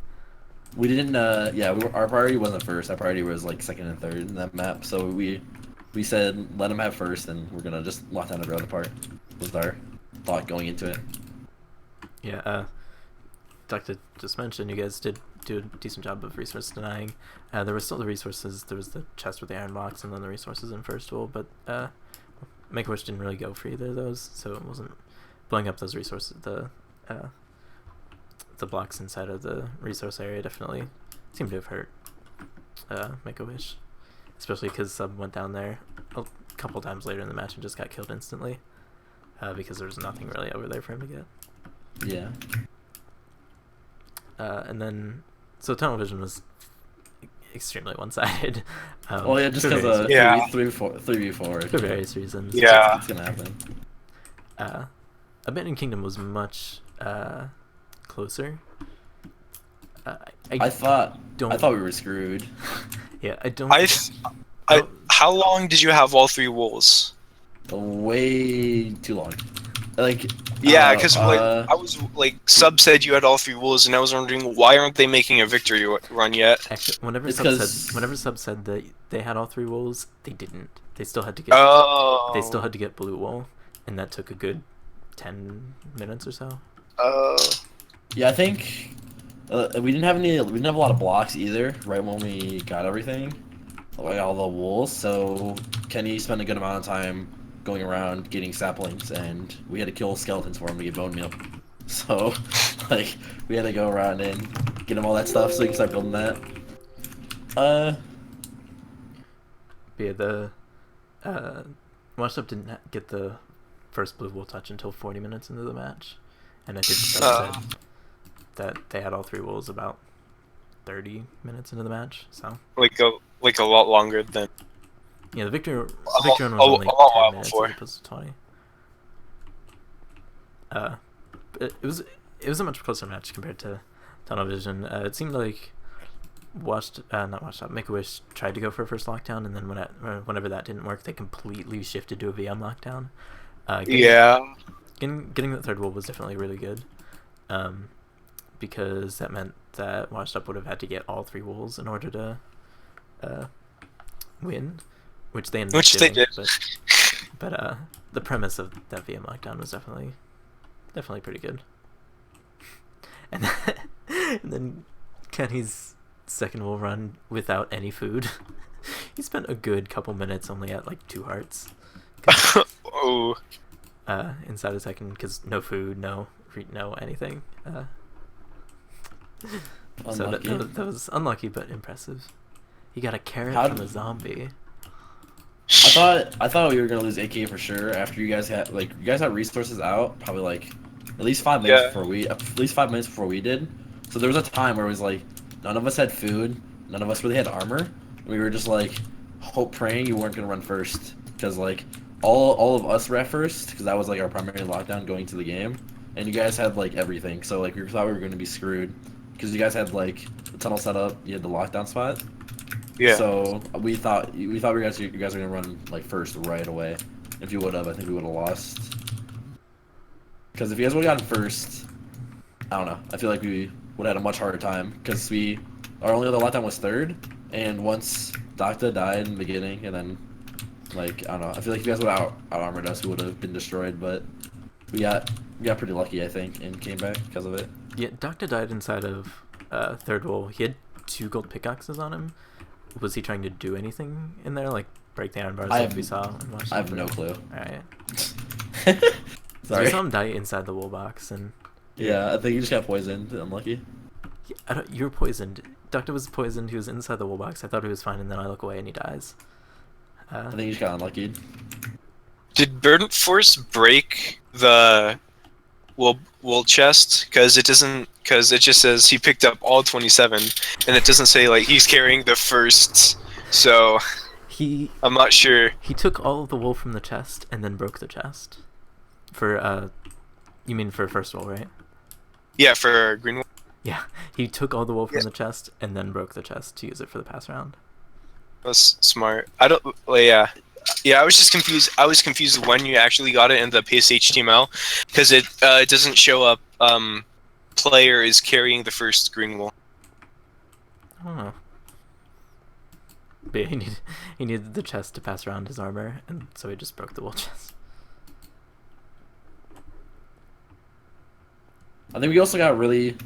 we didn't. Yeah, our priority wasn't first. Our priority was like second and third in that map. So we said let him have first, and we're gonna just lock down every other part. Was our thought going into it. Yeah, Dr. just mentioned you guys did do a decent job of resource denying. There was still the resources. There was the chest with the iron box, and then the resources in first duel. But Make-A-Wish didn't really go for either of those, so it wasn't blowing up those resources. The blocks inside of the resource area definitely seemed to have hurt Make-A-Wish, especially because Sub went down there a couple times later in the match and just got killed instantly because there was nothing really over there for him to get. Yeah. And then, so Tunnel Vision was extremely one-sided. Well, yeah, just for because Yeah. 3v4. for various reasons. Yeah. It's gonna happen. Abandoned Kingdom was much closer. I thought don't. we were screwed. Yeah, I don't. How long did you have all three wools? Way too long. Like. Yeah, because uh, I was like, Sub said you had all three wools, and I was wondering why aren't they making a victory run yet? Actually, whenever It's Sub said that they had all three wolves, they didn't. They still had to get. Oh. They still had to get blue wool, and that took a good 10 minutes or so. Yeah, I think we didn't have a lot of blocks either. Right when we got everything, like all the wools. So Kenny spent a good amount of time going around getting saplings, and we had to kill skeletons for him to get bone meal. So, like, we had to go around and get him all that stuff so he can start building that. But yeah, the Washed Up didn't get the first blue wool touch until 40 minutes into the match, and I think Sub said that they had all three wolves about 30 minutes into the match. So like a lot longer than. yeah, the victory run was only 10 minutes as opposed to 20. But it was a much closer match compared to Tunnel Vision. It seemed like Make-A-Wish tried to go for a first lockdown, and then whenever that didn't work, they completely shifted to a VM lockdown. Getting that third wool was definitely really good, because that meant that Washed Up would have had to get all three wools in order to win, which they ended Which up they doing. did. But the premise of that VM lockdown was definitely pretty good. And then Kenny's second wool run without any food. He spent a good couple minutes only at like 2 hearts. Oh. Inside a second, because no food, no anything. So that was unlucky but impressive. He got a carrot from a zombie. I thought we were gonna lose AK for sure after you guys had resources out probably like at least 5 minutes before we did. So there was a time where it was like none of us had food, none of us really had armor, and we were just like praying you weren't gonna run first because like all of us were at first because that was like our primary lockdown going to the game, and you guys had like everything. So like we thought we were gonna be screwed because you guys had like the tunnel set up, you had the lockdown spot. Yeah. So we thought you guys were gonna run like first right away. If you would have, I think we would have lost. Because if you guys would have gotten first, I don't know. I feel like we would have had a much harder time because our only other lockdown was third, and once Docta died in the beginning, and then like I don't know. I feel like if you guys would have out armored us, we would have been destroyed. But we got pretty lucky, I think, and came back because of it. Yeah, Docta died inside of third wall. He had 2 gold pickaxes on him. Was he trying to do anything in there, like break the iron bars like we saw and watched? I have no clue. Alright. Sorry. We saw him die inside the wool box, and yeah, I think he just got poisoned. Unlucky. Yeah, you were poisoned. Doctor was poisoned. He was inside the wool box. I thought he was fine, and then I look away and he dies. I think he just got unlucky. Did Burnt Force break the wool chest? Because it just says he picked up all 27, and it doesn't say like he's carrying the first. So I'm not sure. He took all of the wool from the chest and then broke the chest. You mean for first wool, right? Yeah, for green wool. Yeah, he took all the wool from the chest and then broke the chest to use it for the pass round. That's smart. I don't. Well, yeah. I was just confused. I was confused when you actually got it in the PS HTML because it doesn't show up. Player is carrying the first green wool. Oh. But yeah, he needed the chest to pass around his armor, and so he just broke the wool chest. I think we also got really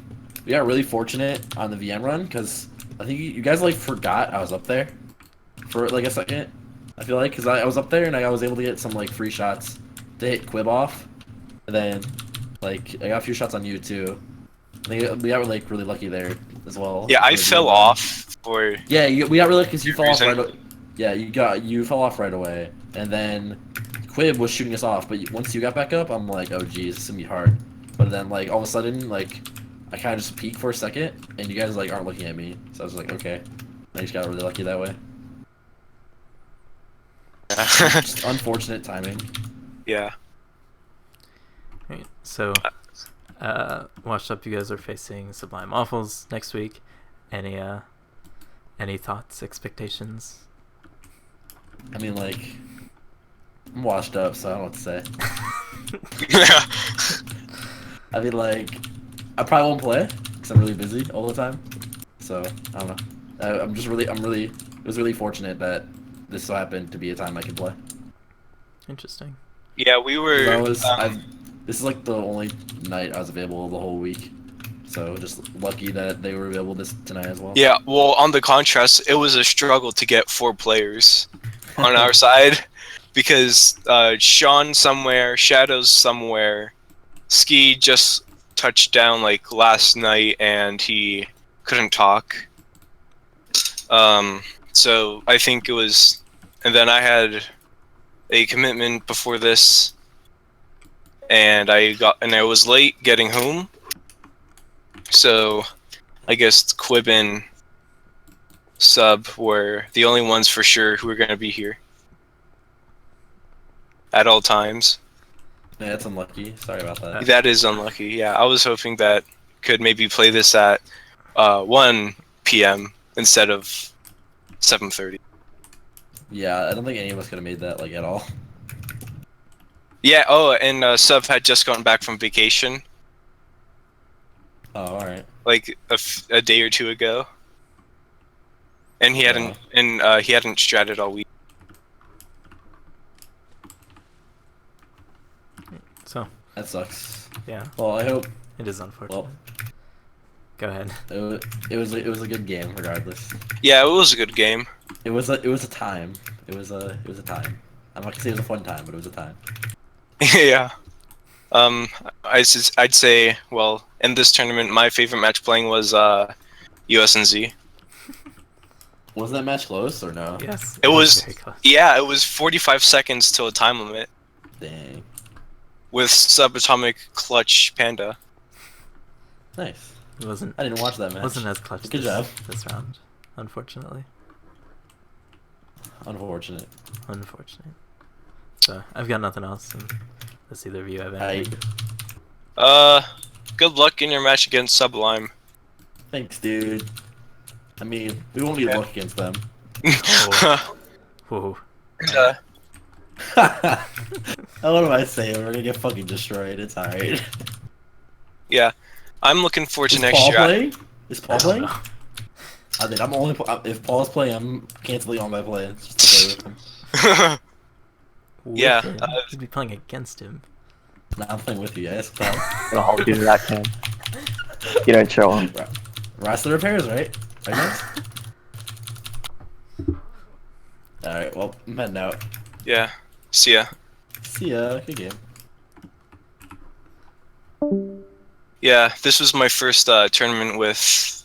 fortunate on the VM run because I think you guys like forgot I was up there for like a second. I feel like because I was up there and I was able to get some like free shots to hit Quib off, and then like I got a few shots on you too. I think we got like really lucky there as well. Yeah, I fell off for. Yeah, we got really lucky because you fell off reason. right. Yeah, you fell off right away, and then Quib was shooting us off. But once you got back up, I'm like, oh geez, this is gonna be hard. But then like all of a sudden like I kind of just peeked for a second, and you guys like aren't looking at me, so I was like, okay. I just got really lucky that way. Just unfortunate timing. Yeah. Right, so washed up, you guys are facing Sublime Waffles next week. Any thoughts, expectations? I mean, like, I'm washed up, so I don't know what to say. I mean, like, I probably won't play because I'm really busy all the time. So I don't know. It was really fortunate that this so happened to be a time I could play. Interesting. Yeah, we were. This is like the only night I was available the whole week. So just lucky that they were available tonight as well. Yeah, well, on the contrast, it was a struggle to get 4 players on our side because Sean somewhere, Shadows somewhere, Ski just touched down like last night and he couldn't talk. So I think it was, and then I had a commitment before this, and I was late getting home. So I guess Quib and Sub were the only ones for sure who were going to be here at all times. Yeah, that's unlucky. Sorry about that. That is unlucky. Yeah, I was hoping that could maybe play this at 1 p.m. instead of 7:30. Yeah, I don't think any of us could have made that like at all. Yeah. Oh, and Sub had just gotten back from vacation. Oh, all right. Like a day or two ago. and he hadn't stratted all week. So That sucks. yeah, Well, I hope. it is unfortunate. Well, Go ahead. it was a good game regardless. Yeah, it was a good game. It was a time. It was a time. I'm not gonna say it was a fun time, but it was a time. Yeah. I'd say, well, in this tournament, my favorite match playing was US and Z. Was that match close or no? Yes, It was, very close. yeah, it was 45 seconds till a time limit Dang. with subatomic clutch panda. Nice. It wasn't. I didn't watch that match. Wasn't as clutch. Good job. This round, unfortunately. Unfortunate. Unfortunate. So I've got nothing else. Unless either of you have anything. Good luck in your match against Sublime. Thanks, dude. I mean, we won't need luck against them. Whoa. And, What am I saying? We're gonna get fucking destroyed. It's alright. yeah, I'm looking forward to Is next Paul year. playing? Is Paul I don't playing? know. I think I'm only. If Paul's playing, I'm canceling all my plans just to play with him. Yeah, With him. You'd be playing against him. Nah, I'm playing with you guys. Paul. I'll do that, Cam. You don't show him. Rest the repairs, right? Right, guys? Alright, well, I'm heading out. Yeah, see ya. See ya. Good game. Yeah, this was my first tournament with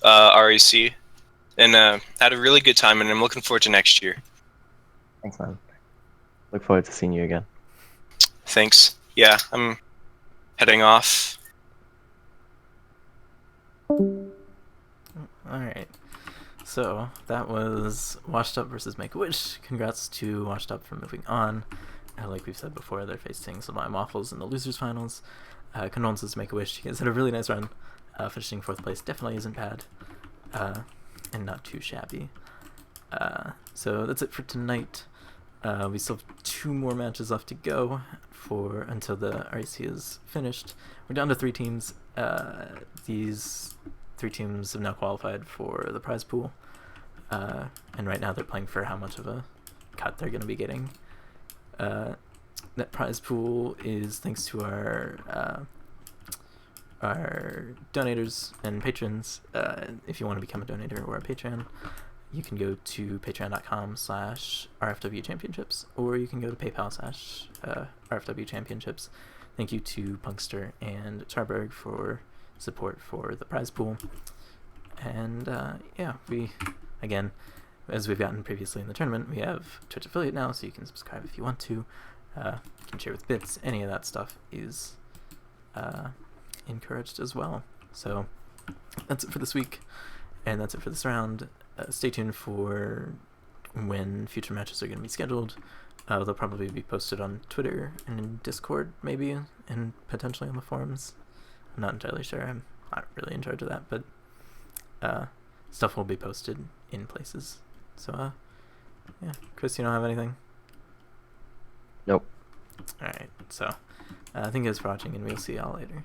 RAC, and had a really good time, and I'm looking forward to next year. Thanks, man. Look forward to seeing you again. Thanks. Yeah, I'm heading off. Alright. So that was Washed Up versus Make-A-Wish. Congrats to Washed Up for moving on. Like we've said before, they're facing Sublime Waffles in the losers finals. Condolences to Make-A-Wish. You guys had a really nice run. Finishing 4th place definitely isn't bad. And not too shabby. So that's it for tonight. We still have 2 more matches left to go until the RAC is finished. We're down to 3 teams. These 3 teams have now qualified for the prize pool. And right now they're playing for how much of a cut they're going to be getting. That prize pool is thanks to our donators and patrons. If you want to become a donator or a patron, you can go to patreon.com/RFWchampionships, or you can go to PayPal/RFWchampionships. Thank you to Punkster and Charberg for support for the prize pool. And yeah, again, as we've gotten previously in the tournament, we have Twitch affiliate now, so you can subscribe if you want to. You can share with bits. Any of that stuff is encouraged as well. So that's it for this week, and that's it for this round. Stay tuned for when future matches are going to be scheduled. They'll probably be posted on Twitter and in Discord, maybe, and potentially on the forums. I'm not entirely sure. I'm not really in charge of that, but stuff will be posted in places. So, yeah. Chris, you don't have anything? Nope. Alright, so thank you guys for watching, and we'll see y'all later.